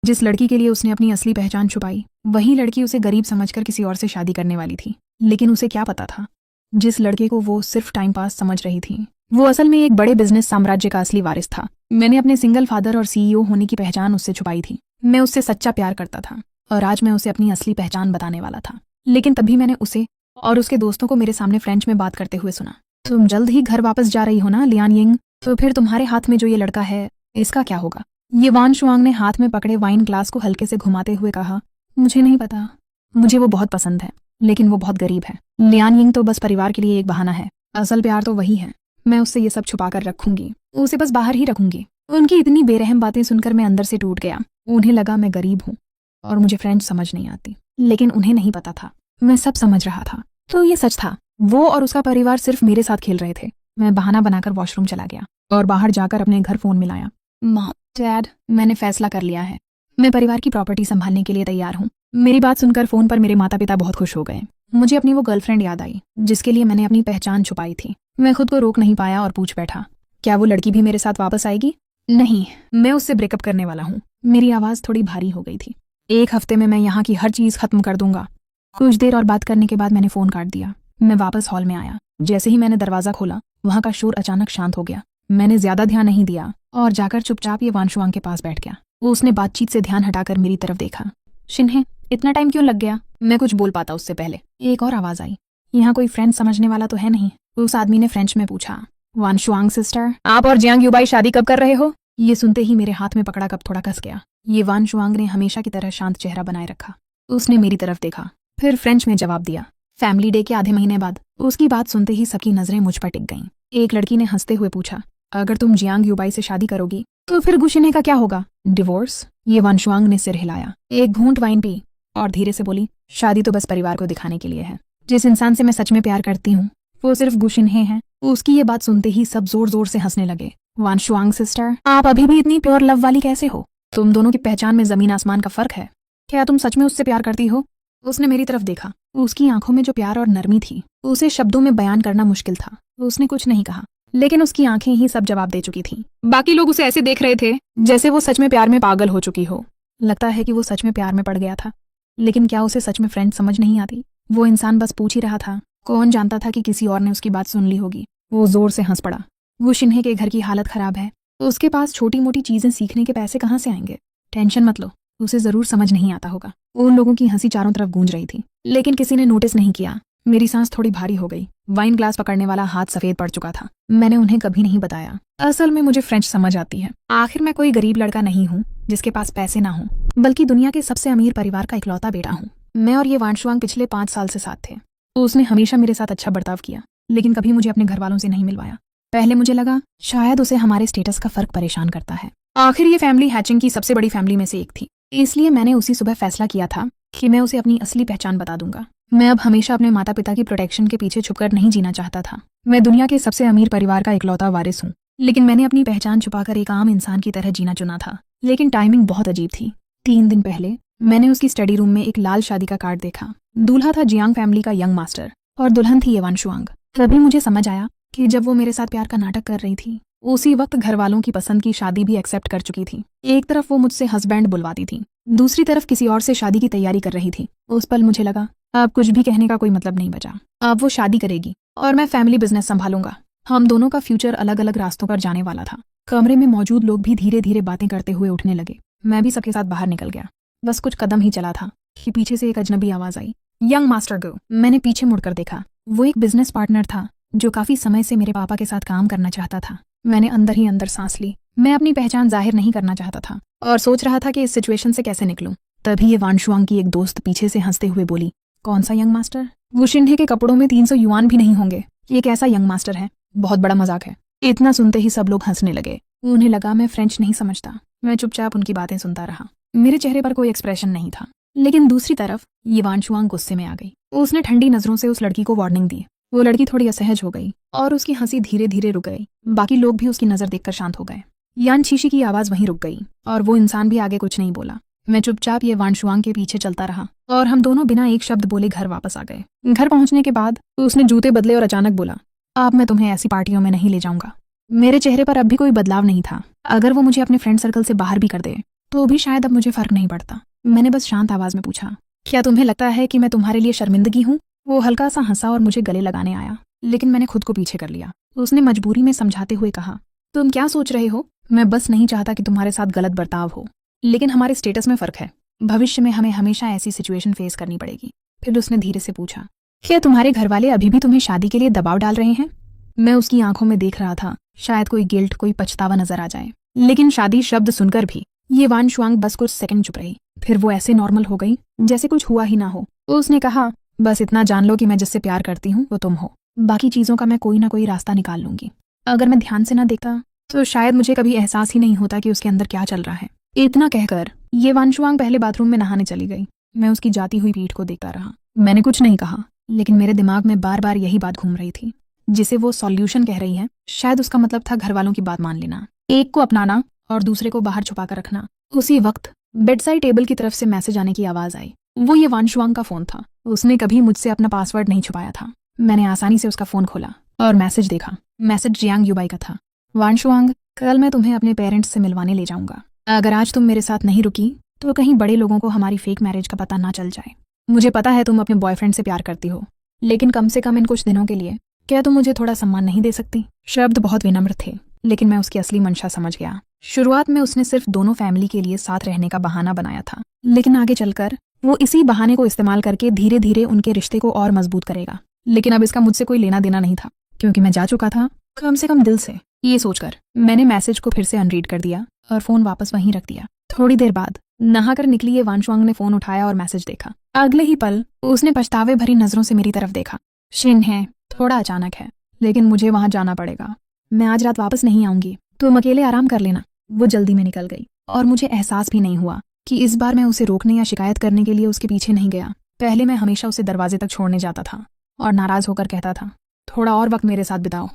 जिस लड़की के लिए उसने अपनी असली पहचान छुपाई, वही लड़की उसे गरीब समझकर किसी और से शादी करने वाली थी। लेकिन उसे क्या पता था, जिस लड़के को वो सिर्फ टाइम पास समझ रही थी, वो असल में एक बड़े बिजनेस साम्राज्य का असली वारिस था। मैंने अपने सिंगल फादर और सीईओ होने की पहचान उससे छुपाई थी। मैं उससे सच्चा प्यार करता था और आज मैं उसे अपनी असली पहचान बताने वाला था। लेकिन तभी मैंने उसे और उसके दोस्तों को मेरे सामने फ्रेंच में बात करते हुए सुना। तुम जल्द ही घर वापस जा रही हो ना लियान यिंग? तो फिर तुम्हारे हाथ में जो ये लड़का है, इसका क्या होगा? ये वान शुआंग ने हाथ में पकड़े वाइन ग्लास को हल्के से घुमाते हुए कहा। मुझे नहीं पता, मुझे वो बहुत पसंद है, लेकिन वो बहुत गरीब है। लियान यिंग तो बस परिवार के लिए एक बहाना है, असल प्यार तो वही है। मैं उससे ये सब छुपा कर रखूंगी, उसे बस बाहर ही रखूंगी। उनकी इतनी बेरहम बातें सुनकर मैं अंदर से टूट गया। उन्हें लगा मैं गरीब हूँ और मुझे फ्रेंच समझ नहीं आती, लेकिन उन्हें नहीं पता था, मैं सब समझ रहा था। तो ये सच था, वो और उसका परिवार सिर्फ मेरे साथ खेल रहे थे। मैं बहाना बनाकर वॉशरूम चला गया और बाहर जाकर अपने घर फोन मिलाया। मॉम, डैड, मैंने फैसला कर लिया है, मैं परिवार की प्रॉपर्टी संभालने के लिए तैयार हूँ। मेरी बात सुनकर फोन पर मेरे माता पिता बहुत खुश हो गए। मुझे अपनी वो गर्लफ्रेंड याद आई जिसके लिए मैंने अपनी पहचान छुपाई थी। मैं खुद को रोक नहीं पाया और पूछ बैठा, क्या वो लड़की भी मेरे साथ वापस आएगी? नहीं, मैं उससे ब्रेकअप करने वाला हूँ। मेरी आवाज़ थोड़ी भारी हो गई थी। 1 हफ्ते में मैं यहाँ की हर चीज़ खत्म कर दूंगा। कुछ देर और बात करने के बाद मैंने फ़ोन काट दिया। मैं वापस हॉल में आया। जैसे ही मैंने दरवाज़ा खोला, वहाँ का शोर अचानक शांत हो गया। मैंने ज़्यादा ध्यान नहीं दिया और जाकर चुपचाप ये वान शुआंग के पास बैठ गया। उसने बातचीत से ध्यान हटाकर मेरी तरफ देखा। शिन्हे, इतना टाइम क्यों लग गया? मैं कुछ बोल पाता उससे पहले एक और आवाज़ आई। यहाँ कोई फ्रेंच समझने वाला तो है नहीं? उस आदमी ने फ्रेंच में पूछा। वान शुआंग सिस्टर, आप और जियांग यूबाई शादी कब कर रहे हो? ये सुनते ही मेरे हाथ में पकड़ा कप थोड़ा कस गया। ये वान शुआंग ने हमेशा की तरह शांत चेहरा बनाए रखा। उसने मेरी तरफ देखा, फिर फ्रेंच में जवाब दिया। फैमिली डे के आधे महीने बाद उसकी बात सुनते ही सबकी नजरें मुझ पर टिक गईं। एक लड़की ने हंसते हुए पूछा, अगर तुम जियांग यूबाई से शादी करोगी तो फिर गुशिने का क्या होगा? डिवोर्स? ये वान शुआंग ने सिर हिलाया, एक घूंट वाइन पी और धीरे से बोली, शादी तो बस परिवार को दिखाने के लिए है। जिस इंसान से मैं सच में प्यार करती हूँ वो सिर्फ गुशिन्हे है। उसकी ये बात सुनते ही सब जोर जोर से हंसने लगे। वान शुआंग सिस्टर, आप अभी भी इतनी प्योर लव वाली कैसे हो? तुम दोनों की पहचान में जमीन आसमान का फर्क है। क्या तुम सच में उससे प्यार करती हो? उसने मेरी तरफ देखा। उसकी आंखों में जो प्यार और नरमी थी उसे शब्दों में बयान करना मुश्किल था। उसने कुछ नहीं कहा, लेकिन उसकी आंखें ही सब जवाब दे चुकी थीं। बाकी लोग उसे ऐसे देख रहे थे जैसे वो सच में प्यार में पागल हो चुकी हो। लगता है कि वो सच में प्यार में पड़ गया था, लेकिन क्या उसे सच में फ्रेंड समझ नहीं आती? वो इंसान बस पूछ ही रहा था। कौन जानता था कि किसी और ने उसकी बात सुन ली होगी। वो जोर से हंस पड़ा। वो शिन्हे के घर की हालत खराब है तो उसके पास छोटी मोटी चीजें सीखने के पैसे कहाँ से आएंगे? टेंशन मत लो, उसे जरूर समझ नहीं आता होगा। उन लोगों की हंसी चारों तरफ गूंज रही थी, लेकिन किसी ने नोटिस नहीं किया। मेरी सांस थोड़ी भारी हो गई। वाइन ग्लास पकड़ने वाला हाथ सफेद पड़ चुका था। मैंने उन्हें कभी नहीं बताया, असल में मुझे फ्रेंच समझ आती है। आखिर मैं कोई गरीब लड़का नहीं हूँ जिसके पास पैसे ना हो, बल्कि दुनिया के सबसे अमीर परिवार का इकलौता बेटा हूँ। मैं और ये वान शुआंग पिछले 5 साल से साथ थे। उसने हमेशा मेरे साथ अच्छा बर्ताव किया, लेकिन कभी मुझे अपने घर वालों से नहीं मिलवाया। पहले मुझे लगा शायद उसे हमारे स्टेटस का फर्क परेशान करता है। आखिर ये फैमिली हैचिंग की सबसे बड़ी फैमिली में से एक थी, इसलिए मैंने उसी सुबह फैसला किया था कि मैं उसे अपनी असली पहचान बता दूंगा। मैं अब हमेशा अपने माता पिता की प्रोटेक्शन के पीछे छुपकर नहीं जीना चाहता था। मैं दुनिया के सबसे अमीर परिवार का इकलौता वारिस हूँ, लेकिन मैंने अपनी पहचान छुपाकर एक आम इंसान की तरह जीना चुना था। लेकिन टाइमिंग बहुत अजीब थी। 3 दिन पहले मैंने उसकी स्टडी रूम में एक लाल शादी का कार्ड देखा। दूल्हा था जियांग फैमिली का यंग मास्टर और दुल्हन थी ये वान शुआंग। तभी मुझे समझ आया कि जब वो मेरे साथ प्यार का नाटक कर रही थी, उसी वक्त घर वालों की पसंद की शादी भी एक्सेप्ट कर चुकी थी। एक तरफ वो मुझसे हस्बैंड बुलवाती थी, दूसरी तरफ किसी और से शादी की तैयारी कर रही थी। उस पल मुझे लगा अब कुछ भी कहने का कोई मतलब नहीं बचा। अब वो शादी करेगी और मैं फैमिली बिजनेस संभालूंगा। हम दोनों का फ्यूचर अलग अलग रास्तों पर जाने वाला था। कमरे में मौजूद लोग भी धीरे धीरे बातें करते हुए उठने लगे। मैं भी सबके साथ बाहर निकल गया। बस कुछ कदम ही चला था कि पीछे से एक अजनबी आवाज आई, यंग मास्टर गो। मैंने पीछे मुड़कर देखा। वो एक बिजनेस पार्टनर था जो काफी समय से मेरे पापा के साथ काम करना चाहता था। मैंने अंदर ही अंदर सांस ली। मैं अपनी पहचान जाहिर नहीं करना चाहता था और सोच रहा था कि इस सिचुएशन से कैसे निकलूं। तभी ये वान शुआंग की एक दोस्त पीछे से हंसते हुए बोली, कौन सा यंग मास्टर? वो शिन्हे के कपड़ों में 300 युआन भी नहीं होंगे। ये कैसा यंग मास्टर है? बहुत बड़ा मजाक है। इतना सुनते ही सब लोग हंसने लगे। उन्हें लगा मैं फ्रेंच नहीं समझता। मैं चुपचाप उनकी बातें सुनता रहा। मेरे चेहरे पर कोई एक्सप्रेशन नहीं था, लेकिन दूसरी तरफ ये वान शुआंग गुस्से में आ गई। उसने ठंडी नजरों से उस लड़की को वार्निंग दी। वो लड़की थोड़ी असहज हो गई और उसकी हंसी धीरे धीरे रुक गई। बाकी लोग भी उसकी नजर देखकर शांत हो गए। यान शीशी की आवाज वहीं रुक गई और वो इंसान भी आगे कुछ नहीं बोला। मैं चुपचाप ये वान शुआंग के पीछे चलता रहा और हम दोनों बिना एक शब्द बोले घर वापस आ गए। घर पहुंचने के बाद उसने जूते बदले और अचानक बोला, अब मैं तुम्हें ऐसी पार्टियों में नहीं ले जाऊंगा। मेरे चेहरे पर अब भी कोई बदलाव नहीं था। अगर वो मुझे अपने फ्रेंड सर्कल से बाहर भी कर दे तो भी शायद अब मुझे फर्क नहीं पड़ता। मैंने बस शांत आवाज में पूछा, क्या तुम्हें लगता है कि मैं तुम्हारे लिए शर्मिंदगी हूँ? वो हल्का सा हंसा और मुझे गले लगाने आया, लेकिन मैंने खुद को पीछे कर लिया। उसने मजबूरी में समझाते हुए कहा, तुम क्या सोच रहे हो? मैं बस नहीं चाहता कि तुम्हारे साथ गलत बर्ताव हो, लेकिन हमारे स्टेटस में फर्क है। भविष्य में हमें हमेशा ऐसी सिचुएशन फेस करनी पड़ेगी। फिर उसने धीरे से पूछा, क्या तुम्हारे घर वाले अभी भी तुम्हें शादी के लिए दबाव डाल रहे हैं? मैं उसकी आंखों में देख रहा था, शायद कोई गिल्ट, कोई पछतावा नजर आ जाए। लेकिन शादी शब्द सुनकर भी ये वान शुआंग बस कुछ सेकंड चुप रही। फिर वो ऐसे नॉर्मल हो गई जैसे कुछ हुआ ही ना हो। उसने कहा, बस इतना जान लो कि मैं जिससे प्यार करती हूँ वो तुम हो। बाकी चीजों का मैं कोई ना कोई रास्ता निकाल लूंगी। अगर मैं ध्यान से ना देखता तो शायद मुझे कभी एहसास ही नहीं होता कि उसके अंदर क्या चल रहा है। इतना कहकर ये वान शुआंग पहले बाथरूम में नहाने चली गई। मैं उसकी जाती हुई पीठ को देखता रहा। मैंने कुछ नहीं कहा, लेकिन मेरे दिमाग में बार बार यही बात घूम रही थी। जिसे वो सॉल्यूशन कह रही है, शायद उसका मतलब था घर वालों की बात मान लेना, एक को अपनाना और दूसरे को बाहर छुपा कर रखना। उसी वक्त बेडसाइड टेबल की तरफ से मैसेज आने की आवाज आई। वो ये वान शुआंग का फोन था। उसने कभी मुझसे अपना पासवर्ड नहीं छुपाया था। मैंने आसानी से उसका फोन खोला और मैसेज देखा। मैसेज जियांग युबाई का था। वान शुआंग, कल मैं तुम्हें अपने पेरेंट्स से मिलवाने ले जाऊंगा। अगर आज तुम मेरे साथ नहीं रुकी तो कहीं बड़े लोगों को हमारी फेक मैरिज का पता ना चल जाए। मुझे पता है तुम अपने बॉयफ्रेंड से प्यार करती हो, लेकिन कम से कम इन कुछ दिनों के लिए क्या तुम मुझे थोड़ा सम्मान नहीं दे सकती? शब्द बहुत विनम्र थे, लेकिन मैं उसकी असली मंशा समझ गया। शुरुआत में उसने सिर्फ दोनों फैमिली के लिए साथ रहने का बहाना बनाया था, लेकिन आगे चलकर वो इसी बहाने को इस्तेमाल करके धीरे धीरे उनके रिश्ते को और मजबूत करेगा। लेकिन अब इसका मुझसे कोई लेना देना नहीं था, क्योंकि मैं जा चुका था, कम से कम दिल से। ये सोचकर मैंने मैसेज को फिर से अनरीड कर दिया और फोन वापस वहीं रख दिया। थोड़ी देर बाद नहाकर निकली ये वान शुआंग ने फोन उठाया और मैसेज देखा। अगले ही पल उसने पछतावे भरी नजरों से मेरी तरफ देखा। शिन है, थोड़ा अचानक है, लेकिन मुझे वहां जाना पड़ेगा। मैं आज रात वापस नहीं आऊंगी, तुम अकेले आराम कर लेना। वो जल्दी में निकल गई और मुझे एहसास भी नहीं हुआ कि इस बार मैं उसे रोकने या शिकायत करने के लिए उसके पीछे नहीं गया। पहले मैं हमेशा उसे दरवाजे तक छोड़ने जाता था और नाराज होकर कहता था, थोड़ा और वक्त मेरे साथ बिताओ।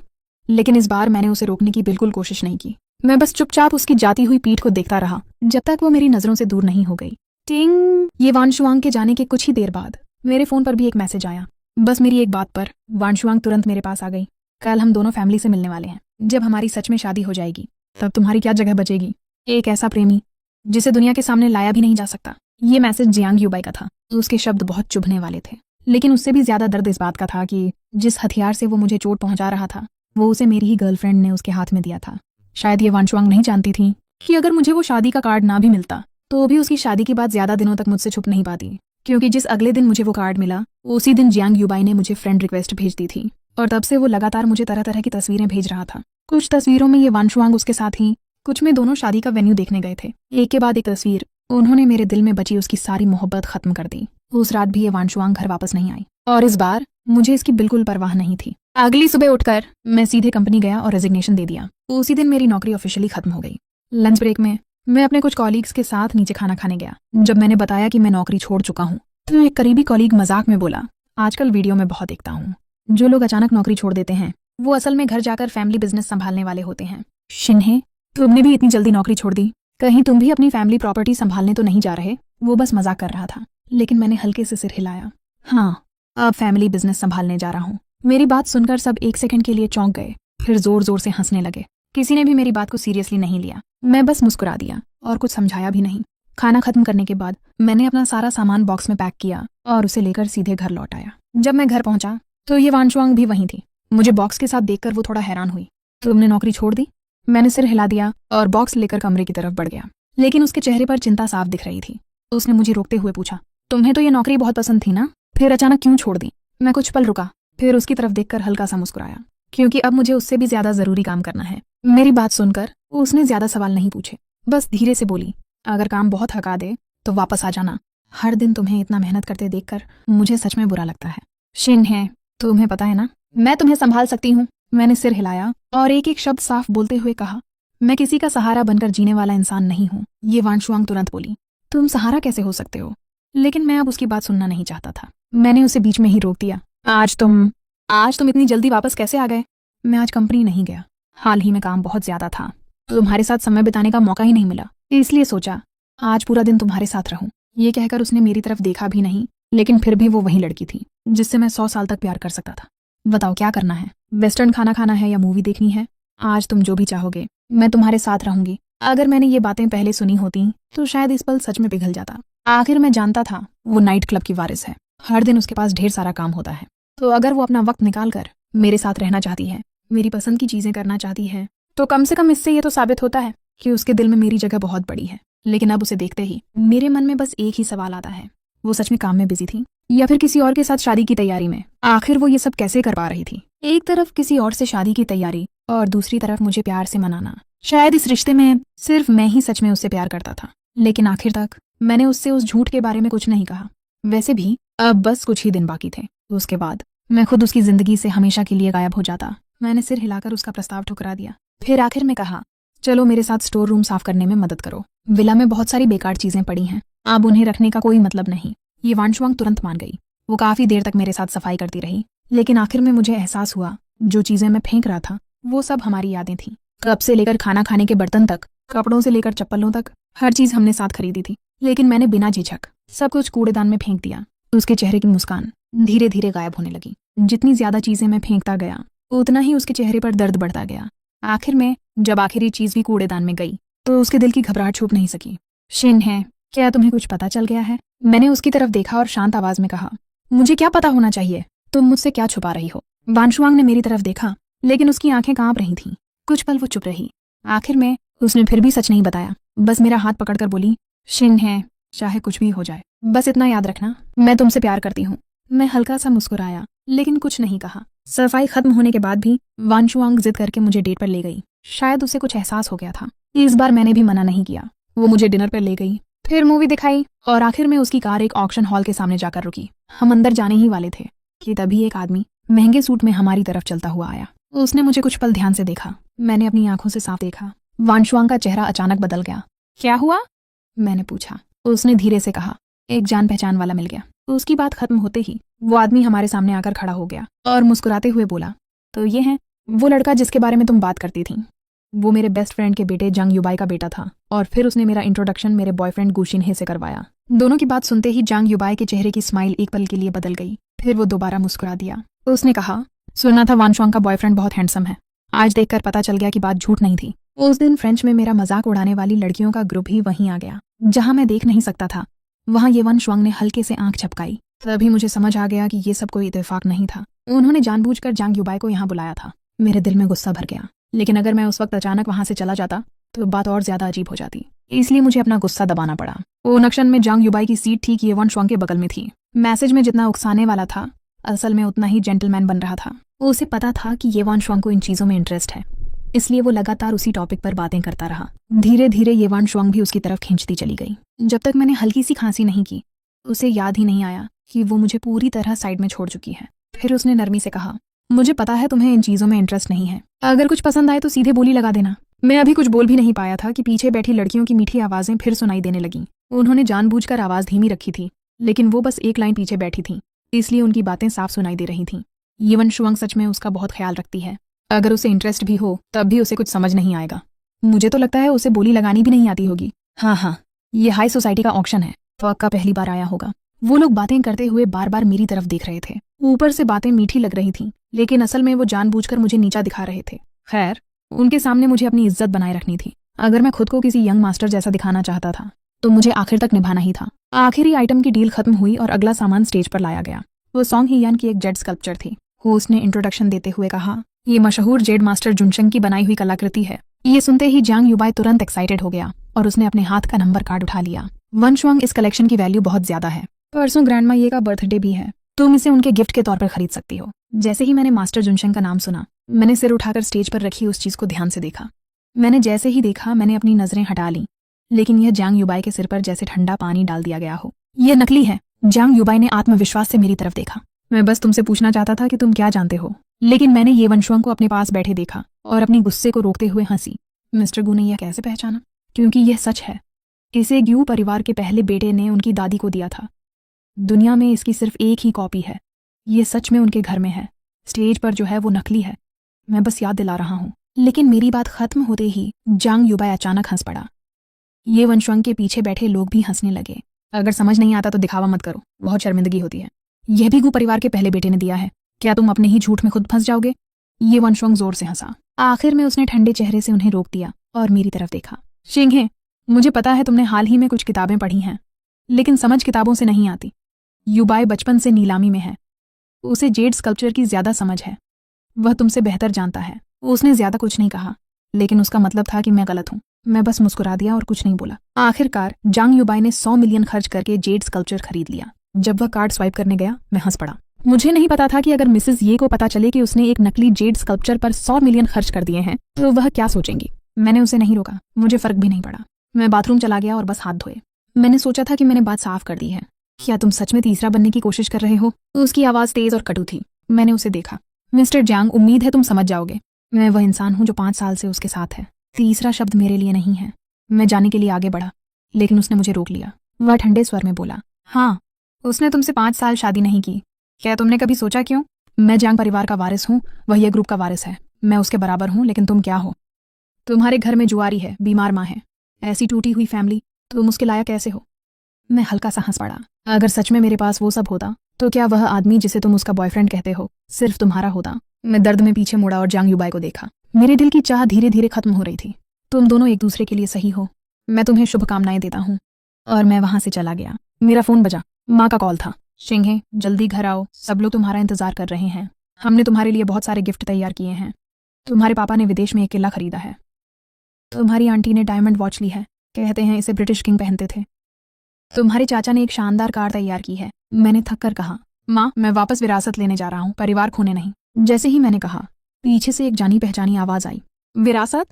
लेकिन इस बार मैंने उसे रोकने की बिल्कुल कोशिश नहीं की। मैं बस चुपचाप उसकी जाती हुई पीठ को देखता रहा जब तक वो मेरी नजरों से दूर नहीं हो गई। टिंग! ये वान शुआंग के जाने के कुछ ही देर बाद मेरे फोन पर भी एक मैसेज आया। बस मेरी एक बात पर वान शुआंग तुरंत मेरे पास आ गई। कल हम दोनों फैमिली से मिलने वाले हैं। जब हमारी सच में शादी हो जाएगी तब तुम्हारी क्या जगह बचेगी? एक ऐसा प्रेमी जिसे दुनिया के सामने लाया भी नहीं जा सकता। ये मैसेज जियांग युबाई का था। उसके शब्द बहुत चुभने वाले थे, लेकिन उससे भी ज्यादा दर्द इस बात का था कि जिस हथियार से वो मुझे चोट पहुंचा रहा था वो उसे मेरी ही गर्लफ्रेंड ने उसके हाथ में दिया था। शायद ये वान शुआंग नहीं जानती थी कि अगर मुझे वो शादी का कार्ड ना भी मिलता तो भी उसकी शादी की बात ज्यादा दिनों तक मुझसे छुप नहीं पाती, क्योंकि जिस अगले दिन मुझे वो कार्ड मिला उसी दिन जियांग युबाई ने मुझे फ्रेंड रिक्वेस्ट भेज दी थी और तब से वो लगातार मुझे तरह तरह की तस्वीरें भेज रहा था। कुछ तस्वीरों में ये वान शुआंग उसके साथ ही, कुछ में दोनों शादी का वेन्यू देखने गए थे। एक के बाद एक तस्वीर उन्होंने मेरे दिल में बची उसकी सारी मोहब्बत खत्म कर दी। उस रात भी ये वान शुआंग घर वापस नहीं आई और इस बार मुझे इसकी बिल्कुल परवाह नहीं थी। अगली सुबह उठकर मैं सीधे कंपनी गया और रेजिग्नेशन दे दिया। उसी दिन मेरी नौकरी ऑफिशियली खत्म हो गई। लंच ब्रेक में मैं अपने कुछ कॉलीग्स के साथ नीचे खाना खाने गया। जब मैंने बताया कि मैं नौकरी छोड़ चुका हूँ तो एक करीबी कॉलीग मजाक में बोला, आजकल वीडियो में बहुत देखता हूँ, जो लोग अचानक नौकरी छोड़ देते हैं वो असल में घर जाकर फैमिली बिजनेस संभालने वाले होते हैं। शिन्हे, तुमने भी इतनी जल्दी नौकरी छोड़ दी? कहीं तुम भी अपनी फैमिली प्रॉपर्टी संभालने तो नहीं जा रहे? वो बस मजाक कर रहा था, लेकिन मैंने हल्के से सिर हिलाया। हाँ, अब फैमिली बिजनेस संभालने जा रहा हूँ। मेरी बात सुनकर सब एक सेकंड के लिए चौंक गए, फिर जोर जोर से हंसने लगे। किसी ने भी मेरी बात को सीरियसली नहीं लिया। मैं बस मुस्कुरा दिया और कुछ समझाया भी नहीं। खाना खत्म करने के बाद मैंने अपना सारा सामान बॉक्स में पैक किया और उसे लेकर सीधे घर लौट आया। जब मैं घर पहुंचा तो ये वान शुआंग भी वहीं थी। मुझे बॉक्स के साथ देखकर वो थोड़ा हैरान हुई। तुमने नौकरी छोड़ दी? मैंने सिर हिला दिया और बॉक्स लेकर कमरे की तरफ बढ़ गया, लेकिन उसके चेहरे पर चिंता साफ दिख रही थी। उसने मुझे रोकते हुए पूछा, तुम्हें तो ये नौकरी बहुत पसंद थी ना, फिर अचानक क्यों छोड़ दी? मैं कुछ पल रुका, फिर उसकी तरफ देखकर हल्का सा मुस्कुराया, क्योंकि अब मुझे उससे भी ज्यादा जरूरी काम करना है। मेरी बात सुनकर उसने ज्यादा सवाल नहीं पूछे, बस धीरे से बोली, अगर काम बहुत थका दे तो वापस आ जाना। हर दिन तुम्हें इतना मेहनत करते देखकर मुझे सच में बुरा लगता है। शिन है, तुम्हें पता है ना, मैं तुम्हें संभाल सकती हूँ। मैंने सिर हिलाया और एक एक शब्द साफ बोलते हुए कहा, मैं किसी का सहारा बनकर जीने वाला इंसान नहीं हूँ। ये वान शुआंग तुरंत बोली, तुम सहारा कैसे हो सकते हो? लेकिन मैं अब उसकी बात सुनना नहीं चाहता था। मैंने उसे बीच में ही रोक दिया। आज तुम इतनी जल्दी वापस कैसे आ गए? मैं आज कंपनी नहीं गया, हाल ही में काम बहुत ज्यादा था, तुम्हारे साथ समय बिताने का मौका ही नहीं मिला, इसलिए सोचा आज पूरा दिन तुम्हारे साथ रहूं। ये कहकर उसने मेरी तरफ देखा भी नहीं, लेकिन फिर भी वो वही लड़की थी जिससे मैं 100 साल तक प्यार कर सकता था। बताओ क्या करना है? वेस्टर्न खाना खाना है या मूवी देखनी है? आज तुम जो भी चाहोगे, मैं तुम्हारे साथ रहूंगी। अगर मैंने ये बातें पहले सुनी होती तो शायद इस पल सच में पिघल जाता। आखिर मैं जानता था वो नाइट क्लब की वारिस है, हर दिन उसके पास ढेर सारा काम होता है। तो अगर वो अपना वक्त निकाल कर मेरे साथ रहना चाहती है, मेरी पसंद की चीजें करना चाहती है, तो कम से कम इससे ये तो साबित होता है कि उसके दिल में मेरी जगह बहुत बड़ी है। लेकिन अब उसे देखते ही मेरे मन में बस एक ही सवाल आता है, वो सच में काम में बिजी थी या फिर किसी और के साथ शादी की तैयारी में? आखिर वो ये सब कैसे कर पा रही थी? एक तरफ किसी और से शादी की तैयारी और दूसरी तरफ मुझे प्यार से मनाना। शायद इस रिश्ते में सिर्फ मैं ही सच में उससे प्यार करता था। लेकिन आखिर तक मैंने उससे उस झूठ के बारे में कुछ नहीं कहा। वैसे भी अब बस कुछ ही दिन बाकी थे, उसके बाद मैं खुद उसकी जिंदगी से हमेशा के लिए गायब हो जाता। मैंने सिर हिलाकर उसका प्रस्ताव ठुकरा दिया। फिर आखिर में कहा, चलो मेरे साथ स्टोर रूम साफ करने में मदद करो। विला में बहुत सारी बेकार चीजें पड़ी हैं, अब उन्हें रखने का कोई मतलब नहीं। ये वांशुआंग तुरंत मान गई। वो काफी देर तक मेरे साथ सफाई करती रही, लेकिन आखिर में मुझे एहसास हुआ जो चीजें मैं फेंक रहा था वो सब हमारी यादें थीं। कप से लेकर खाना खाने के बर्तन तक, कपड़ों से लेकर चप्पलों तक, हर चीज हमने साथ खरीदी थी। लेकिन मैंने बिना झिझक सब कुछ कूड़ेदान में फेंक दिया। उसके चेहरे की मुस्कान धीरे धीरे गायब होने लगी। जितनी ज्यादा चीजें मैं फेंकता गया उतना ही उसके चेहरे पर दर्द बढ़ता गया। आखिर में जब आखिरी चीज भी कूड़ेदान में गई तो उसके दिल की घबराहट छुप नहीं सकी। शिन है, क्या तुम्हें कुछ पता चल गया है? मैंने उसकी तरफ देखा और शांत आवाज में कहा, मुझे क्या पता होना चाहिए? तुम मुझसे क्या छुपा रही हो? वांशुआंग ने मेरी तरफ देखा, लेकिन उसकी आंखें कांप रही थीं। कुछ पल वो चुप रही। आखिर में उसने फिर भी सच नहीं बताया, बस मेरा हाथ पकड़कर बोली, शिन है, चाहे कुछ भी हो जाए बस इतना याद रखना, मैं तुमसे प्यार करती हूँ। मैं हल्का सा मुस्कुराया लेकिन कुछ नहीं कहा। सफाई खत्म होने के बाद भी वांशुआंग जिद करके मुझे डेट पर ले गई। शायद उसे कुछ एहसास हो गया था। इस बार मैंने भी मना नहीं किया। वो मुझे डिनर पर ले गई, फिर मूवी दिखाई और आखिर में उसकी कार एक ऑक्शन हॉल के सामने जाकर रुकी। हम अंदर जाने ही वाले थे कि तभी एक आदमी महंगे सूट में हमारी तरफ चलता हुआ आया। उसने मुझे कुछ पल ध्यान से देखा। मैंने अपनी आंखों से साफ देखा। वांशुआंग का चेहरा अचानक बदल गया। क्या हुआ? मैंने पूछा। उसने धीरे से कहा, एक जान पहचान वाला मिल गया। उसकी बात खत्म होते ही वो आदमी हमारे सामने आकर खड़ा हो गया और मुस्कुराते हुए बोला, तो ये है वो लड़का जिसके बारे में तुम बात करती थी। वो मेरे बेस्ट फ्रेंड के बेटे जंग युबाई का बेटा था। और फिर उसने मेरा इंट्रोडक्शन मेरे बॉयफ्रेंड गुशिनहे से करवाया। दोनों की बात सुनते ही जंग युबाई के चेहरे की स्माइल एक पल के लिए बदल गई। फिर वो दोबारा मुस्कुरा दिया। उसने कहा, सुना था वांशुआंग का बॉयफ्रेंड बहुत हैंडसम है। आज देखकर पता चल गया कि बात झूठ नहीं थी। उस दिन फ्रेंच में मेरा मजाक उड़ाने वाली लड़कियों का ग्रुप ही वहीं आ गया जहां मैं देख नहीं सकता था। वहां ये वांशुआंग ने हल्के से आंख झपकाई। तभी मुझे समझ आ गया कि ये सब कोई इत्तेफाक नहीं था। उन्होंने जानबूझकर जंग युबाई को यहाँ बुलाया था। मेरे दिल में गुस्सा भर गया, लेकिन अगर मैं उस वक्त अचानक वहां से चला जाता तो बात और ज्यादा अजीब हो जाती। इसलिए मुझे अपना गुस्सा दबाना पड़ा। ओनक्शन में जंग युबाई की सीट ठीक ये वांशुआंग के बगल में थी। मैसेज में जितना उकसाने वाला था असल में उतना ही जेंटलमैन बन रहा था। उसे पता था कि ये वांशुआंग को इन चीजों में इंटरेस्ट है, इसलिए वो लगातार उसी टॉपिक पर बातें करता रहा। धीरे धीरे ये वांशुआंग भी उसकी तरफ खींचती चली गई। जब तक मैंने हल्की सी खांसी नहीं की उसे याद ही नहीं आया कि वो मुझे पूरी तरह साइड में छोड़ चुकी है। फिर उसने नरमी से कहा, मुझे पता है तुम्हें इन चीजों में इंटरेस्ट नहीं है। अगर कुछ पसंद आए तो सीधे बोली लगा देना। मैं अभी कुछ बोल भी नहीं पाया था कि पीछे बैठी लड़कियों की मीठी आवाजें फिर सुनाई देने लगीं। उन्होंने जानबूझकर आवाज धीमी रखी थी, लेकिन वो बस एक लाइन पीछे बैठी थी, इसलिए उनकी बातें साफ सुनाई दे रही थीं। ये वांशुआंग सच में उसका बहुत ख्याल रखती है। अगर उसे इंटरेस्ट भी हो तब भी उसे कुछ समझ नहीं आएगा। मुझे तो लगता है उसे बोली लगानी भी नहीं आती होगी। हाँ, ये हाई सोसाइटी का ऑक्शन है, पक्का पहली बार आया होगा। वो लोग बातें करते हुए बार बार मेरी तरफ देख रहे थे। ऊपर से बातें मीठी लग रही थीं, लेकिन असल में वो जानबूझकर मुझे नीचा दिखा रहे थे। खैर, उनके सामने मुझे अपनी इज्जत बनाए रखनी थी। अगर मैं खुद को किसी यंग मास्टर जैसा दिखाना चाहता था तो मुझे आखिर तक निभाना ही था। आखिरी आइटम की डील खत्म हुई और अगला सामान स्टेज पर लाया गया। वो सॉन्ग ही यान की एक जेड स्कल्पचर थी। होस्ट ने इंट्रोडक्शन देते हुए कहा, ये मशहूर जेड मास्टर जुनशंग की बनाई हुई कलाकृति है। ये सुनते ही जंग युबाई तुरंत एक्साइटेड हो गया और उसने अपने हाथ का नंबर कार्ड उठा लिया। वांशुआंग, इस कलेक्शन की वैल्यू बहुत ज्यादा है। परसों ग्रैंडमा ये का बर्थडे भी है, तुम इसे उनके गिफ्ट के तौर पर खरीद सकती हो। जैसे ही मैंने मास्टर जुनशंग का नाम सुना, मैंने सिर उठाकर स्टेज पर रखी उस चीज को ध्यान से देखा। मैंने जैसे ही देखा मैंने अपनी नजरें हटा ली, लेकिन यह जंग युबाई के सिर पर जैसे ठंडा पानी डाल दिया गया हो। यह नकली है। जंग युबाई ने आत्मविश्वास से मेरी तरफ देखा। मैं बस तुमसे पूछना चाहता था कि तुम क्या जानते हो। लेकिन मैंने ये वांशुआंग को अपने पास बैठे देखा और अपनी गुस्से को रोकते हुए हंसी। मिस्टर गू ने यह कैसे पहचाना? क्योंकि यह सच है। इसे ग्यू परिवार के पहले बेटे ने उनकी दादी को दिया था। दुनिया में इसकी सिर्फ एक ही कॉपी है। ये सच में उनके घर में है। स्टेज पर जो है वो नकली है। मैं बस याद दिला रहा हूँ। लेकिन मेरी बात खत्म होते ही जंग युबाई अचानक हंस पड़ा। ये वांशुआंग के पीछे बैठे लोग भी हंसने लगे। अगर समझ नहीं आता तो दिखावा मत करो, बहुत शर्मिंदगी होती है। यह भी गू परिवार के पहले बेटे ने दिया है। क्या तुम अपने ही झूठ में खुद फंस जाओगे? ये वांशुआंग जोर से हंसा। आखिर में उसने ठंडे चेहरे से उन्हें रोक दिया और मेरी तरफ देखा। शिंगे, मुझे पता है तुमने हाल ही में कुछ किताबें पढ़ी हैं, लेकिन समझ किताबों से नहीं आती। युबाई बचपन से नीलामी में है। उसे जेड स्कल्पचर की ज्यादा समझ है। वह तुमसे बेहतर जानता है। उसने ज्यादा कुछ नहीं कहा, लेकिन उसका मतलब था कि मैं गलत हूँ। मैं बस मुस्कुरा दिया और कुछ नहीं बोला। आखिरकार जांग युबाई ने 100 मिलियन खर्च करके जेड स्कल्पचर खरीद लिया। जब वह कार्ड स्वाइप करने गया, मैं हंस पड़ा। मुझे नहीं पता था कि अगर मिसेस ये को पता चले कि उसने एक नकली जेड स्कल्पचर पर 100 मिलियन खर्च कर दिए हैं तो वह क्या सोचेंगी। मैंने उसे नहीं रोका, मुझे फर्क भी नहीं पड़ा। मैं बाथरूम चला गया और बस हाथ धोए। मैंने सोचा था कि मैंने बात साफ कर दी है। क्या तुम सच में तीसरा बनने की कोशिश कर रहे हो? उसकी आवाज तेज और कटु थी। मैंने उसे देखा। मिस्टर जांग, उम्मीद है तुम समझ जाओगे। मैं वह इंसान हूँ जो 5 साल से उसके साथ है। तीसरा शब्द मेरे लिए नहीं है। मैं जाने के लिए आगे बढ़ा, लेकिन उसने मुझे रोक लिया। वह ठंडे स्वर में बोला, हाँ, उसने तुमसे 5 साल शादी नहीं की। क्या तुमने कभी सोचा क्यों? मैं जांग परिवार का वारिस हूँ, वह ये ग्रुप का वारिस है। मैं उसके बराबर हूँ, लेकिन तुम क्या हो? तुम्हारे घर में जुआरी है, बीमार माँ है। ऐसी टूटी हुई फैमिली, तुम उसके लायक कैसे हो? मैं हल्का सा हंस पड़ा। अगर सच में मेरे पास वो सब होता तो क्या वह आदमी जिसे तुम उसका बॉयफ्रेंड कहते हो सिर्फ तुम्हारा होता? मैं दर्द में पीछे मुड़ा और जांग युबाई को देखा। मेरे दिल की चाह धीरे धीरे खत्म हो रही थी। तुम दोनों एक दूसरे के लिए सही हो। मैं तुम्हें शुभकामनाएं देता हूँ। और मैं वहां से चला गया। मेरा फोन बजा। माँ का कॉल था। शिंगे, जल्दी घर आओ, सब लोग तुम्हारा इंतजार कर रहे हैं। हमने तुम्हारे लिए बहुत सारे गिफ्ट तैयार किए हैं। तुम्हारे पापा ने विदेश में एक किला खरीदा है। तुम्हारी आंटी ने डायमंड वॉच ली है, कहते हैं इसे ब्रिटिश किंग पहनते थे। तुम्हारे चाचा ने एक शानदार कार तैयार की है। मैंने थक कर कहा, माँ, मैं वापस विरासत लेने जा रहा हूँ, परिवार खोने नहीं। जैसे ही मैंने कहा, पीछे से एक जानी पहचानी आवाज आई, विरासत?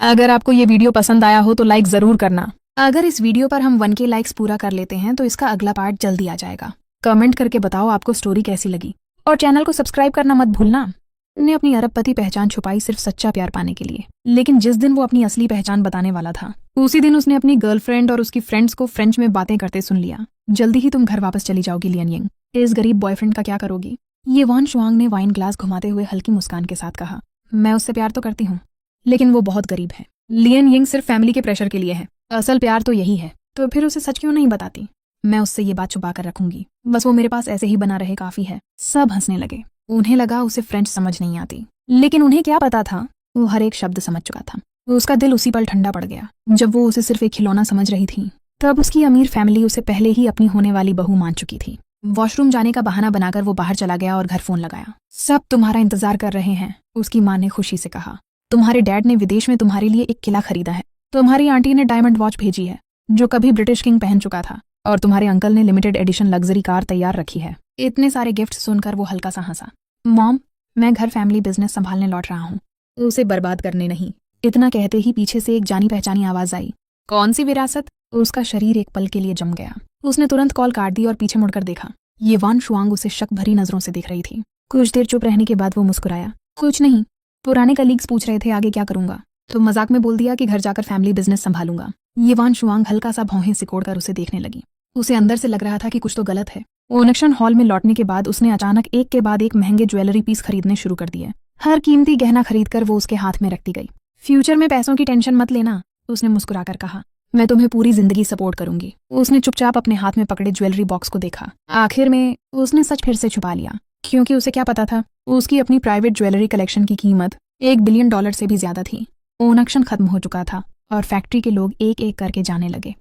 अगर आपको ये वीडियो पसंद आया हो तो लाइक जरूर करना। अगर इस वीडियो पर हम 1K लाइक्स पूरा कर लेते हैं तो इसका अगला पार्ट जल्दी आ जाएगा। कमेंट करके बताओ आपको स्टोरी कैसी लगी, और चैनल को सब्सक्राइब करना मत भूलना। ने अपनी अरबपति पहचान छुपाई सिर्फ सच्चा प्यार पाने के लिए, लेकिन जिस दिन वो अपनी असली पहचान बताने वाला था, उसी दिन उसने अपनी गर्लफ्रेंड और उसकी फ्रेंड्स को फ्रेंच में बातें करते सुन लिया। जल्दी ही तुम घर वापस चली जाओगी लियन यिंग। इस गरीब बॉयफ्रेंड का क्या करोगी? ये वान शुआंग ने वाइन ग्लास घुमाते हुए हल्की मुस्कान के साथ कहा। मैं उससे प्यार तो करती हूँ, लेकिन वो बहुत गरीब है। लियन यिंग सिर्फ फैमिली के प्रेशर के लिए है। असल प्यार तो यही है। तो फिर उसे सच क्यों नहीं बताती? मैं उससे ये बात छुपा कर रखूंगी, बस वो मेरे पास ऐसे ही बना रहे, काफी है। सब हंसने लगे। उन्हें लगा उसे फ्रेंच समझ नहीं आती, लेकिन उन्हें क्या पता था, वो हर एक शब्द समझ चुका था। उसका दिल उसी पल ठंडा पड़ गया जब वो उसे सिर्फ एक खिलौना समझ रही थी। तब उसकी अमीर फैमिली उसे पहले ही अपनी होने वाली बहू मान चुकी थी। वॉशरूम जाने का बहाना बनाकर वो बाहर चला गया और घर फोन लगाया। सब तुम्हारा इंतजार कर रहे हैं, उसकी माँ ने खुशी से कहा। तुम्हारे डैड ने विदेश में तुम्हारे लिए एक किला खरीदा है। तुम्हारी आंटी ने डायमंड वॉच भेजी है जो कभी ब्रिटिश किंग पहन चुका था, और तुम्हारे अंकल ने लिमिटेड एडिशन लग्जरी कार तैयार रखी है। इतने सारे गिफ्ट सुनकर वो हल्का सा हंसा। मॉम, मैं घर फैमिली बिजनेस संभालने लौट रहा हूँ, उसे बर्बाद करने नहीं। इतना कहते ही पीछे से एक जानी पहचानी आवाज आई, कौन सी विरासत? उसका शरीर एक पल के लिए जम गया। उसने तुरंत कॉल काट दी और पीछे मुड़कर देखा। ये वान शुआंग उसे शक भरी नजरों से देख रही थी। कुछ देर चुप रहने के बाद वो मुस्कुराया, कुछ नहीं, पुराने कलीग्स पूछ रहे थे आगे क्या करूंगा, तो मजाक में बोल दिया कि घर जाकर फैमिली बिजनेस संभालूंगा। ये वान शुआंग हल्का सा भौहें सिकोड़कर उसे देखने लगी। उसे अंदर से लग रहा था कि कुछ तो गलत है। ऑक्शन हॉल में लौटने के बाद उसने अचानक एक के बाद एक महंगे ज्वेलरी पीस खरीदने शुरू कर दिए। हर कीमती गहना खरीदकर वो उसके हाथ में रखती गई। फ्यूचर में पैसों की टेंशन मत लेना, उसने मुस्कुराकर कहा। मैं तुम्हें पूरी जिंदगी सपोर्ट करूंगी। उसने चुपचाप अपने हाथ में पकड़े ज्वेलरी बॉक्स को देखा। आखिर में उसने सच फिर से छुपा लिया, क्योंकि उसे क्या पता था, उसकी अपनी प्राइवेट ज्वेलरी कलेक्शन की कीमत $1 बिलियन से भी ज्यादा थी। ऑक्शन खत्म हो चुका था और फैक्ट्री के लोग एक एक करके जाने लगे।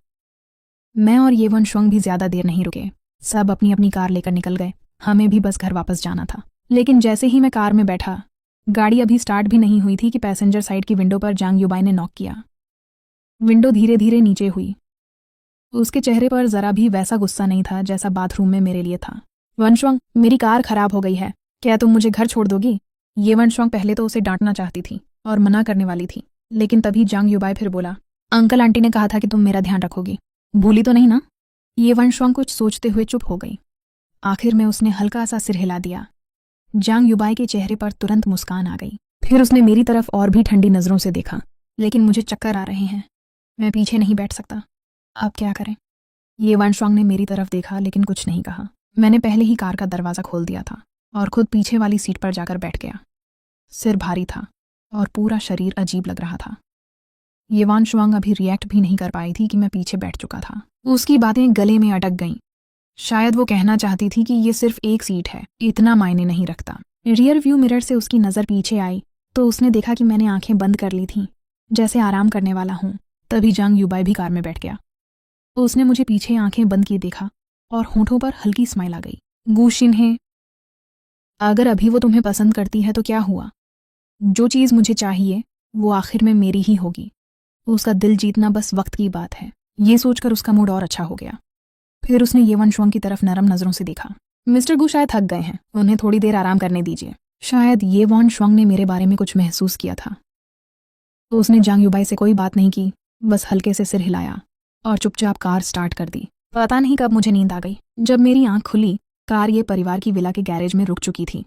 मैं और ये वन शुआंग भी ज्यादा देर नहीं रुके। सब अपनी अपनी कार लेकर निकल गए। हमें भी बस घर वापस जाना था। लेकिन जैसे ही मैं कार में बैठा, गाड़ी अभी स्टार्ट भी नहीं हुई थी कि पैसेंजर साइड की विंडो पर जांग युबाई ने नॉक किया। विंडो धीरे धीरे नीचे हुई। उसके चेहरे पर जरा भी वैसा गुस्सा नहीं था जैसा बाथरूम में मेरे लिए था। वनशुआंग, मेरी कार खराब हो गई है, क्या तुम मुझे घर छोड़ दोगी? ये वनशुआंग पहले तो उसे डांटना चाहती थी और मना करने वाली थी, लेकिन तभी जांग युबाई फिर बोला, अंकल आंटी ने कहा था कि तुम मेरा ध्यान रखोगी, भूली तो नहीं ना? ये वनशुआंग कुछ सोचते हुए चुप हो गई। आखिर में उसने हल्का सा सिर हिला दिया। जांग युबाई के चेहरे पर तुरंत मुस्कान आ गई। फिर उसने मेरी तरफ और भी ठंडी नजरों से देखा। लेकिन मुझे चक्कर आ रहे हैं, मैं पीछे नहीं बैठ सकता, अब क्या करें? ये वनशुआंग ने मेरी तरफ देखा लेकिन कुछ नहीं कहा। मैंने पहले ही कार का दरवाज़ा खोल दिया था और खुद पीछे वाली सीट पर जाकर बैठ गया। सिर भारी था और पूरा शरीर अजीब लग रहा था। ये वनशुआंग अभी रिएक्ट भी नहीं कर पाई थी कि मैं पीछे बैठ चुका था। उसकी बातें गले में अटक गईं। शायद वो कहना चाहती थी कि ये सिर्फ एक सीट है, इतना मायने नहीं रखता। रियर व्यू मिरर से उसकी नज़र पीछे आई तो उसने देखा कि मैंने आंखें बंद कर ली थीं, जैसे आराम करने वाला हूँ। तभी जांग युबाई भी कार में बैठ गया। उसने मुझे पीछे आंखें बंद किए देखा और होठों पर हल्की स्माइल आ गई। गू शिनहे, अगर अभी वो तुम्हें पसंद करती है तो क्या हुआ? जो चीज़ मुझे चाहिए वो आखिर में मेरी ही होगी। उसका दिल जीतना बस वक्त की बात है। ये सोचकर उसका मूड और अच्छा हो गया। फिर उसने येवन शुआंग की तरफ नरम नजरों से देखा। मिस्टर गू शायद थक गए हैं, उन्हें थोड़ी देर आराम करने दीजिए। शायद येवन शुआंग ने मेरे बारे में कुछ महसूस किया था। तो उसने जांग युबाई से कोई बात नहीं की, बस हल्के से सिर हिलाया और चुपचाप कार स्टार्ट कर दी। पता नहीं कब मुझे नींद आ गई। जब मेरी आंख खुली, कार ये परिवार की विला के गैरेज में रुक चुकी थी।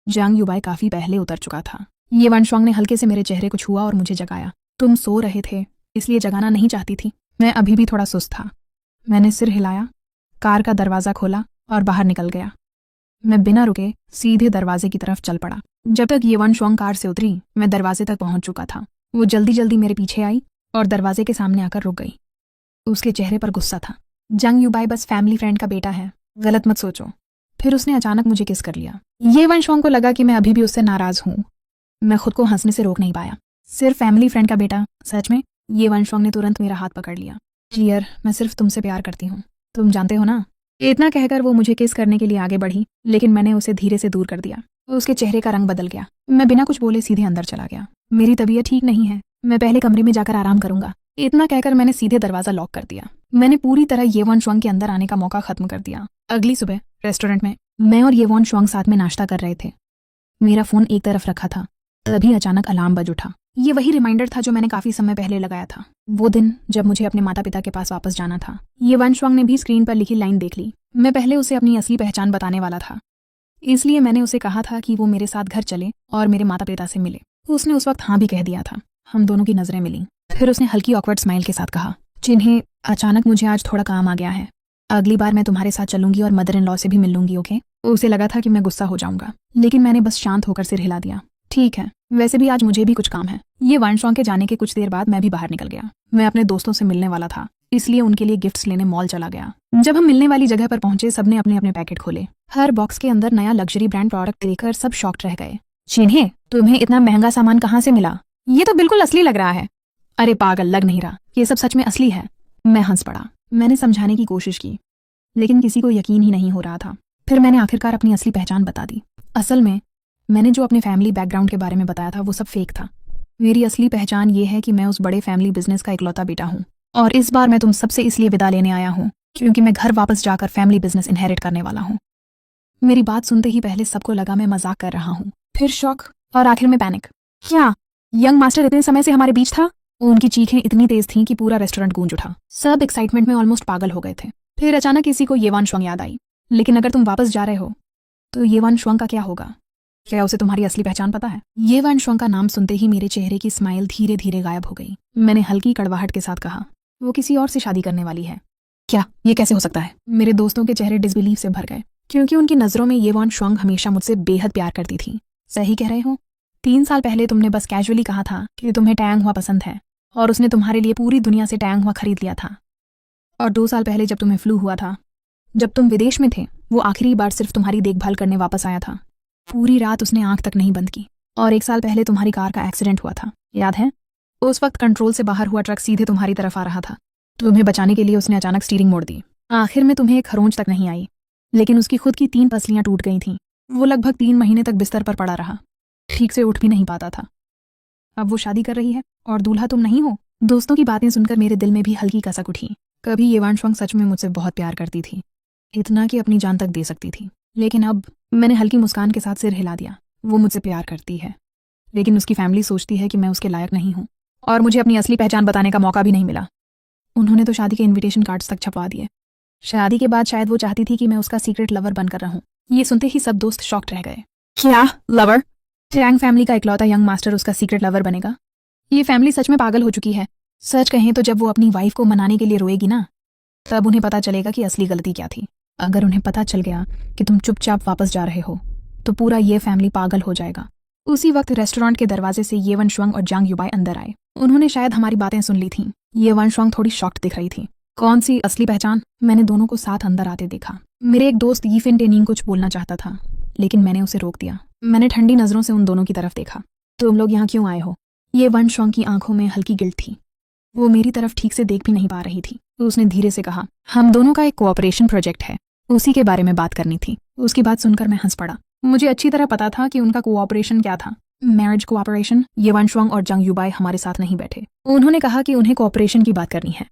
जांग युबाई काफी पहले उतर चुका था। येवन शुआंग ने हल्के से मेरे चेहरे को छुआ और मुझे जगाया। तुम सो रहे थे, इसलिए जगाना नहीं चाहती थी। मैं अभी भी थोड़ा सुस्त था। मैंने सिर हिलाया, कार का दरवाज़ा खोला और बाहर निकल गया। मैं बिना रुके सीधे दरवाजे की तरफ चल पड़ा। जब तक येवन शुआंग कार से उतरी, मैं दरवाजे तक पहुंच चुका था। वो जल्दी जल्दी मेरे पीछे आई और दरवाजे के सामने आकर रुक गई। उसके चेहरे पर गुस्सा था। जांग युबाई बस फैमिली फ्रेंड का बेटा है, गलत मत सोचो। फिर उसने अचानक मुझे किस कर लिया। येवन शुआंग को लगा कि मैं अभी भी उससे नाराज हूँ। मैं खुद को हंसने से रोक नहीं पाया। सिर्फ फैमिली फ्रेंड का बेटा? सच में? येवन शुआंग ने तुरंत मेरा हाथ पकड़ लिया। डियर, मैं सिर्फ तुमसे प्यार करती हूँ, तुम जानते हो ना। इतना कहकर वो मुझे किस करने के लिए आगे बढ़ी, लेकिन मैंने उसे धीरे से दूर कर दिया। उसके चेहरे का रंग बदल गया। मैं बिना कुछ बोले सीधे अंदर चला गया। मेरी तबीयत ठीक नहीं है, मैं पहले कमरे में जाकर आराम करूंगा। इतना कहकर मैंने सीधे दरवाजा लॉक कर दिया। मैंने पूरी तरह येवन शुआंग के अंदर आने का मौका खत्म कर दिया। अगली सुबह रेस्टोरेंट में मैं और येवन शुआंग साथ में नाश्ता कर रहे थे। मेरा फोन एक तरफ रखा था, तभी अचानक अलार्म बज उठा। ये वही रिमाइंडर था जो मैंने काफी समय पहले लगाया था, वो दिन जब मुझे अपने माता पिता के पास वापस जाना था। येवन शुआंग ने भी स्क्रीन पर लिखी लाइन देख ली। मैं पहले उसे अपनी असली पहचान बताने वाला था, इसलिए मैंने उसे कहा था कि वो मेरे साथ घर चले और मेरे माता पिता से मिले। उसने उस वक्त हाँ भी कह दिया था। हम दोनों की नजरें मिलीं। फिर उसने हल्की ऑकवर्ड स्माइल के साथ कहा, जिन्हें अचानक मुझे आज थोड़ा काम आ गया है। अगली बार मैं तुम्हारे साथ चलूंगी और मदर इन लॉ से भी मिल लूंगी, ओके? उसे लगा था कि मैं गुस्सा हो जाऊंगा, लेकिन मैंने बस शांत होकर सिर हिला दिया। ठीक है, वैसे भी आज मुझे भी कुछ काम है। ये येवन शुआंग के जाने के कुछ देर बाद मैं भी बाहर निकल गया। मैं अपने दोस्तों से मिलने वाला था, इसलिए उनके लिए गिफ्ट्स लेने मॉल चला गया। जब हम मिलने वाली जगह पर पहुंचे, सबने अपने अपने पैकेट खोले। हर बॉक्स के अंदर नया लग्जरी ब्रांड प्रोडक्ट देखकर सब शॉक्ड रह गए। जिन्हें तुम्हें इतना महंगा सामान कहाँ से मिला? ये तो बिल्कुल असली लग रहा है। अरे पागल, लग नहीं रहा, ये सब सच में असली है। मैं हंस पड़ा। मैंने समझाने की कोशिश की, लेकिन किसी को यकीन ही नहीं हो रहा था। फिर मैंने आखिरकार अपनी असली पहचान बता दी। असल में मैंने जो अपने फैमिली बैकग्राउंड के बारे में बताया था वो सब फेक था। मेरी असली पहचान ये है कि मैं उस बड़े फैमिली बिजनेस का इकलौता बेटा हूँ, और इस बार मैं तुम सबसे इसलिए विदा लेने आया हूँ क्योंकि मैं घर वापस जाकर फैमिली बिजनेस इनहेरिट करने वाला हूँ। मेरी बात सुनते ही पहले सबको लगा मैं मजाक कर रहा हूँ, फिर शॉक और आखिर में पैनिक। क्या यंग मास्टर इतने समय से हमारे बीच था? उनकी चीखें इतनी तेज थीं कि पूरा रेस्टोरेंट गूंज उठा। सब एक्साइटमेंट में ऑलमोस्ट पागल हो गए थे। फिर अचानक किसी को येवन शुआंग याद आई। लेकिन अगर तुम वापस जा रहे हो तो येवन शुआंग का क्या होगा? क्या उसे तुम्हारी असली पहचान पता है? येवन शुआंग का नाम सुनते ही मेरे चेहरे की स्माइल धीरे धीरे गायब हो गई। मैंने हल्की कड़वाहट के साथ कहा, वो किसी और से शादी करने वाली है। क्या ये कैसे हो सकता है? मेरे दोस्तों के चेहरे डिसबिलीफ से भर गए, क्योंकि उनकी नजरों में येवन शुआंग हमेशा मुझसे बेहद प्यार करती थी। सही कह रहे हो, 3 साल पहले तुमने बस कैजुअली कहा था कि तुम्हें टैंग हुआ पसंद है, और उसने तुम्हारे लिए पूरी दुनिया से टैंग हुआ खरीद लिया था। और 2 साल पहले जब तुम्हें फ्लू हुआ था, जब तुम विदेश में थे, वो आखिरी बार सिर्फ तुम्हारी देखभाल करने वापस आया था। पूरी रात उसने आंख तक नहीं बंद की। और 1 साल पहले तुम्हारी कार का एक्सीडेंट हुआ था, याद है? उस वक्त कंट्रोल से बाहर हुआ ट्रक सीधे तुम्हारी तरफ आ रहा था। तुम्हें बचाने के लिए उसने अचानक स्टीयरिंग मोड़ दी। आखिर में तुम्हें एक खरोंच तक नहीं आई, लेकिन उसकी खुद की 3 पसलियां टूट गई थीं। वो लगभग 3 महीने तक बिस्तर पर पड़ा रहा, ठीक से उठ भी नहीं पाता था। अब वो शादी कर रही है और दूल्हा तुम नहीं हो। दोस्तों की बातें सुनकर मेरे दिल में भी हल्की कसक उठी। कभी येवन शुआंग सच में मुझसे बहुत प्यार करती थी, इतना कि अपनी जान तक दे सकती थी। लेकिन अब मैंने हल्की मुस्कान के साथ सिर हिला दिया। वो मुझसे प्यार करती है, लेकिन उसकी फैमिली सोचती है कि मैं उसके लायक नहीं हूँ, और मुझे अपनी असली पहचान बताने का मौका भी नहीं मिला। उन्होंने तो शादी के इनविटेशन कार्ड्स तक छपवा दिए। शादी के बाद शायद वो चाहती थी कि मैं उसका सीक्रेट लवर बनकर रहूं। ये सुनते ही सब दोस्त शॉक्ड रह गए। क्या लवर? टैंग फैमिली का इकलौता यंग मास्टर उसका सीक्रेट लवर बनेगा? ये फैमिली सच में पागल हो चुकी है। सच कहें तो जब वो अपनी वाइफ को मनाने के लिए रोएगी ना, तब उन्हें पता चलेगा कि असली गलती क्या थी। अगर उन्हें पता चल गया कि तुम चुपचाप वापस जा रहे हो, तो पूरा ये फैमिली पागल हो जाएगा। उसी वक्त रेस्टोरेंट के दरवाजे से येवन शुआंग और जांग युबाई अंदर आए। उन्होंने शायद हमारी बातें सुन ली थीं। येवन शुआंग थोड़ी शॉक्ड दिख रही थी। कौन सी असली पहचान? मैंने दोनों को साथ अंदर आते देखा। मेरे एक दोस्त यीफिन टेनिंग कुछ बोलना चाहता था, लेकिन मैंने उसे रोक दिया। मैंने ठंडी नजरों से उन दोनों की तरफ देखा। तुम लोग यहाँ क्यों आए हो? येवन शुआंग की आंखों में हल्की गिल्ट थी। वो मेरी तरफ ठीक से देख भी नहीं पा रही थी। उसने धीरे से कहा, हम दोनों का एक कोऑपरेशन प्रोजेक्ट है, उसी के बारे में बात करनी थी। उसकी बात सुनकर मैं हंस पड़ा। मुझे अच्छी तरह पता था कि उनका कोऑपरेशन क्या था। Marriage cooperation. ये वंशवांग और जंग युबाई हमारे साथ नहीं बैठे। उन्होंने कहा कि उन्हें कोऑपरेशन की बात करनी है,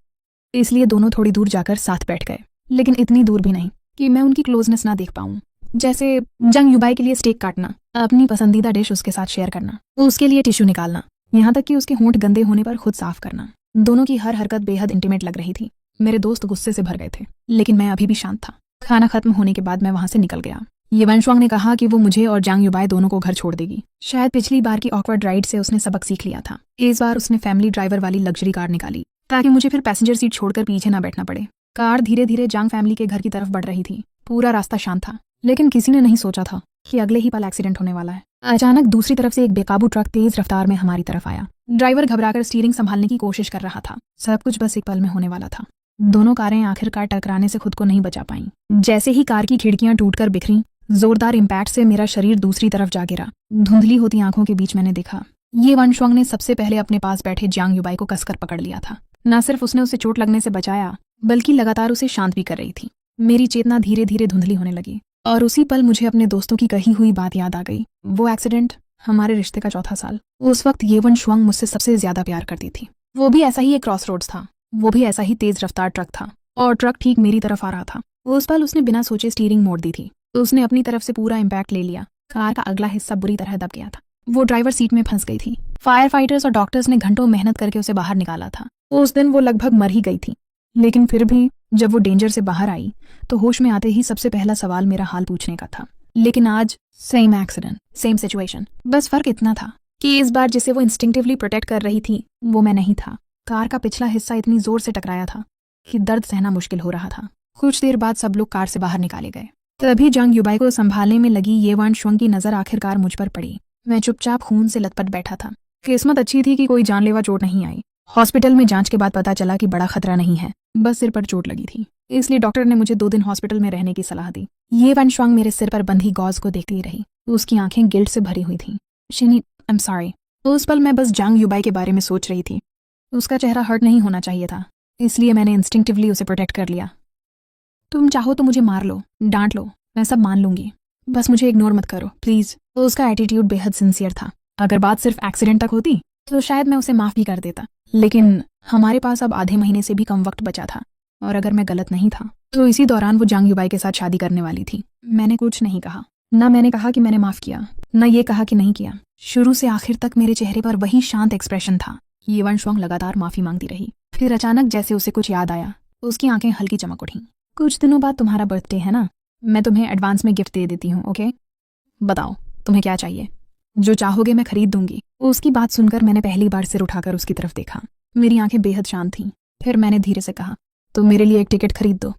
इसलिए दोनों थोड़ी दूर जाकर साथ बैठ गए, लेकिन इतनी दूर भी नहीं कि मैं उनकी क्लोजनेस ना देख पाऊं। जैसे जंग युबाई के लिए स्टेक काटना, अपनी पसंदीदा डिश उसके साथ शेयर करना, उसके लिए टिश्यू निकालना, यहाँ तक कि उसके होंठ गंदे होने पर खुद साफ करना। दोनों की हर हरकत बेहद इंटीमेट लग रही थी। मेरे दोस्त गुस्से से भर गए थे, लेकिन मैं अभी भी शांत था। खाना खत्म होने के बाद मैं वहां से निकल गया। ये वंशवांग ने कहा कि वो मुझे और जंग युबाई दोनों को घर छोड़ देगी। शायद पिछली बार की ऑकवर्ड राइड से उसने सबक सीख लिया था। इस बार उसने फैमिली ड्राइवर वाली लग्जरी कार निकाली, ताकि मुझे फिर पैसेंजर सीट छोड़कर पीछे ना बैठना पड़े। कार धीरे धीरे जंग फैमिली के घर की तरफ बढ़ रही थी। पूरा रास्ता शांत था, लेकिन किसी ने नहीं सोचा था कि अगले ही पल एक्सीडेंट होने वाला है। अचानक दूसरी तरफ से एक बेकाबू ट्रक तेज रफ्तार में हमारी तरफ आया। ड्राइवर घबराकर स्टीयरिंग संभालने की कोशिश कर रहा था। सब कुछ बस एक पल में होने वाला था। दोनों कारें आखिरकार टकराने से खुद को नहीं बचा पाईं। जैसे ही कार की खिड़कियां टूटकर बिखरीं, जोरदार इम्पैक्ट से मेरा शरीर दूसरी तरफ जा गिरा। धुंधली होती आंखों के बीच मैंने देखा, ये वंशवांग ने सबसे पहले अपने पास बैठे जंग युबाई को कसकर पकड़ लिया था। न सिर्फ उसने उसे चोट लगने से बचाया, बल्कि लगातार उसे शांत भी कर रही थी। मेरी चेतना धीरे धीरे धुंधली होने लगी, और उसी पल मुझे अपने दोस्तों की कही हुई बात याद आ गई। वो एक्सीडेंट, हमारे रिश्ते का चौथा साल। उस वक्त ये वंशवांग मुझसे सबसे ज्यादा प्यार करती थी। वो भी ऐसा ही एक क्रॉस रोड्स था, वो भी ऐसा ही तेज रफ्तार ट्रक था, और ट्रक ठीक मेरी तरफ आ रहा था। उस पल उसने बिना सोचे स्टीयरिंग मोड़ दी थी। उसने अपनी तरफ से पूरा इम्पैक्ट ले लिया। कार का अगला हिस्सा बुरी तरह दब गया था। वो ड्राइवर सीट में फंस गई थी। फायर फाइटर्स और डॉक्टर्स ने घंटों मेहनत करके उसे बाहर निकाला था। उस दिन वो लगभग मर ही गई थी, लेकिन फिर भी जब वो डेंजर से बाहर आई तो होश में आते ही सबसे पहला सवाल मेरा हाल पूछने का था। लेकिन आज सेम एक्सीडेंट, सेम सिचुएशन। बस फर्क इतना था कि इस बार जिसे वो इंस्टिंक्टिवली प्रोटेक्ट कर रही थी, वो मैं नहीं था। कार का पिछला हिस्सा इतनी जोर से टकराया था कि दर्द सहना मुश्किल हो रहा था। कुछ देर बाद सब लोग कार से बाहर निकाले गए। तभी जंग युबाई को संभालने में लगी ये वंशवांग की नजर आखिरकार मुझ पर पड़ी। मैं चुपचाप खून से लथपथ बैठा था। किस्मत अच्छी थी कि कोई जानलेवा चोट नहीं आई। हॉस्पिटल में जांच के बाद पता चला कि बड़ा खतरा नहीं है, बस सिर पर चोट लगी थी। इसलिए डॉक्टर ने मुझे 2 दिन हॉस्पिटल में रहने की सलाह दी। ये वंशवांग मेरे सिर पर बंधी गॉज को देखती रही। उसकी आंखें गिल्ट से भरी हुई थीं। शिनी, आई एम सॉरी। उस पल मैं बस जंग युबाई के बारे में सोच रही थी। उसका चेहरा हर्ट नहीं होना चाहिए था, इसलिए मैंने इंस्टिंक्टिवली उसे प्रोटेक्ट कर लिया। तुम चाहो तो मुझे मार लो, डांट लो, मैं सब मान लूंगी, बस मुझे इग्नोर मत करो प्लीज। तो उसका एटीट्यूड बेहद सिंसियर था। अगर बात सिर्फ एक्सीडेंट तक होती तो शायद मैं उसे माफ भी कर देता, लेकिन हमारे पास अब आधे महीने से भी कम वक्त बचा था, और अगर मैं गलत नहीं था तो इसी दौरान वो जंग युबाई के साथ शादी करने वाली थी। मैंने कुछ नहीं कहा, ना मैंने कहा कि मैंने माफ किया, न ये कहा कि नहीं किया। शुरू से आखिर तक मेरे चेहरे पर वही शांत एक्सप्रेशन था। ये वंशवांग लगातार माफी मांगती रही। फिर अचानक जैसे उसे कुछ याद आया, उसकी आंखें हल्की चमक उठीं। कुछ दिनों बाद तुम्हारा बर्थडे है ना, मैं तुम्हें एडवांस में गिफ्ट दे देती हूँ, ओके? बताओ तुम्हें क्या चाहिए? जो चाहोगे मैं खरीद दूंगी। उसकी बात सुनकर मैंने पहली बार सिर उठाकर उसकी तरफ देखा। मेरी आंखें बेहद शांत थीं। फिर मैंने धीरे से कहा, तुम मेरे लिए एक टिकट खरीद दो,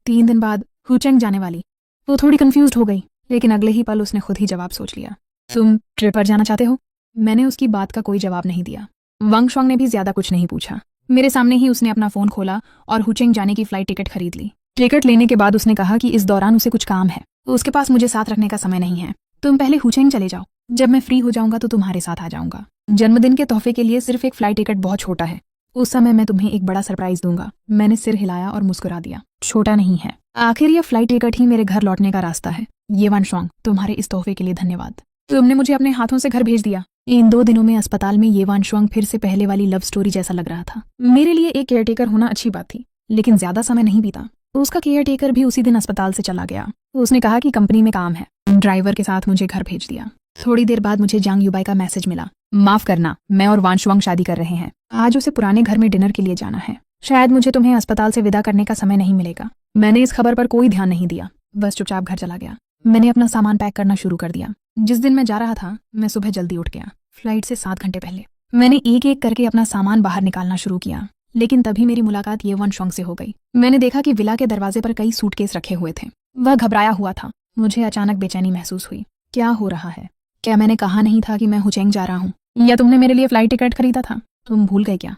3 दिन बाद हुचेंग जाने वाली। वो थोड़ी कंफ्यूज हो गई, लेकिन अगले ही पल उसने खुद ही जवाब सोच लिया। तुम ट्रिप पर जाना चाहते हो? मैंने उसकी बात का कोई जवाब नहीं दिया। वंशवांग ने भी ज्यादा कुछ नहीं पूछा। मेरे सामने ही उसने अपना फोन खोला और हुचेंग जाने की फ्लाइट टिकट खरीद ली। टिकट लेने के बाद उसने कहा कि इस दौरान उसे कुछ काम है, उसके पास मुझे साथ रखने का समय नहीं है। तुम पहले हुचेंग चले जाओ, जब मैं फ्री हो जाऊंगा तो तुम्हारे साथ आ जाऊंगा। जन्मदिन के तोहफे के लिए सिर्फ एक फ्लाइट टिकट बहुत छोटा है, उस समय मैं तुम्हें एक बड़ा सरप्राइज दूंगा। मैंने सिर हिलाया और मुस्कुरा दिया। छोटा नहीं है, आखिर ये फ्लाइट टिकट ही मेरे घर लौटने का रास्ता है। ये वंशवांग, तुम्हारे इस तोहफे के लिए धन्यवाद। तुमने मुझे अपने हाथों से घर भेज दिया। इन 2 दिनों में अस्पताल में ये वंशवांग फिर से पहले वाली लव स्टोरी जैसा लग रहा था। मेरे लिए एक केयरटेकर होना अच्छी बात थी, लेकिन ज्यादा समय नहीं बीता। उसका केयरटेकर भी उसी दिन अस्पताल से चला गया। उसने कहा कि कंपनी में काम है। ड्राइवर के साथ मुझे घर भेज दिया। थोड़ी देर बाद मुझे जंग युबाई का मैसेज मिला, माफ करना, मैं और वंशवांग शादी कर रहे हैं। आज उसे पुराने घर में डिनर के लिए जाना है। शायद मुझे तुम्हें अस्पताल से विदा करने का समय नहीं मिलेगा। मैंने इस खबर पर कोई ध्यान नहीं दिया, बस चुपचाप घर चला गया। मैंने अपना सामान पैक करना शुरू कर दिया। जिस दिन मैं जा रहा था, मैं सुबह जल्दी उठ गया, फ्लाइट से 7 घंटे पहले। मैंने एक एक करके अपना सामान बाहर निकालना शुरू किया, लेकिन तभी मेरी मुलाकात ये वंशवांग से हो गई। मैंने देखा कि विला के दरवाजे पर कई सूटकेस रखे हुए थे। वह घबराया हुआ था। मुझे अचानक बेचैनी महसूस हुई। क्या हो रहा है? क्या मैंने कहा नहीं था कि मैं हुचेंग जा रहा हूँ? या तुमने मेरे लिए फ्लाइट टिकट खरीदा था? तुम भूल गए क्या?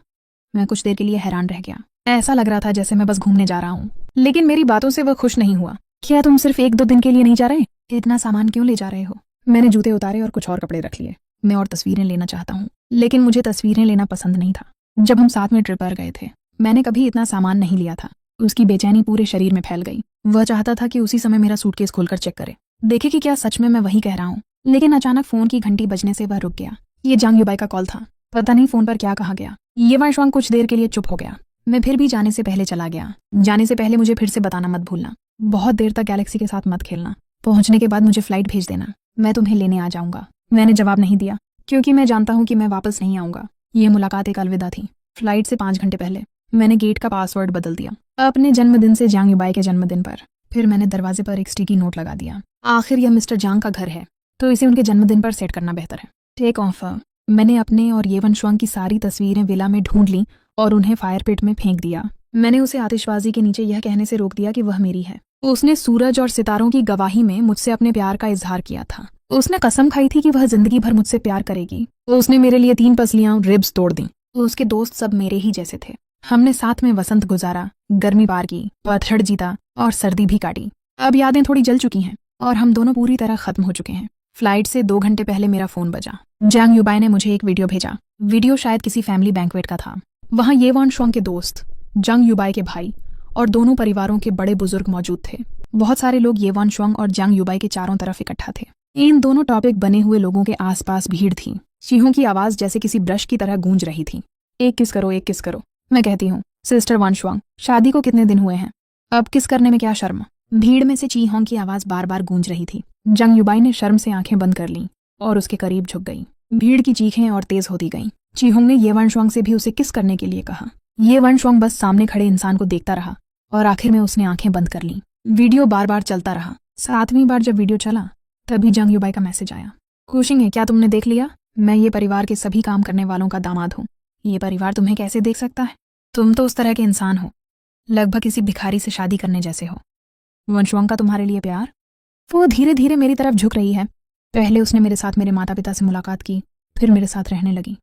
मैं कुछ देर के लिए हैरान रह गया। ऐसा लग रहा था जैसे मैं बस घूमने जा रहा हूँ, लेकिन मेरी बातों से वह खुश नहीं हुआ। क्या तुम सिर्फ 1-2 दिन के लिए नहीं जा रहे? इतना सामान क्यों ले जा रहे हो? मैंने जूते उतारे और कुछ और कपड़े रख लिए। मैं और तस्वीरें लेना चाहता हूँ, लेकिन मुझे तस्वीरें लेना पसंद नहीं था। जब हम साथ में ट्रिप पर गए थे, मैंने कभी इतना सामान नहीं लिया था। उसकी बेचैनी पूरे शरीर में फैल गई। वह चाहता था कि उसी समय मेरा सूटकेस खोलकर चेक करे, देखे कि क्या सच में मैं वही कह रहा हूँ। लेकिन अचानक फोन की घंटी बजने से वह रुक गया। ये जांग युबाई का कॉल था। पता नहीं फोन पर क्या कहा गया। ये वांशवांग कुछ देर के लिए चुप हो गया। मैं फिर भी जाने से पहले चला गया। जाने से पहले मुझे फिर से बताना मत भूलना। बहुत देर तक गैलेक्सी के साथ मत खेलना। पहुंचने के बाद मुझे फ्लाइट भेज देना, मैं तुम्हें लेने आ जाऊंगा। मैंने जवाब नहीं दिया, क्योंकि मैं जानता हूँ कि मैं वापस नहीं आऊंगा। ये मुलाकात एक अलविदा थी। फ्लाइट से 5 घंटे पहले मैंने गेट का पासवर्ड बदल दिया, अपने जन्मदिन से जांग युबाई के जन्मदिन पर। फिर मैंने दरवाजे पर एक स्टिकी नोट लगा दिया। आखिर यह मिस्टर जांग का घर है, तो इसे उनके जन्मदिन पर सेट करना बेहतर है। Take off. मैंने अपने और ये वंशवांग की सारी तस्वीरें विला में ढूंढ ली और उन्हें फायर पिट में फेंक दिया। मैंने उसे आतिशबाजी के नीचे यह कहने से रोक दिया कि वह मेरी है। उसने सूरज और सितारों की गवाही में मुझसे अपने प्यार का इजहार किया था। उसने कसम खाई थी कि वह जिंदगी भर मुझसे प्यार करेगी। उसने मेरे लिए 3 पसलियां रिब्स तोड़ दी। उसके दोस्त सब मेरे ही जैसे थे। हमने साथ में वसंत गुजारा, गर्मी पार की, पतझड़ जीता और सर्दी भी काटी। अब यादें थोड़ी जल चुकी हैं और हम दोनों पूरी तरह खत्म हो चुके हैं। फ्लाइट से 2 घंटे पहले मेरा फोन बजा। जांग युबाई ने मुझे एक वीडियो भेजा। वीडियो शायद किसी फैमिली बैंक्वेट का था। वहाँ ये वांशवांग के दोस्त, जांग युबाई के भाई और दोनों परिवारों के बड़े बुजुर्ग मौजूद थे। बहुत सारे लोग ये वांशवांग और जांग युबाई के चारों तरफ इकट्ठा थे। इन दोनों टॉपिक बने हुए लोगों के आसपास भीड़ थी। चीहों की आवाज जैसे किसी ब्रश की तरह गूंज रही थी। एक किस करो, एक किस करो। मैं कहती हूँ, सिस्टर वांशवांग, शादी को कितने दिन हुए हैं? अब किस करने में क्या शर्म? भीड़ में से चीहों की आवाज बार बार गूंज रही थी। जांग युबाई ने शर्म से आंखें बंद कर लीं और उसके करीब झुक गई। भीड़ की चीखें और तेज होती गईं। चीहोंग ने ये वांशवांग से भी उसे किस करने के लिए कहा। ये वांशवांग बस सामने खड़े इंसान को देखता रहा और आखिर में उसने आंखें बंद कर लीं। वीडियो बार बार चलता रहा। 7वीं बार जब वीडियो चला, तभी जांग युबाई का मैसेज आया। कुशिंग, क्या तुमने देख लिया? मैं ये परिवार के सभी काम करने वालों का दामाद हूँ। ये परिवार तुम्हें कैसे देख सकता है? तुम तो उस तरह के इंसान हो, लगभग किसी भिखारी से शादी करने जैसे हो। वंशवांग का तुम्हारे लिए प्यार? वो धीरे धीरे मेरी तरफ झुक रही है। पहले उसने मेरे साथ मेरे माता पिता से मुलाकात की, फिर मेरे साथ रहने लगी।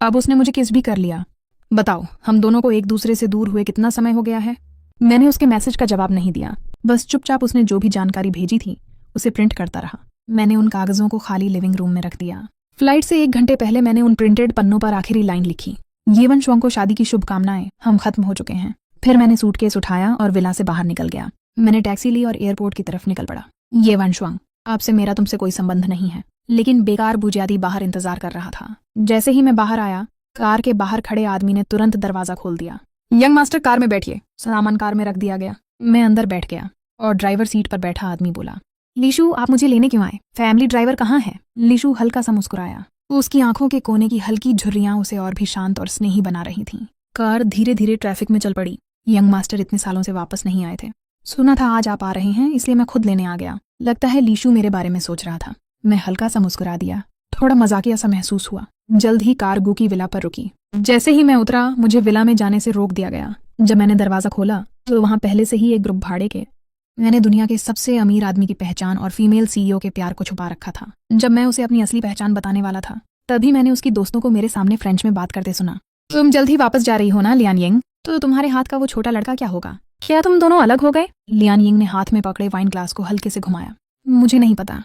अब उसने मुझे किस भी कर लिया। बताओ, हम दोनों को एक दूसरे से दूर हुए कितना समय हो गया है? मैंने उसके मैसेज का जवाब नहीं दिया, बस चुपचाप उसने जो भी जानकारी भेजी थी उसे प्रिंट करता रहा। मैंने उन कागजों को खाली लिविंग रूम में रख दिया। फ्लाइट से 1 घंटे पहले मैंने उन प्रिंटेड पन्नों पर आखिरी लाइन लिखी, ये वंशवांग को शादी की शुभकामनाएं, हम खत्म हो चुके हैं। फिर मैंने सूटकेस उठाया और विला से बाहर निकल गया। मैंने टैक्सी ली और एयरपोर्ट की तरफ निकल पड़ा। ये वंशवांग, आपसे मेरा तुमसे कोई संबंध नहीं है, लेकिन बेकार बुझादी बाहर इंतजार कर रहा था। जैसे ही मैं बाहर आया, कार के बाहर खड़े आदमी ने तुरंत दरवाजा खोल दिया। यंग मास्टर, कार में बैठिए। सामान कार में रख दिया गया। मैं अंदर बैठ गया और ड्राइवर सीट पर बैठा आदमी बोला, लीशु, आप मुझे लेने क्यों आए? फैमिली ड्राइवर कहाँ है? लीशु हल्का सा मुस्कुराया। उसकी आंखों के कोने की हल्की झुर्रियां उसे और भी शांत और स्नेही बना रही थीं। कार धीरे धीरे ट्रैफिक में चल पड़ी। यंग मास्टर इतने सालों से वापस नहीं आए थे। सुना था आज आप आ रहे हैं, इसलिए मैं खुद लेने आ गया। लगता है लीशु मेरे बारे में सोच रहा था। मैं हल्का सा मुस्कुरा दिया। थोड़ा मजाकिया सा महसूस हुआ। जल्द ही कार गू की विला पर रुकी। जैसे ही मैं उतरा, मुझे विला में जाने से रोक दिया गया। जब मैंने दरवाजा खोला तो वहां पहले से ही एक ग्रुप भाड़े के। मैंने दुनिया के सबसे अमीर आदमी की पहचान और फीमेल सीईओ के प्यार को छुपा रखा था। जब मैं उसे अपनी असली पहचान बताने वाला था, तभी मैंने उसकी दोस्तों को मेरे सामने फ्रेंच में बात करते सुना। तुम जल्द ही वापस जा रही हो ना लियान यिंग? तो तुम्हारे हाथ का वो छोटा लड़का क्या होगा? क्या तुम दोनों अलग हो गए? लियान यिंग ने हाथ में पकड़े वाइन ग्लास को हल्के से घुमाया। मुझे नहीं पता।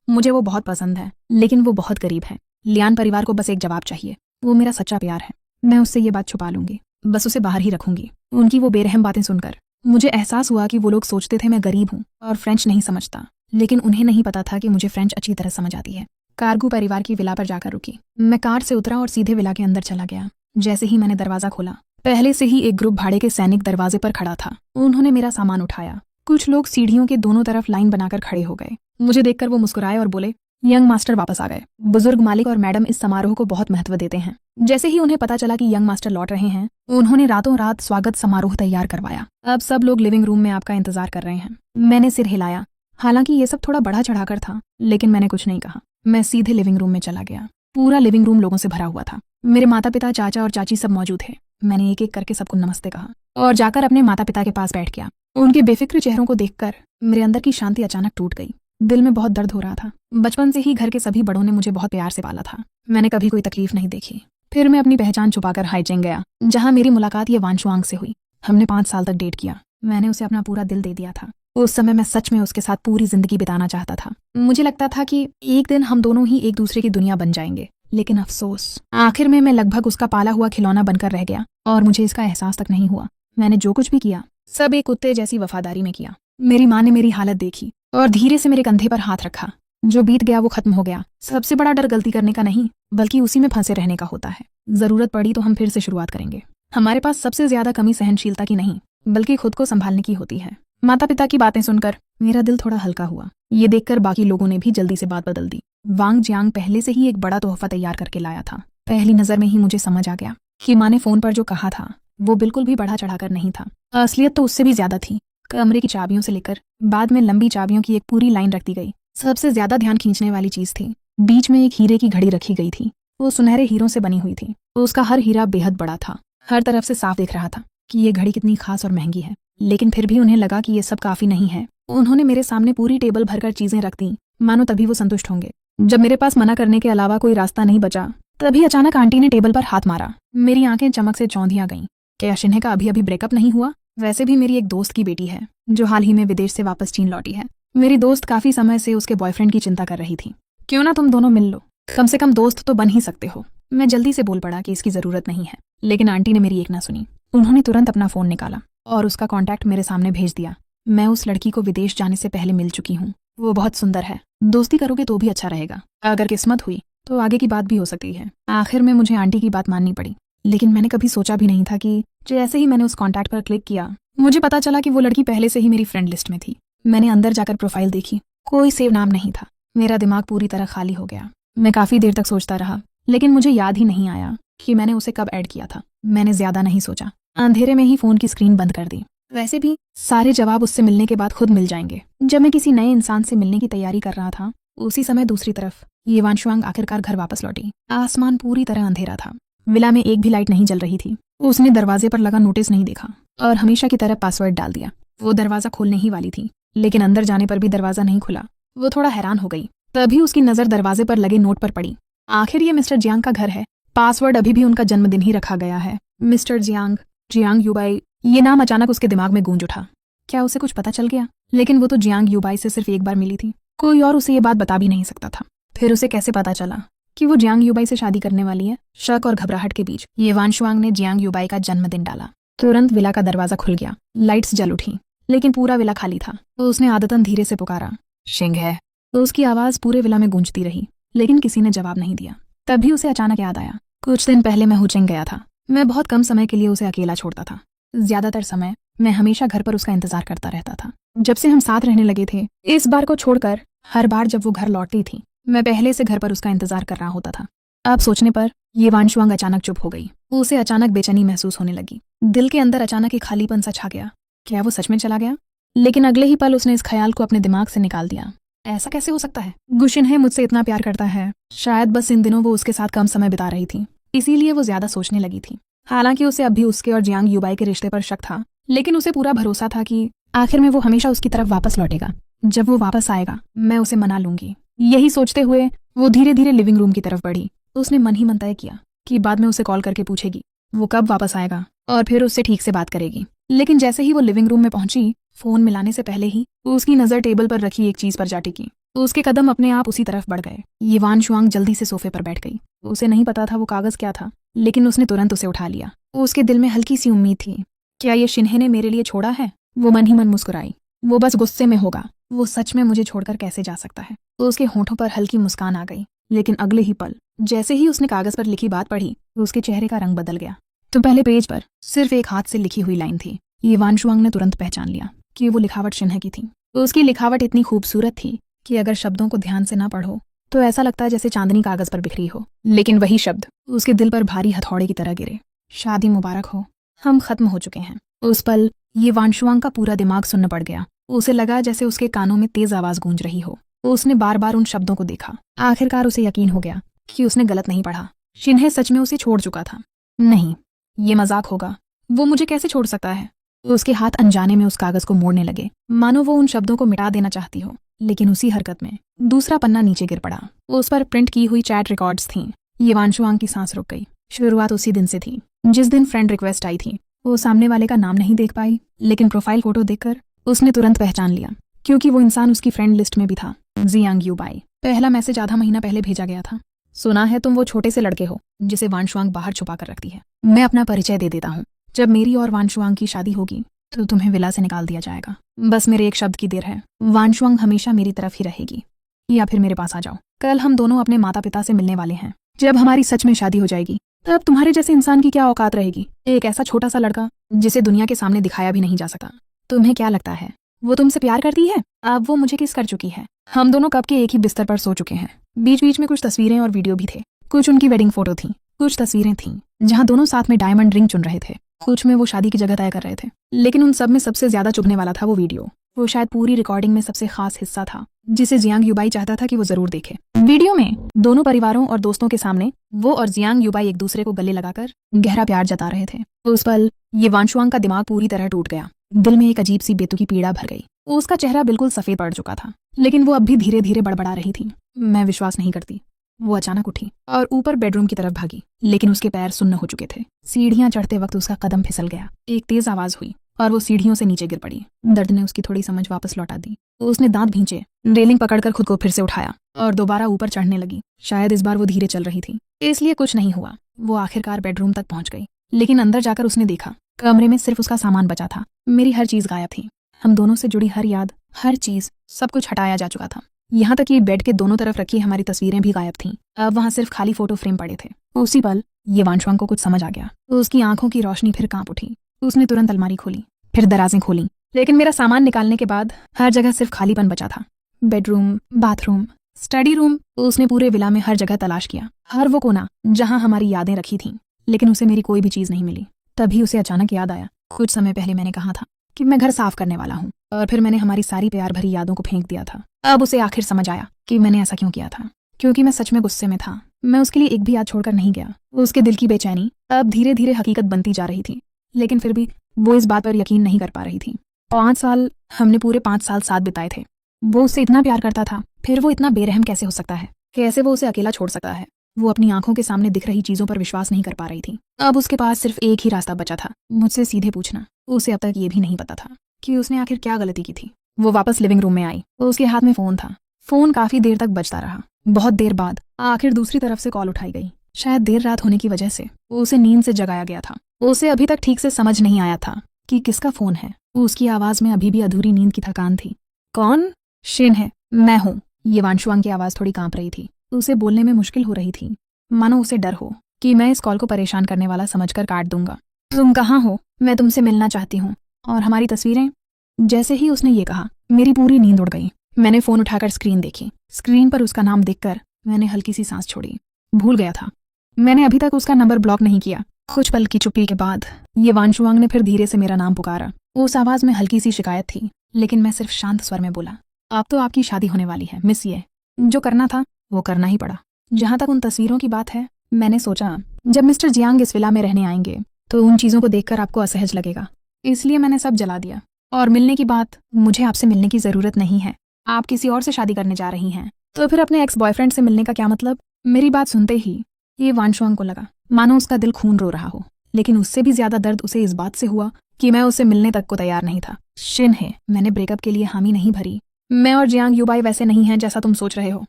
मुझे वो बहुत पसंद है, लेकिन वो बहुत गरीब है। लियान परिवार को बस एक जवाब चाहिए। वो मेरा सच्चा प्यार है। मैं उससे ये बात छुपा लूंगी, बस उसे बाहर ही रखूंगी। उनकी वो बेरहम बातें सुनकर मुझे एहसास हुआ कि वो लोग सोचते थे मैं गरीब हूँ और फ्रेंच नहीं समझता, लेकिन उन्हें नहीं पता था कि मुझे फ्रेंच अच्छी तरह समझ आती है। कारगू परिवार की विला पर जाकर रुकी। मैं कार से उतरा और सीधे विला के अंदर चला गया। जैसे ही मैंने दरवाजा खोला, पहले से ही एक ग्रुप भाड़े के सैनिक दरवाजे पर खड़ा था। उन्होंने मेरा सामान उठाया। कुछ लोग सीढ़ियों के दोनों तरफ लाइन बनाकर खड़े हो गए। मुझे देखकर वो मुस्कुराए और बोले, यंग मास्टर वापस आ गए। बुजुर्ग मालिक और मैडम इस समारोह को बहुत महत्व देते हैं। जैसे ही उन्हें पता चला कि यंग मास्टर लौट रहे हैं, उन्होंने रातों रात स्वागत समारोह तैयार करवाया। अब सब लोग लिविंग रूम में आपका इंतजार कर रहे हैं। मैंने सिर हिलाया। हालांकि ये सब थोड़ा बढ़ा चढ़ाकर था, लेकिन मैंने कुछ नहीं कहा। मैं सीधे लिविंग रूम में चला गया। पूरा लिविंग रूम लोगों से भरा हुआ था। मेरे माता पिता, चाचा और चाची सब मौजूद थे। मैंने एक एक करके सबको नमस्ते कहा और जाकर अपने माता पिता के पास बैठ गया। उनके बेफिक्र चेहरों को देखकर मेरे अंदर की शांति अचानक टूट गई। दिल में बहुत दर्द हो रहा था। बचपन से ही घर के सभी बड़ों ने मुझे बहुत प्यार से पाला था। मैंने कभी कोई तकलीफ नहीं देखी। फिर मैं अपनी पहचान छुपाकर हाईचेंग गया, जहां मेरी मुलाकात ये वांशुआंग से हुई। हमने 5 साल तक डेट किया। मैंने उसे अपना पूरा दिल दे दिया था। उस समय मैं सच में उसके साथ पूरी जिंदगी बिताना चाहता था। मुझे लगता था कि एक दिन हम दोनों ही एक दूसरे की दुनिया बन जाएंगे। लेकिन अफसोस आखिर में मैं लगभग उसका पाला हुआ खिलौना बनकर रह गया और मुझे इसका एहसास तक नहीं हुआ। मैंने जो कुछ भी किया सब एक कुत्ते जैसी वफादारी में किया। मेरी माँ ने मेरी हालत देखी और धीरे से मेरे कंधे पर हाथ रखा। जो बीत गया वो खत्म हो गया। सबसे बड़ा डर गलती करने का नहीं बल्कि उसी में फंसे रहने का होता है। जरूरत पड़ी तो हम फिर से शुरुआत करेंगे। हमारे पास सबसे ज्यादा कमी सहनशीलता की नहीं बल्कि खुद को संभालने की होती है। माता पिता की बातें सुनकर मेरा दिल थोड़ा हल्का हुआ। ये देखकर बाकी लोगों ने भी जल्दी से बात बदल दी। वांग जियांग पहले से ही एक बड़ा तोहफा तैयार करके लाया था। पहली नजर में ही मुझे समझ आ गया कि माँ ने फोन पर जो कहा था वो बिल्कुल भी बढ़ा चढ़ाकर नहीं था। असलियत तो उससे भी ज्यादा थी। कमरे की चाबियों से लेकर बाद में लंबी चाबियों की एक पूरी लाइन रख दी गई। सबसे ज्यादा ध्यान खींचने वाली चीज थी बीच में एक हीरे की घड़ी रखी गई थी। वो सुनहरे हीरों से बनी हुई थी। उसका हर हीरा बेहद बड़ा था। हर तरफ से साफ दिख रहा था कि ये घड़ी कितनी खास और महंगी है। लेकिन फिर भी उन्हें लगा कि ये सब काफी नहीं है। उन्होंने मेरे सामने पूरी टेबल भरकर चीजें रख दी मानो तभी वो संतुष्ट होंगे। जब मेरे पास मना करने के अलावा कोई रास्ता नहीं बचा तभी अचानक आंटी ने टेबल पर हाथ मारा। मेरी आंखें चमक से चौंधिया गईं। क्या शिन्हे का अभी अभी ब्रेकअप नहीं हुआ? वैसे भी मेरी एक दोस्त की बेटी है जो हाल ही में विदेश से वापस चीन लौटी है। मेरी दोस्त काफी समय से उसके बॉयफ्रेंड की चिंता कर रही थी। क्यों ना तुम दोनों मिल लो, कम से कम दोस्त तो बन ही सकते हो। मैं जल्दी से बोल पड़ा कि इसकी जरूरत नहीं है, लेकिन आंटी ने मेरी एक ना सुनी। उन्होंने तुरंत अपना फोन निकाला और उसका कॉन्टैक्ट मेरे सामने भेज दिया। मैं उस लड़की को विदेश जाने से पहले मिल चुकी हूँ। वो बहुत सुंदर है। दोस्ती करोगे तो भी अच्छा रहेगा। अगर किस्मत हुई तो आगे की बात भी हो सकती है। आखिर में मुझे आंटी की बात माननी पड़ी। लेकिन मैंने कभी सोचा भी नहीं था कि जैसे ही मैंने उस कॉन्टैक्ट पर क्लिक किया मुझे पता चला कि वो लड़की पहले से ही मेरी फ्रेंड लिस्ट में थी। मैंने अंदर जाकर प्रोफाइल देखी, कोई सेव नाम नहीं था। मेरा दिमाग पूरी तरह खाली हो गया। मैं काफी देर तक सोचता रहा लेकिन मुझे याद ही नहीं आया कि मैंने उसे कब ऐड किया था। मैंने ज्यादा नहीं सोचा, अंधेरे में ही फोन की स्क्रीन बंद कर दी। वैसे भी सारे जवाब उससे मिलने के बाद खुद मिल जाएंगे। जब मैं किसी नए इंसान से मिलने की तैयारी कर रहा था उसी समय दूसरी तरफ ये वांशुआंग आखिरकार घर वापस लौटी। आसमान पूरी तरह अंधेरा था। विला में एक भी लाइट नहीं जल रही थी। उसने दरवाजे पर लगा नोटिस नहीं देखा और हमेशा की तरह पासवर्ड डाल दिया। वो दरवाजा खोलने ही वाली थी लेकिन अंदर जाने पर भी दरवाजा नहीं खुला। वो थोड़ा हैरान हो गई। तभी उसकी नजर दरवाजे पर लगे नोट पर पड़ी। आखिर ये मिस्टर जियांग का घर है। पासवर्ड अभी भी उनका जन्मदिन ही रखा गया है। मिस्टर जियांग, जियांग यूबाई, ये नाम अचानक उसके दिमाग में गूंज उठा। क्या उसे कुछ पता चल गया? लेकिन वो तो जियांग यूबाई से सिर्फ एक बार मिली थी। कोई और उसे ये बात बता भी नहीं सकता था। फिर उसे कैसे पता चला कि वो जियांग यूबाई से शादी करने वाली है? शक और घबराहट के बीच ये वांशुआंग ने जियांग यूबाई का जन्मदिन डाला। तुरंत विला का दरवाजा खुल गया। लाइट्स जल उठी लेकिन पूरा विला खाली था। तो उसने आदतन धीरे से पुकारा, शिंग है। तो उसकी आवाज पूरे विला में गूंजती रही लेकिन किसी ने जवाब नहीं दिया। तभी उसे अचानक याद आया, कुछ दिन पहले मैं हुचेंग गया था। मैं बहुत कम समय के लिए उसे अकेला छोड़ता था। ज्यादातर समय मैं हमेशा घर पर उसका इंतजार करता रहता था। जब से हम साथ रहने लगे थे इस बार को छोड़कर हर बार जब वो घर लौटती थी मैं पहले से घर पर उसका इंतजार कर रहा होता था। अब सोचने पर ये वांशुआंग अचानक चुप हो गई। उसे अचानक बेचैनी महसूस होने लगी। दिल के अंदर अचानक एक खालीपन सा छा गया। क्या वो सच में चला गया? लेकिन अगले ही पल उसने इस ख्याल को अपने दिमाग से निकाल दिया। ऐसा कैसे हो सकता है? गुशिन है मुझसे इतना प्यार करता है। शायद बस इन दिनों वो उसके साथ कम समय बिता रही थी, इसीलिए वो ज्यादा सोचने लगी थी। हालांकि उसे अब भी उसके और जियांग यूबाई के रिश्ते पर शक था, लेकिन उसे पूरा भरोसा था कि आखिर में वो हमेशा उसकी तरफ वापस लौटेगा। जब वो वापस आएगा मैं उसे मना लूंगी। यही सोचते हुए वो धीरे धीरे लिविंग रूम की तरफ बढ़ी। उसने मन ही मन तय किया कि बाद में उसे कॉल करके पूछेगी वो कब वापस आएगा और फिर उससे ठीक से बात करेगी। लेकिन जैसे ही वो लिविंग रूम में पहुंची फोन मिलाने से पहले ही उसकी नजर टेबल पर रखी एक चीज पर जा टिकी। उसके कदम अपने आप उसी तरफ बढ़ गए। ये वांशुआंग जल्दी से सोफे पर बैठ गई। उसे नहीं पता था वो कागज क्या था, लेकिन उसने तुरंत उसे उठा लिया। उसके दिल में हल्की सी उम्मीद थी, क्या ये शिन्हे ने मेरे लिए छोड़ा है? वो मन ही मन मुस्कुराई। वो बस गुस्से में होगा, वो सच में मुझे छोड़कर कैसे जा सकता है? तो उसके होठों पर हल्की मुस्कान आ गई। लेकिन अगले ही पल जैसे ही उसने कागज पर लिखी बात पढ़ी उसके चेहरे का रंग बदल गया। तो पहले पेज पर सिर्फ एक हाथ से लिखी हुई लाइन थी। ये वांशुआंग ने तुरंत पहचान लिया कि वो लिखावट शिन्हे की थी। उसकी लिखावट इतनी खूबसूरत थी कि अगर शब्दों को ध्यान से ना पढ़ो तो ऐसा लगता है जैसे चांदनी कागज पर बिखरी हो। लेकिन वही शब्द उसके दिल पर भारी हथौड़े की तरह गिरे। शादी मुबारक हो, हम खत्म हो चुके हैं। उस पल ये वांशुआंग का पूरा दिमाग सुन्न पड़ गया। उसे लगा जैसे उसके कानों में तेज आवाज गूंज रही हो। उसने बार बार उन शब्दों को देखा। आखिरकार उसे यकीन हो गया कि उसने गलत नहीं पढ़ा। शिन्हे सच में उसे छोड़ चुका था। नहीं, ये मजाक होगा। वो मुझे कैसे छोड़ सकता है? उसके हाथ अनजाने में उस कागज को मोड़ने लगे, मानो वो उन शब्दों को मिटा देना चाहती हो। लेकिन उसी हरकत में दूसरा पन्ना नीचे गिर पड़ा। उस पर प्रिंट की हुई चैट रिकॉर्ड्स थीं। ये वांशुआंग की सांस रुक गई। शुरुआत उसी दिन से थी जिस दिन फ्रेंड रिक्वेस्ट आई थी। वो सामने वाले का नाम नहीं देख पाई, लेकिन प्रोफाइल फोटो देखकर उसने तुरंत पहचान लिया, क्योंकि वो इंसान उसकी फ्रेंड लिस्ट में भी था। जियांग यूबाई। पहला मैसेज आधा महीना पहले भेजा गया था। सुना है तुम वो छोटे से लड़के हो जिसे वानशुआंग बाहर छुपा कर रखती है। मैं अपना परिचय दे देता हूँ। जब मेरी और वानशुआंग की शादी होगी तो तुम्हें विला से निकाल दिया जाएगा। बस मेरे एक शब्द की देर है। वानशुआंग हमेशा मेरी तरफ ही रहेगी, या फिर मेरे पास आ जाओ। कल हम दोनों अपने माता पिता से मिलने वाले हैं। जब हमारी सच में शादी हो जाएगी तब तुम्हारे जैसे इंसान की क्या औकात रहेगी। एक ऐसा छोटा सा लड़का जिसे दुनिया के सामने दिखाया भी नहीं जा सकता। तुम्हें क्या लगता है वो तुमसे प्यार करती है? अब वो मुझे किस कर चुकी है। हम दोनों कब के एक ही बिस्तर पर सो चुके हैं। बीच बीच में कुछ तस्वीरें और वीडियो भी थे। कुछ उनकी वेडिंग फोटो थी, कुछ तस्वीरें थीं जहां दोनों साथ में डायमंड रिंग चुन रहे थे, कुछ में वो शादी की जगह तय कर रहे थे। लेकिन उन सब में सबसे ज्यादा चुभने वाला था वो वीडियो। वो शायद पूरी रिकॉर्डिंग में सबसे खास हिस्सा था जिसे जियांग युबाई चाहता था कि वो जरूर देखे। वीडियो में दोनों परिवारों और दोस्तों के सामने वो और जियांग युबाई एक दूसरे को गले लगाकर गहरा प्यार जता रहे थे। उस पल ये वानशुआंग का दिमाग पूरी तरह टूट गया। दिल में एक अजीब सी बेतुकी पीड़ा भर गई। उसका चेहरा बिल्कुल सफेद पड़ चुका था, लेकिन वो अब भी धीरे धीरे बड़बड़ा रही थी। मैं विश्वास नहीं करती। वो अचानक उठी और ऊपर बेडरूम की तरफ भागी, लेकिन उसके पैर सुन्न हो चुके थे। सीढ़ियां चढ़ते वक्त उसका कदम फिसल गया। एक तेज आवाज हुई और वो सीढ़ियों से नीचे गिर पड़ी। दर्द ने उसकी थोड़ी समझ वापस लौटा दी। उसने दांत भींचे, रेलिंग पकड़कर खुद को फिर से उठाया और दोबारा ऊपर चढ़ने लगी। शायद इस बार वो धीरे चल रही थी, इसलिए कुछ नहीं हुआ। वो आखिरकार बेडरूम तक पहुंच गई, लेकिन अंदर जाकर उसने देखा कमरे में सिर्फ उसका सामान बचा था। मेरी हर चीज गायब थी। हम दोनों से जुड़ी हर याद, हर चीज, सब कुछ हटाया जा चुका था। यहाँ तक कि बेड के दोनों तरफ रखी हमारी तस्वीरें भी गायब थीं। अब वहाँ सिर्फ खाली फोटो फ्रेम पड़े थे। उसी पल ये वानशुआंग को कुछ समझ आ गया। उसकी आंखों की रोशनी फिर कांप उठी। उसने तुरंत अलमारी खोली, फिर दराजें खोली, लेकिन मेरा सामान निकालने के बाद हर जगह सिर्फ खालीपन बचा था। बेडरूम, बाथरूम, स्टडी रूम, उसने पूरे विला में हर जगह तलाश किया, हर वो कोना जहाँ हमारी यादें रखी थीं, लेकिन उसे मेरी कोई भी चीज नहीं मिली। तभी उसे अचानक याद आया, कुछ समय पहले मैंने कहा था कि मैं घर साफ करने वाला हूँ, और फिर मैंने हमारी सारी प्यार भरी यादों को फेंक दिया था। अब उसे आखिर समझ आया कि मैंने ऐसा क्यों किया था, क्योंकि मैं सच में गुस्से में था। मैं उसके लिए एक भी याद छोड़कर नहीं गया। उसके दिल की बेचैनी अब धीरे धीरे हकीकत बनती जा रही थी, लेकिन फिर भी वो इस बात पर यकीन नहीं कर पा रही थी। 5 साल, हमने पूरे 5 साल साथ बिताए थे। वो उससे इतना प्यार करता था, फिर वो इतना बेरहम कैसे हो सकता है? कैसे वो उसे अकेला छोड़ सकता है? वो अपनी आंखों के सामने दिख रही चीजों पर विश्वास नहीं कर पा रही थी। अब उसके पास सिर्फ एक ही रास्ता बचा था, मुझसे सीधे पूछना। उसे अब तक ये भी नहीं पता था कि उसने आखिर क्या गलती की थी। वो वापस लिविंग रूम में आई। उसके हाथ में फोन था। फोन काफी देर तक बजता रहा। बहुत देर बाद आखिर दूसरी तरफ से कॉल उठाई गई। शायद देर रात होने की वजह से उसे नींद से जगाया गया था। उसे अभी तक ठीक से समझ नहीं आया था कि किसका फोन है। उसकी आवाज में अभी भी अधूरी नींद की थकान थी। कौन? शिन है, मैं हूँ। ये वानशुआंग की आवाज थोड़ी कांप रही थी। उसे बोलने में मुश्किल हो रही थी, मानो उसे डर हो कि मैं इस कॉल को परेशान करने वाला समझकर काट दूंगा। तुम कहाँ हो? मैं तुमसे मिलना चाहती हूँ। और हमारी तस्वीरें? जैसे ही उसने ये कहा, मेरी पूरी नींद उड़ गई। मैंने फोन उठाकर स्क्रीन देखी। स्क्रीन पर उसका नाम देखकर मैंने हल्की सी सांस छोड़ी। भूल गया था, मैंने अभी तक उसका नंबर ब्लॉक नहीं किया। कुछ पल की चुप्पी के बाद ये वानशुआंग ने फिर धीरे से मेरा नाम पुकारा। उस आवाज में हल्की सी शिकायत थी, लेकिन मैं सिर्फ शांत स्वर में बोला, अब तो आपकी शादी होने वाली है मिस ये। जो करना था वो करना ही पड़ा। जहां तक उन तस्वीरों की बात है, मैंने सोचा जब मिस्टर जियांग इस विला में रहने आएंगे तो उन चीजों को देखकर आपको असहज लगेगा, इसलिए मैंने सब जला दिया। और मिलने की बात, मुझे आपसे मिलने की जरूरत नहीं है। आप किसी और से शादी करने जा रही हैं, तो फिर अपने एक्स बॉयफ्रेंड से मिलने का क्या मतलब? मेरी बात सुनते ही ये वानशुआंग को लगा मानो उसका दिल खून रो रहा हो, लेकिन उससे भी ज्यादा दर्द उसे इस बात से हुआ कि मैं उससे मिलने तक को तैयार नहीं था। शिन है, मैंने ब्रेकअप के लिए हामी नहीं भरी। मैं और जियांग युबाई वैसे नहीं हैं जैसा तुम सोच रहे हो।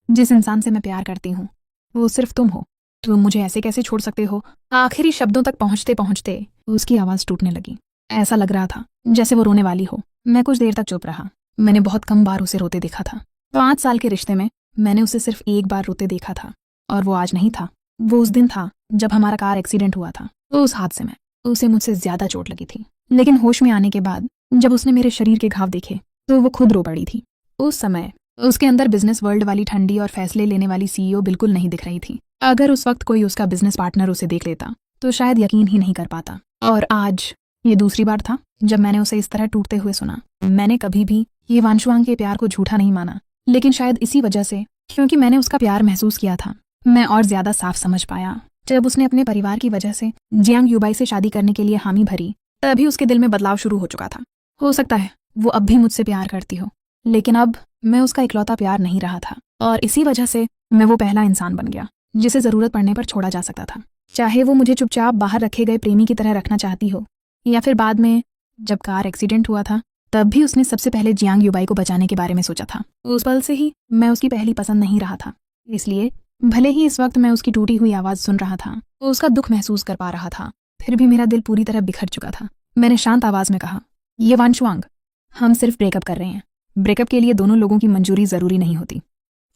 जिस इंसान से मैं प्यार करती हूँ वो सिर्फ तुम हो। तुम मुझे ऐसे कैसे छोड़ सकते हो? आखिरी शब्दों तक पहुंचते पहुंचते उसकी आवाज टूटने लगी। ऐसा लग रहा था जैसे वो रोने वाली हो। मैं कुछ देर तक चुप रहा। मैंने बहुत कम बार उसे रोते देखा था। 5 साल के रिश्ते में मैंने उसे सिर्फ एक बार रोते देखा था, और वो आज नहीं था। वो उस दिन था जब हमारा कार एक्सीडेंट हुआ था। उस हादसे में उसे मुझसे ज्यादा चोट लगी थी, लेकिन होश में आने के बाद जब उसने मेरे शरीर के घाव देखे तो वो खुद रो पड़ी थी। उस समय उसके अंदर बिजनेस वर्ल्ड वाली ठंडी और फैसले लेने वाली सीईओ बिल्कुल नहीं दिख रही थी। अगर उस वक्त कोई उसका बिजनेस पार्टनर उसे देख लेता तो शायद यकीन ही नहीं कर पाता। और आज ये दूसरी बार था जब मैंने उसे इस तरह टूटते हुए सुना। मैंने कभी भी ये वानशुआंग के प्यार को झूठा नहीं माना, लेकिन शायद इसी वजह से, क्योंकि मैंने उसका प्यार महसूस किया था, मैं और ज्यादा साफ समझ पाया। जब उसने अपने परिवार की वजह से जियांग युबाई से शादी करने के लिए हामी भरी, तभी उसके दिल में बदलाव शुरू हो चुका था। हो सकता है वो अब भी मुझसे प्यार करती हो, लेकिन अब मैं उसका इकलौता प्यार नहीं रहा था, और इसी वजह से मैं वो पहला इंसान बन गया जिसे जरूरत पड़ने पर छोड़ा जा सकता था। चाहे वो मुझे चुपचाप बाहर रखे गए प्रेमी की तरह रखना चाहती हो, या फिर बाद में जब कार एक्सीडेंट हुआ था तब भी उसने सबसे पहले जियांग युबाई को बचाने के बारे में सोचा था। उस पल से ही मैं उसकी पहली पसंद नहीं रहा था, इसलिए भले ही इस वक्त मैं उसकी टूटी हुई आवाज़ सुन रहा था, उसका दुख महसूस कर पा रहा था, फिर भी मेरा दिल पूरी तरह बिखर चुका था। मैंने शांत आवाज़ में कहा, ये वांशुआंग, हम सिर्फ ब्रेकअप कर रहे हैं। ब्रेकअप के लिए दोनों लोगों की मंजूरी ज़रूरी नहीं होती,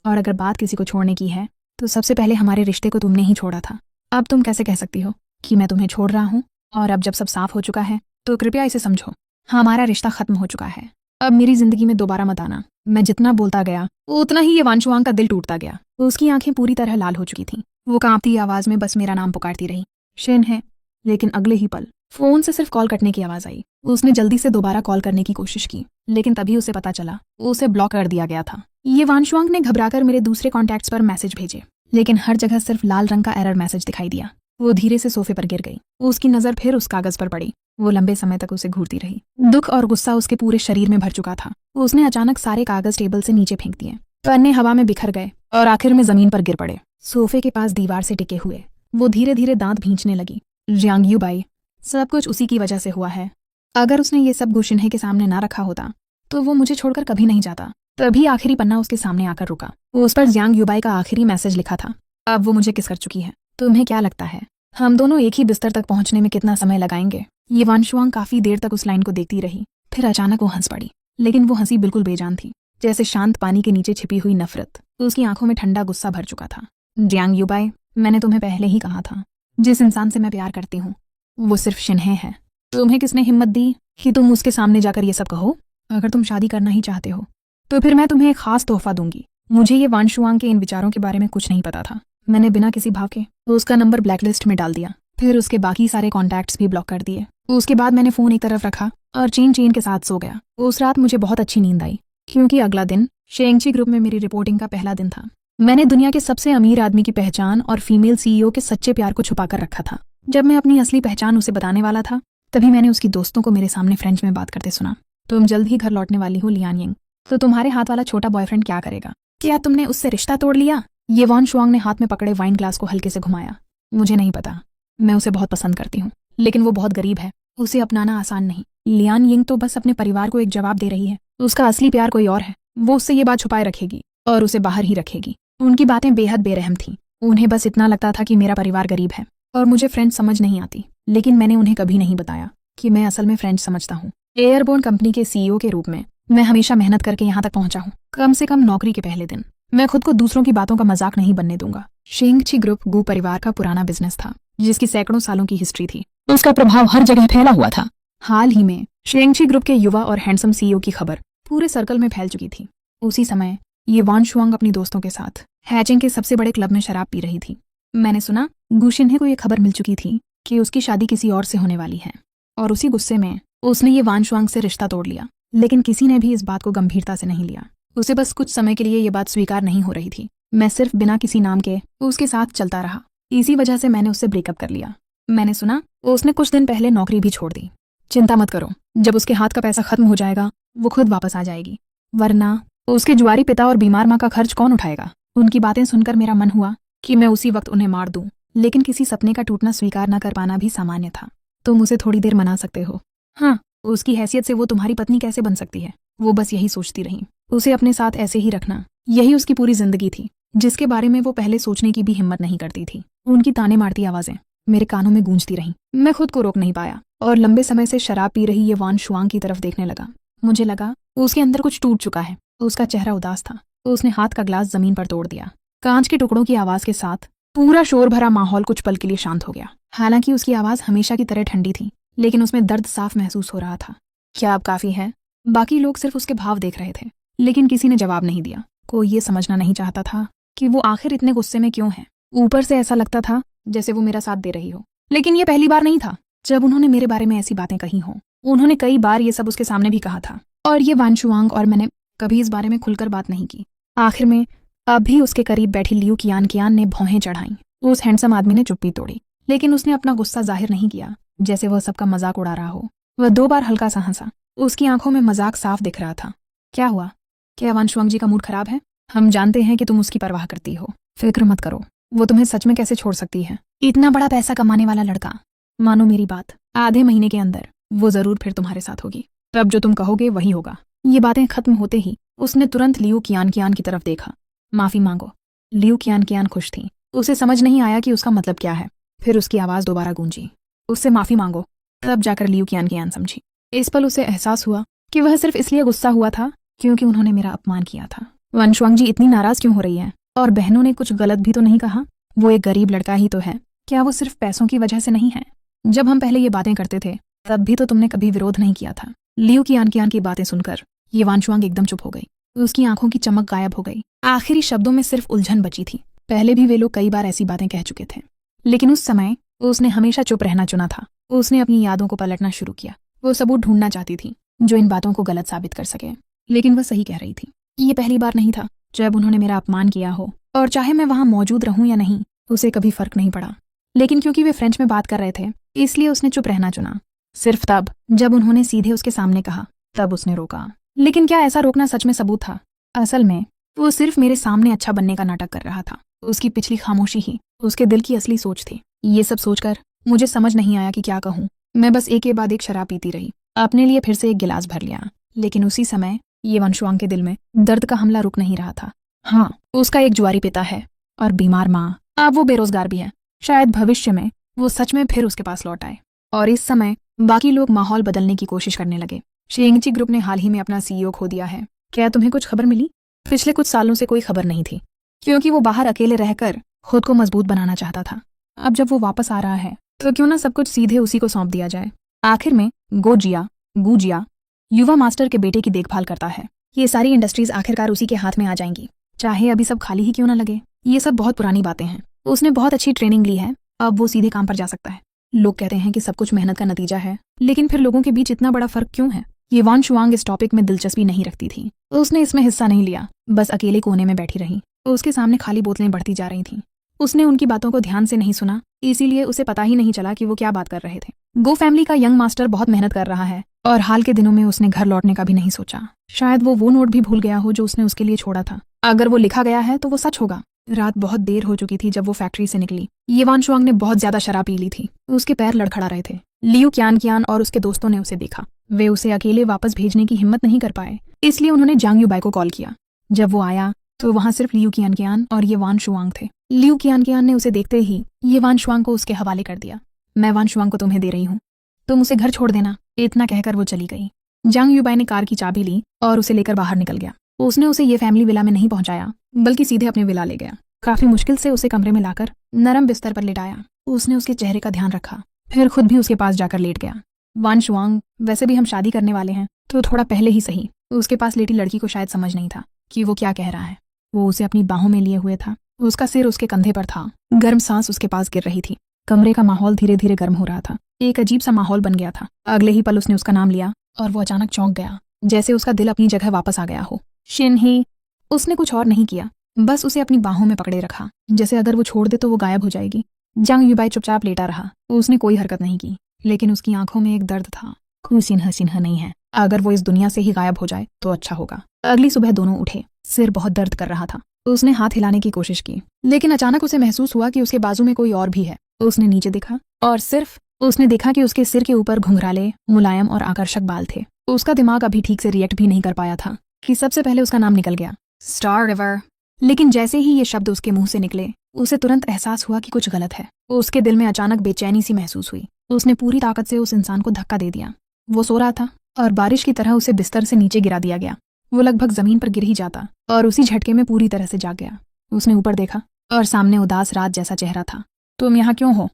और अगर बात किसी को छोड़ने की है तो सबसे पहले हमारे रिश्ते को तुमने ही छोड़ा था। अब तुम कैसे कह सकती हो कि मैं तुम्हें छोड़ रहा हूँ? और अब जब सब साफ हो चुका है तो कृपया इसे समझो, हमारा रिश्ता खत्म हो चुका है। अब मेरी जिंदगी में दोबारा मत आना। मैं जितना बोलता गया उतना ही ये वांशुआंग का दिल टूटता गया। उसकी आंखें पूरी तरह लाल हो चुकी थीं। वो कांपती आवाज में बस मेरा नाम पुकारती रही, शेन है। लेकिन अगले ही पल फोन से सिर्फ कॉल कटने की आवाज आई। उसने जल्दी से दोबारा कॉल करने की कोशिश की, लेकिन तभी उसे पता चला उसे ब्लॉक कर दिया गया था। ये वांशुआंग ने घबराकर मेरे दूसरे कॉन्टैक्ट्स पर मैसेज भेजे, लेकिन हर जगह सिर्फ लाल रंग का एरर मैसेज दिखाई दिया। वो धीरे से सोफे पर गिर गई। उसकी नजर फिर उस कागज पर पड़ी। वो लंबे समय तक उसे घूरती रही। दुख और गुस्सा उसके पूरे शरीर में भर चुका था। उसने अचानक सारे कागज टेबल से नीचे फेंक दिए। पन्ने हवा में बिखर गए और आखिर में जमीन पर गिर पड़े। सोफे के पास दीवार से टिके हुए वो धीरे धीरे दांत भींचने लगी। जियांग यूबाई, सब कुछ उसी की वजह से हुआ है। अगर उसने ये सब गुशिन्हे के सामने ना रखा होता तो वो मुझे छोड़कर कभी नहीं जाता। तभी आखिरी पन्ना उसके सामने आकर रुका। उस पर जियांग यूबाई का आखिरी मैसेज लिखा था, अब वो मुझे किस कर चुकी है। तुम्हें क्या लगता है हम दोनों एक ही बिस्तर तक पहुंचने में कितना समय लगाएंगे? ये वांशुआंग काफी देर तक उस लाइन को देखती रही। फिर अचानक वो हंस पड़ी, लेकिन वो हंसी बिल्कुल बेजान थी, जैसे शांत पानी के नीचे छिपी हुई नफरत। उसकी आंखों में ठंडा गुस्सा भर चुका था। जियांग यूबाई, मैंने तुम्हें पहले ही कहा था, जिस इंसान से मैं प्यार करती हूँ वो सिर्फ शिन्हे है। तुम्हें किसने हिम्मत दी कि तुम उसके सामने जाकर ये सब कहो? अगर तुम शादी करना ही चाहते हो तो फिर मैं तुम्हें एक खास तोहफा दूंगी। मुझे ये वांशुआंग के इन विचारों के बारे में कुछ नहीं पता था। मैंने बिना किसी भाव के उसका नंबर ब्लैकलिस्ट में डाल दिया, फिर उसके बाकी सारे कॉन्टैक्ट्स भी ब्लॉक कर दिए। उसके बाद मैंने फोन एक तरफ रखा और चेन चेन के साथ सो गया। उस रात मुझे बहुत अच्छी नींद आई, क्योंकि अगला दिन शेंगची ग्रुप में मेरी रिपोर्टिंग का पहला दिन था। मैंने दुनिया के सबसे अमीर आदमी की पहचान और फीमेल सीईओ के सच्चे प्यार को छुपा कर रखा था। जब मैं अपनी असली पहचान उसे बताने वाला था, तभी मैंने उसकी दोस्तों को मेरे सामने फ्रेंच में बात करते सुना। तुम जल्द ही घर लौटने वाली हो लियान यिंग, तो तुम्हारे हाथ वाला छोटा बॉयफ्रेंड क्या करेगा? क्या तुमने उससे रिश्ता तोड़ लिया? ये वांशुआंग ने हाथ में पकड़े वाइन ग्लास को हल्के से घुमाया। मुझे नहीं पता, मैं उसे बहुत पसंद करती हूँ, लेकिन वो बहुत गरीब है। उसे अपनाना आसान नहीं। लियान यिंग तो बस अपने परिवार को एक जवाब दे रही है। उसका असली प्यार कोई और है। वो उससे ये बात छुपाए रखेगी और उसे बाहर ही रखेगी। उनकी बातें बेहद बेरहम थीं। उन्हें बस इतना लगता था कि मेरा परिवार गरीब है और मुझे फ्रेंच समझ नहीं आती। लेकिन मैंने उन्हें कभी नहीं बताया कि मैं असल में फ्रेंच समझता हूँ। एयरबोर्न कंपनी के सीईओ के रूप में मैं हमेशा मेहनत करके यहाँ तक पहुंचा हूँ। कम से कम नौकरी के पहले दिन मैं खुद को दूसरों की बातों का मजाक नहीं बनने दूंगा। शेंगची ग्रुप गू परिवार का पुराना बिजनेस था, जिसकी सैकड़ों सालों की हिस्ट्री थी। उसका प्रभाव हर जगह फैला हुआ था। हाल ही में शेंगची ग्रुप के युवा और हैंडसम सीईओ की खबर पूरे सर्कल में फैल चुकी थी। उसी समय ये वांशुआंग अपनी दोस्तों के साथ हैचिंग के सबसे बड़े क्लब में शराब पी रही थी। मैंने सुना गुशिन्हे को ये खबर मिल चुकी थी कि उसकी शादी किसी और से होने वाली है, और उसी गुस्से में उसने ये वांशुआंग से रिश्ता तोड़ लिया। लेकिन किसी ने भी इस बात को गंभीरता से नहीं लिया। उसे बस कुछ समय के लिए ये बात स्वीकार नहीं हो रही थी। मैं सिर्फ बिना किसी नाम के उसके साथ चलता रहा। इसी वजह से मैंने उससे ब्रेकअप कर लिया। मैंने सुना उसने कुछ दिन पहले नौकरी भी छोड़ दी। चिंता मत करो, जब उसके हाथ का पैसा खत्म हो जाएगा वो खुद वापस आ जाएगी, वरना उसके जुआरी पिता और बीमार माँ का खर्च कौन उठाएगा? उनकी बातें सुनकर मेरा मन हुआ कि मैं उसी वक्त उन्हें मार दूं, लेकिन किसी सपने का टूटना स्वीकार न कर पाना भी सामान्य था। तुम उसे थोड़ी देर मना सकते हो। हाँ, उसकी हैसियत से वो तुम्हारी पत्नी कैसे बन सकती है? वो बस यही सोचती रही। उसे अपने साथ ऐसे ही रखना, यही उसकी पूरी जिंदगी थी, जिसके बारे में वो पहले सोचने की भी हिम्मत नहीं करती थी। उनकी ताने मारती आवाजें मेरे कानों में गूंजती रहीं। मैं खुद को रोक नहीं पाया और लंबे समय से शराब पी रही ये वांशुआंग की तरफ देखने लगा। मुझे लगा उसके अंदर कुछ टूट चुका है। उसका चेहरा उदास था। उसने हाथ का ग्लास जमीन पर तोड़ दिया। कांच के टुकड़ों की आवाज के साथ पूरा शोर भरा माहौल कुछ पल के लिए शांत हो गया। हालांकि उसकी आवाज हमेशा की तरह ठंडी थी, लेकिन उसमें दर्द साफ महसूस हो रहा था। क्या अब काफी है? बाकी लोग सिर्फ उसके भाव देख रहे थे, लेकिन किसी ने जवाब नहीं दिया। कोई ये समझना नहीं चाहता था कि वो आखिर इतने गुस्से में क्यों है। ऊपर से ऐसा लगता था जैसे वो मेरा साथ दे रही हो, लेकिन ये पहली बार नहीं था जब उन्होंने मेरे बारे में ऐसी बातें कही हों। उन्होंने कई बार ये सब उसके सामने भी कहा था, और ये वांशुआंग और मैंने कभी इस बारे में खुलकर बात नहीं की। आखिर में अब भी उसके करीब बैठी लियू कियान ने भौहें चढ़ाई। उस हैंडसम आदमी ने चुप्पी तोड़ी, लेकिन उसने अपना गुस्सा जाहिर नहीं किया, जैसे वह सबका मजाक उड़ा रहा हो। वह 2 बार हल्का सा हंसा। उसकी आंखों में मजाक साफ दिख रहा था। क्या हुआ? क्या वांशुआंग जी का मूड खराब है? हम जानते हैं कि तुम उसकी परवाह करती हो। फिक्र मत करो, वो तुम्हें सच में कैसे छोड़ सकती है? इतना बड़ा पैसा कमाने वाला लड़का। मानो मेरी बात, आधे महीने के अंदर वो जरूर फिर तुम्हारे साथ होगी। तब जो तुम कहोगे वही होगा। ये बातें खत्म होते ही उसने तुरंत लियू कियान की तरफ देखा। माफी मांगो, लियू कियान खुश थी। उसे समझ नहीं आया कि उसका मतलब क्या है। फिर उसकी आवाज़ दोबारा गूंजी, उससे माफ़ी मांगो। तब जाकर लियू कियान समझी। इस पल उसे एहसास हुआ कि वह सिर्फ इसलिए गुस्सा हुआ था क्योंकि उन्होंने मेरा अपमान किया था। वनशुआंग जी इतनी नाराज़ क्यों हो रही है? और बहनों ने कुछ गलत भी तो नहीं कहा? वो एक गरीब लड़का ही तो है, क्या वो सिर्फ पैसों की वजह से नहीं है? जब हम पहले ये बातें करते थे तब भी तो तुमने कभी विरोध नहीं किया था। लियू कियान की बातें सुनकर ये वानशुआंग एकदम चुप हो गई। उसकी आंखों की चमक गायब हो गई। आखिरी शब्दों में सिर्फ उलझन बची थी। पहले भी वे लोग कई बार ऐसी बातें कह चुके थे, लेकिन उस समय उसने हमेशा चुप रहना चुना था। उसने अपनी यादों को पलटना शुरू किया। वो सबूत ढूंढना चाहती थी जो इन बातों को गलत साबित कर सके, लेकिन वह सही कह रही थी। ये पहली बार नहीं था जब उन्होंने मेरा अपमान किया हो, और चाहे मैं वहां मौजूद रहूं या नहीं उसे कभी फर्क नहीं पड़ा। लेकिन क्योंकि वे फ्रेंच में बात कर रहे थे इसलिए उसने चुप रहना चुना। सिर्फ तब जब उन्होंने सीधे उसके सामने कहा तब उसने रोका। लेकिन क्या ऐसा रोकना सच में सबूत था? असल में वो सिर्फ मेरे सामने अच्छा बनने का नाटक कर रहा था। उसकी पिछली खामोशी ही उसके दिल की असली सोच थी। ये सब सोचकर मुझे समझ नहीं आया कि क्या कहूँ। मैं बस एक के बाद एक शराब पीती रही। अपने लिए फिर से एक गिलास भर लिया, लेकिन उसी समय ये वनशुआंग के दिल में दर्द का हमला रुक नहीं रहा था। हाँ, उसका एक जुआरी पिता है और बीमार माँ। अब वो बेरोजगार भी है। शायद भविष्य में वो सच में फिर उसके पास लौट आए। और इस समय बाकी लोग माहौल बदलने की कोशिश करने लगे। शेंगची ग्रुप ने हाल ही में अपना सीईओ खो दिया है। क्या तुम्हें कुछ खबर मिली? पिछले कुछ सालों से कोई खबर नहीं थी, क्योंकि वो बाहर अकेले रहकर खुद को मजबूत बनाना चाहता था। अब जब वो वापस आ रहा है तो क्यों ना सब कुछ सीधे उसी को सौंप दिया जाए। आखिर में गुजिया युवा मास्टर के बेटे की देखभाल करता है। ये सारी इंडस्ट्रीज आखिरकार उसी के हाथ में आ जाएंगी, चाहे अभी सब खाली ही क्यों ना लगे। ये सब बहुत पुरानी बातें हैं। उसने बहुत अच्छी ट्रेनिंग ली है, अब वो सीधे काम पर जा सकता है। लोग कहते हैं कि सब कुछ मेहनत का नतीजा है, लेकिन फिर लोगों के बीच इतना बड़ा फर्क क्यों है? ये वानशुआंग इस टॉपिक में दिलचस्पी नहीं रखती थी। उसने इसमें हिस्सा नहीं लिया, बस अकेले कोने में बैठी रही। उसके सामने खाली बोतलें बढ़ती जा रही थीं। उसने उनकी बातों को ध्यान से नहीं सुना, इसीलिए उसे पता ही नहीं चला कि वो क्या बात कर रहे थे। गो फैमिली का यंग मास्टर बहुत मेहनत कर रहा है और हाल के दिनों में उसने घर लौटने का भी नहीं सोचा। शायद वो नोट भी भूल गया हो जो उसने उसके लिए छोड़ा था। अगर वो लिखा गया है तो वो सच होगा। रात बहुत देर हो चुकी थी जब वो फैक्ट्री से निकली। ये वानशुआंग ने बहुत ज्यादा शराब पी ली थी। उसके पैर लड़खड़ा रहे थे। लियू कियान और उसके दोस्तों ने उसे देखा। वे उसे अकेले वापस भेजने की हिम्मत नहीं कर पाए, इसलिए उन्होंने जांग यूबाई को कॉल किया। जब वो आया तो वहां सिर्फ लियू कियान और ये वानशुआंग थे। लियू कियान ने उसे देखते ही ये वानशुआंग को उसके हवाले कर दिया। मैं वानशुआंग को तुम्हें दे रही हूँ, तुम उसे घर छोड़ देना। इतना कहकर वो चली गई। जांग यूबाई ने कार की चाबी ली और उसे लेकर बाहर निकल गया। उसने उसे ये फैमिली विला में नहीं पहुंचाया, बल्कि सीधे अपने विला ले गया। काफी मुश्किल से उसे कमरे में लाकर नरम बिस्तर पर लेटाया। उसने उसके चेहरे का ध्यान रखा, फिर खुद भी उसके पास जाकर लेट गया। वानशुआंग, वैसे भी हम शादी करने वाले हैं, तो थोड़ा पहले ही सही। उसके पास लेटी लड़की को शायद समझ नहीं था कि वो क्या कह रहा है। वो उसे अपनी बाहों में लिए हुए था। उसका सिर उसके कंधे पर था। गर्म सांस उसके पास गिर रही थी। कमरे का माहौल धीरे धीरे गर्म हो रहा था। एक अजीब सा माहौल बन गया था। अगले ही पल उसने उसका नाम लिया और वो अचानक चौंक गया, जैसे उसका दिल अपनी जगह वापस आ गया हो। शिनही। उसने कुछ और नहीं किया, बस उसे अपनी बाहों में पकड़े रखा, जैसे अगर वो छोड़ दे तो वो गायब हो जाएगी। जांग यूबाई चुपचाप लेटा रहा। उसने कोई हरकत नहीं की, लेकिन उसकी आंखों में एक दर्द था। कोई सिन्हा नहीं है। अगर वो इस दुनिया से ही गायब हो जाए तो अच्छा होगा। अगली सुबह दोनों उठे। सिर बहुत दर्द कर रहा था। उसने हाथ हिलाने की कोशिश की, लेकिन अचानक उसे महसूस हुआ कि उसके बाजू में कोई और भी है। उसने नीचे देखा और सिर्फ उसने देखा कि उसके सिर के ऊपर घुंघराले, मुलायम और आकर्षक बाल थे। उसका दिमाग अभी ठीक से रिएक्ट भी नहीं कर पाया था कि सबसे पहले उसका नाम निकल गया, स्टार रिवर। लेकिन जैसे ही ये शब्द उसके मुंह से निकले, उसे तुरंत एहसास हुआ कि कुछ गलत है। उसके दिल में अचानक बेचैनी सी महसूस हुई। उसने पूरी ताकत से उस इंसान को धक्का दे दिया। वो सो रहा था और बारिश की तरह उसे बिस्तर से नीचे गिरा दिया गया। वो लगभग जमीन पर गिर ही जाता और उसी झटके में पूरी तरह से जाग गया। उसने ऊपर देखा और सामने उदास रात जैसा चेहरा था। तुम यहाँ क्यों हो?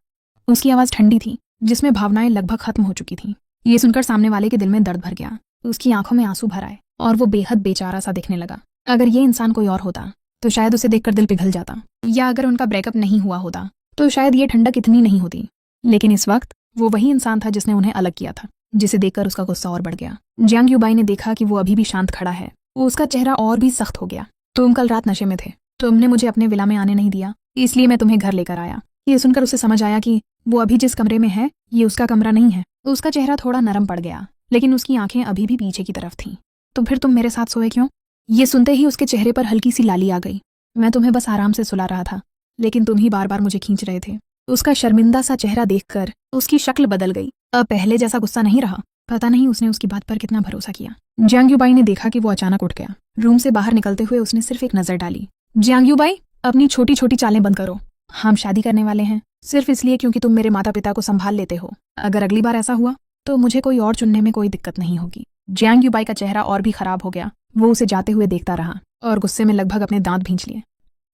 उसकी आवाज ठंडी थी, जिसमें भावनाएं लगभग खत्म हो चुकी थीं। ये सुनकर सामने वाले के दिल में दर्द भर गया। उसकी आंखों में आंसू भर आए और वो बेहद बेचारा सा दिखने लगा। अगर ये इंसान कोई और होता तो शायद उसे देखकर दिल पिघल जाता, या अगर उनका ब्रेकअप नहीं हुआ होता तो शायद ये ठंडक इतनी नहीं होती। लेकिन इस वक्त वो वही इंसान था जिसने उन्हें अलग किया था, जिसे देखकर उसका गुस्सा और बढ़ गया। जांग यूबाई ने देखा कि वो अभी भी शांत खड़ा है। उसका चेहरा और भी सख्त हो गया। तुम कल रात नशे में थे। तुमने मुझे अपने विला में आने नहीं दिया, इसलिए मैं तुम्हें घर लेकर आया। ये सुनकर उसे समझ आया कि वो अभी जिस कमरे में है ये उसका कमरा नहीं है। उसका चेहरा थोड़ा नरम पड़ गया, लेकिन उसकी आंखें अभी भी पीछे की तरफ थीं। तो फिर तुम मेरे साथ सोए क्यों? ये सुनते ही उसके चेहरे पर हल्की सी लाली आ गई। मैं तुम्हें बस आराम से सुला रहा था, लेकिन तुम ही बार बार मुझे खींच रहे थे। उसका शर्मिंदा सा चेहरा देखकर उसकी शक्ल बदल गई। अब पहले जैसा गुस्सा नहीं रहा। पता नहीं उसने उसकी बात पर कितना भरोसा किया। जांग यूबाई ने देखा कि वो अचानक उठ गया। रूम से बाहर निकलते हुए उसने सिर्फ एक नजर डाली। जांग यूबाई, अपनी छोटी छोटी चालें बंद करो। हम शादी करने वाले हैं सिर्फ इसलिए क्योंकि तुम मेरे माता पिता को संभाल लेते हो। अगर अगली बार ऐसा हुआ तो मुझे कोई और चुनने में कोई दिक्कत नहीं होगी। जियांग युबाई का चेहरा और भी खराब हो गया। वो उसे जाते हुए देखता रहा और गुस्से में लगभग अपने दांत भींच लिए।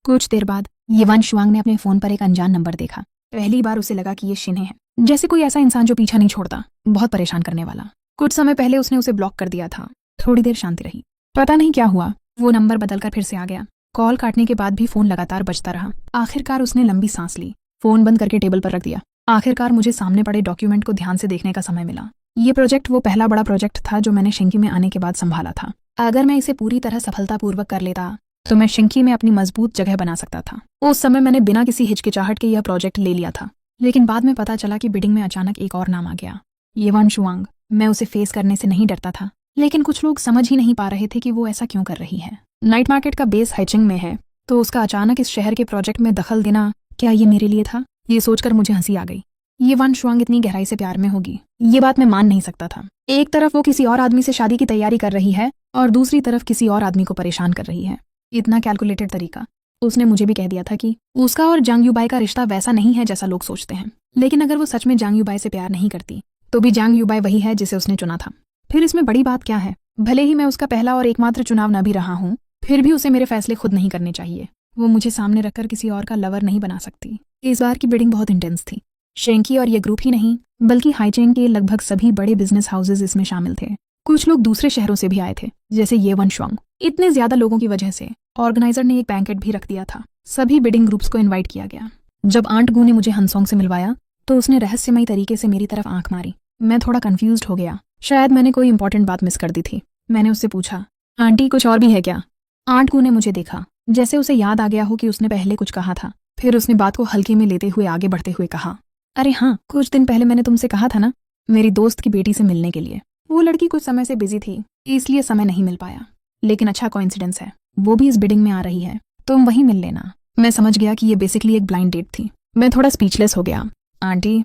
कुछ देर बाद येवान शुआंग ने अपने फोन पर एक अनजान नंबर देखा। पहली बार उसे लगा कि ये शिन्हे है, जैसे कोई ऐसा इंसान जो पीछा नहीं छोड़ता, बहुत परेशान करने वाला। कुछ समय पहले उसने उसे ब्लॉक कर दिया था। थोड़ी देर शांति रही, पता नहीं क्या हुआ, वो नंबर बदलकर फिर से आ गया। कॉल काटने के बाद भी फोन लगातार बजता रहा। आखिरकार उसने लंबी सांस ली, फोन बंद करके टेबल पर रख दिया। आखिरकार मुझे सामने पड़े डॉक्यूमेंट को ध्यान से देखने का समय मिला। ये प्रोजेक्ट वो पहला बड़ा प्रोजेक्ट था जो मैंने शिंकी में आने के बाद संभाला था। अगर मैं इसे पूरी तरह सफलतापूर्वक कर लेता तो मैं शिंकी में अपनी मजबूत जगह बना सकता था। उस समय मैंने बिना किसी हिचकिचाहट के यह प्रोजेक्ट ले लिया था, लेकिन बाद में पता चला कि बिडिंग में अचानक एक और नाम आ गया, येवान शुआंग। मैं उसे फेस करने से नहीं डरता था, लेकिन कुछ लोग समझ ही नहीं पा रहे थे कि वो ऐसा क्यों कर रही है। नाइट मार्केट का बेस हाइचिंग में है, तो उसका अचानक इस शहर के प्रोजेक्ट में दखल देना, क्या ये मेरे लिए था? ये सोचकर मुझे हंसी आ गई। येवान शुआंग इतनी गहराई से प्यार में होगी, ये बात मैं मान नहीं सकता था। एक तरफ वो किसी और आदमी से शादी की तैयारी कर रही है और दूसरी तरफ किसी और आदमी को परेशान कर रही है। इतना कैलकुलेटेड तरीका। उसने मुझे भी कह दिया था कि उसका और जांग युबाई का रिश्ता वैसा नहीं है जैसा लोग सोचते हैं। लेकिन अगर वो सच में जांग युबाई से प्यार नहीं करती तो भी जांग युबाई वही है जिसे उसने चुना था। फिर इसमें बड़ी बात क्या है? भले ही मैं उसका पहला और एकमात्र चुनाव न भी रहा हूँ, फिर भी उसे मेरे फैसले खुद नहीं करने चाहिए। वो मुझे सामने रखकर किसी और का लवर नहीं बना सकती। इस बार की बिडिंग बहुत इंटेंस थी। शेंकी और ये ग्रुप ही नहीं, बल्कि हाइचेंग के लगभग सभी बड़े बिजनेस हाउसेज इसमें शामिल थे। कुछ लोग दूसरे शहरों से भी आए थे, जैसे येवन शुआंग। इतने ज्यादा लोगों की वजह से ऑर्गेनाइजर ने एक बैंकेट भी रख दिया था। सभी बिडिंग ग्रुप्स को इनवाइट किया गया। जब आंट गू ने मुझे हंसोंग से मिलवाया तो उसने रहस्यमयी तरीके से मेरी तरफ आंख मारी। मैं थोड़ा कंफ्यूज्ड हो गया, शायद मैंने कोई इंपॉर्टेंट बात मिस कर दी थी। मैंने उससे पूछा, आंटी कुछ और भी है क्या? आंट गू ने मुझे देखा, जैसे उसे याद आ गया हो कि उसने पहले कुछ कहा था। फिर उसने बात को हल्के में लेते हुए आगे बढ़ते हुए कहा, अरे हाँ, कुछ दिन पहले मैंने तुमसे कहा था ना, मेरी दोस्त की बेटी से मिलने के लिए। वो लड़की कुछ समय से बिजी थी, इसलिए समय नहीं मिल पाया। लेकिन अच्छा कोइंसिडेंस है, वो भी इस बिडिंग में आ रही है, तुम वहीं मिल लेना। मैं समझ गया कि ये बेसिकली एक ब्लाइंड डेट थी। मैं थोड़ा स्पीचलेस हो गया। आंटी,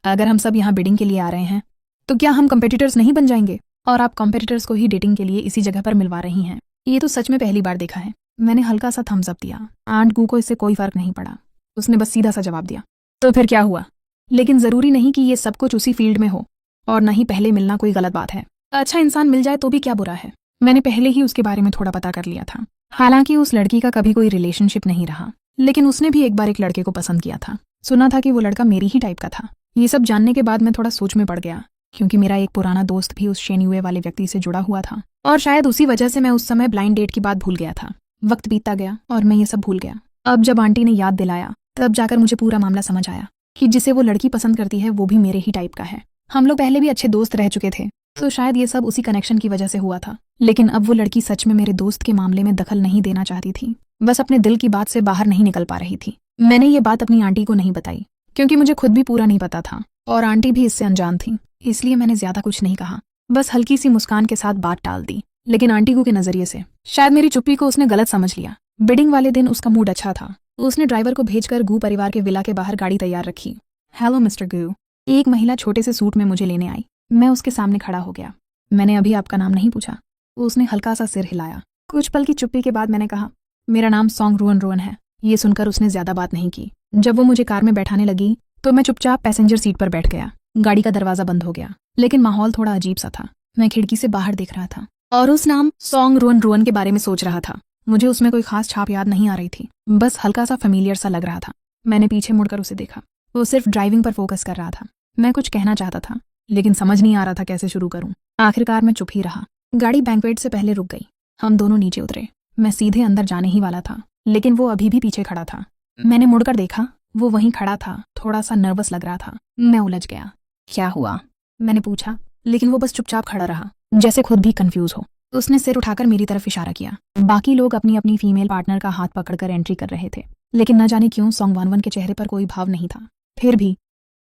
अगर हम सब यहाँ बिडिंग के लिए आ रहे हैं तो क्या हम कंपेटिटर्स नहीं बन जाएंगे? और आप कंपेटिटर्स को ही डेटिंग के लिए इसी जगह पर मिलवा रही हैं? ये तो सच में पहली बार देखा है। मैंने हल्का सा थम्स अप दिया। आंट गू को इससे कोई फर्क नहीं पड़ा। उसने बस सीधा सा जवाब दिया, तो फिर क्या हुआ? लेकिन जरूरी नहीं कि ये सब कुछ उसी फील्ड में हो, और न ही पहले मिलना कोई गलत बात है। अच्छा इंसान मिल जाए तो भी क्या बुरा है? मैंने पहले ही उसके बारे में थोड़ा पता कर लिया था। हालांकि उस लड़की का कभी कोई रिलेशनशिप नहीं रहा, लेकिन उसने भी एक बार एक लड़के को पसंद किया था। सुना था कि वो लड़का मेरी ही टाइप का था। ये सब जानने के बाद मैं थोड़ा सोच में पड़ गया, क्योंकि मेरा एक पुराना दोस्त भी उस शेन्युए वाले व्यक्ति से जुड़ा हुआ था, और शायद उसी वजह से मैं उस समय ब्लाइंड डेट की बात भूल गया था। वक्त बीतता गया और मैं ये सब भूल गया। अब जब आंटी ने याद दिलाया तब जाकर मुझे पूरा मामला समझ आया कि जिसे वो लड़की पसंद करती है वो भी मेरे ही टाइप का है। हम लोग पहले भी अच्छे दोस्त रह चुके थे, तो शायद ये सब उसी कनेक्शन की वजह से हुआ था। लेकिन अब वो लड़की सच में मेरे दोस्त के मामले में दखल नहीं देना चाहती थी, बस अपने दिल की बात से बाहर नहीं निकल पा रही थी। मैंने ये बात अपनी आंटी को नहीं बताई, क्योंकि मुझे खुद भी पूरा नहीं पता था और आंटी भी इससे अनजान थी, इसलिए मैंने ज्यादा कुछ नहीं कहा। बस हल्की सी मुस्कान के साथ बात टाल दी। लेकिन आंटी को के नजरिए से शायद मेरी चुप्पी को उसने गलत समझ लिया। बिडिंग वाले दिन उसका मूड अच्छा था। उसने ड्राइवर को भेजकर गू परिवार के विला के बाहर गाड़ी तैयार रखी। हेलो मिस्टर गू, एक महिला छोटे से सूट में मुझे लेने आई। मैं उसके सामने खड़ा हो गया। मैंने अभी आपका नाम नहीं पूछा। उसने हल्का सा सिर हिलाया। कुछ पल की चुप्पी के बाद मैंने कहा, मेरा नाम सोंग रुअन रुअन है। ये सुनकर उसने ज्यादा बात नहीं की। जब वो मुझे कार में बैठाने लगी तो मैं चुपचाप पैसेंजर सीट पर बैठ गया। गाड़ी का दरवाजा बंद हो गया, लेकिन माहौल थोड़ा अजीब सा था। मैं खिड़की से बाहर देख रहा था और उस नाम सोंग रुअन रुअन के बारे में सोच रहा था। मुझे उसमें कोई खास छाप याद नहीं आ रही थी, बस हल्का सा फेमिलियर सा लग रहा था। मैंने पीछे मुड़कर उसे देखा। वो सिर्फ ड्राइविंग पर फोकस कर रहा था। मैं कुछ कहना चाहता था, लेकिन समझ नहीं आ रहा था कैसे शुरू करूं। आखिरकार मैं चुप ही रहा। गाड़ी बैंक्वेट से पहले रुक गई। हम दोनों नीचे उतरे। मैं सीधे अंदर जाने ही वाला था, लेकिन वो अभी भी पीछे खड़ा था। मैंने मुड़कर देखा, वो वहीं खड़ा था, थोड़ा सा नर्वस लग रहा था। मैं उलझ गया। क्या हुआ? मैंने पूछा, लेकिन वो बस चुपचाप खड़ा रहा, जैसे खुद भी कंफ्यूज हो। उसने सिर उठाकर मेरी तरफ इशारा किया। बाकी लोग अपनी अपनी फीमेल पार्टनर का हाथ पकड़कर एंट्री कर रहे थे, लेकिन न जाने क्यों सोंग वानवन के चेहरे पर कोई भाव नहीं था। फिर भी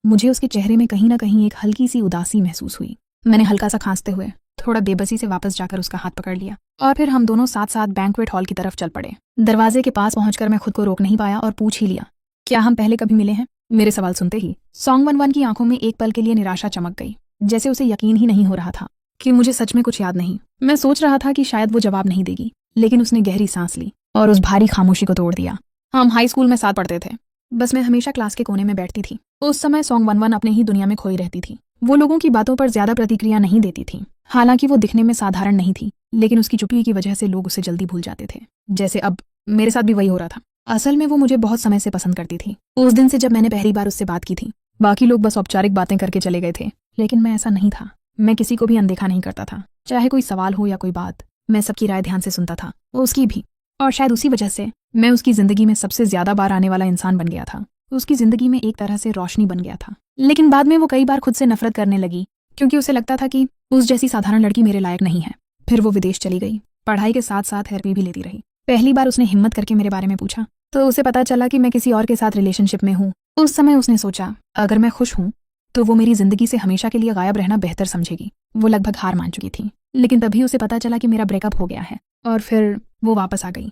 मुझे उसके चेहरे में कहीं ना कहीं एक हल्की सी उदासी महसूस हुई। मैंने हल्का सा खांसते हुए थोड़ा बेबसी से वापस जाकर उसका हाथ पकड़ लिया और फिर हम दोनों साथ साथ बैंक्वेट हॉल की तरफ चल पड़े। दरवाजे के पास पहुंचकर मैं खुद को रोक नहीं पाया और पूछ ही लिया, क्या हम पहले कभी मिले हैं? मेरे सवाल सुनते ही सोंग वानवन की आंखों में एक पल के लिए निराशा चमक गई, जैसे उसे यकीन ही नहीं हो रहा था कि मुझे सच में कुछ याद नहीं। मैं सोच रहा था कि शायद वो जवाब नहीं देगी, लेकिन उसने गहरी सांस ली और उस भारी खामोशी को तोड़ दिया। हम हाई स्कूल में साथ पढ़ते थे। बस मैं हमेशा क्लास के कोने में बैठती थी। उस समय सॉन्ग 11 अपने ही दुनिया में खोई रहती थी। वो लोगों की बातों पर ज्यादा प्रतिक्रिया नहीं देती थी। हालांकि वो दिखने में साधारण नहीं थी, लेकिन उसकी चुप्पी की वजह से लोग उसे जल्दी भूल जाते थे। जैसे अब मेरे साथ भी वही हो रहा था। असल में वो मुझे बहुत समय से पसंद करती थी। उस दिन से जब मैंने पहली बार उससे बात की थी, बाकी लोग बस औपचारिक बातें करके चले गए थे, लेकिन मैं ऐसा नहीं था। मैं किसी को भी अनदेखा नहीं करता था, चाहे कोई सवाल हो या कोई बात। मैं सबकी राय ध्यान से सुनता था, उसकी भी। और शायद उसी वजह से मैं उसकी जिंदगी में सबसे ज्यादा बार आने वाला इंसान बन गया था। उसकी जिंदगी में एक तरह से रोशनी बन गया था। लेकिन बाद में वो कई बार खुद से नफरत करने लगी, क्योंकि उसे लगता था कि उस जैसी साधारण लड़की मेरे लायक नहीं है। फिर वो विदेश चली गई, पढ़ाई के साथ साथ थेरेपी भी लेती रही। पहली बार उसने हिम्मत करके मेरे बारे में पूछा, तो उसे पता चला कि मैं किसी और के साथ रिलेशनशिप में हूँ। उस समय उसने सोचा, अगर मैं खुश हूँ तो वो मेरी जिंदगी से हमेशा के लिए गायब रहना बेहतर समझेगी। वो लगभग हार मान चुकी थी, लेकिन तभी उसे पता चला कि मेरा ब्रेकअप हो गया है, और फिर वो वापस आ गई।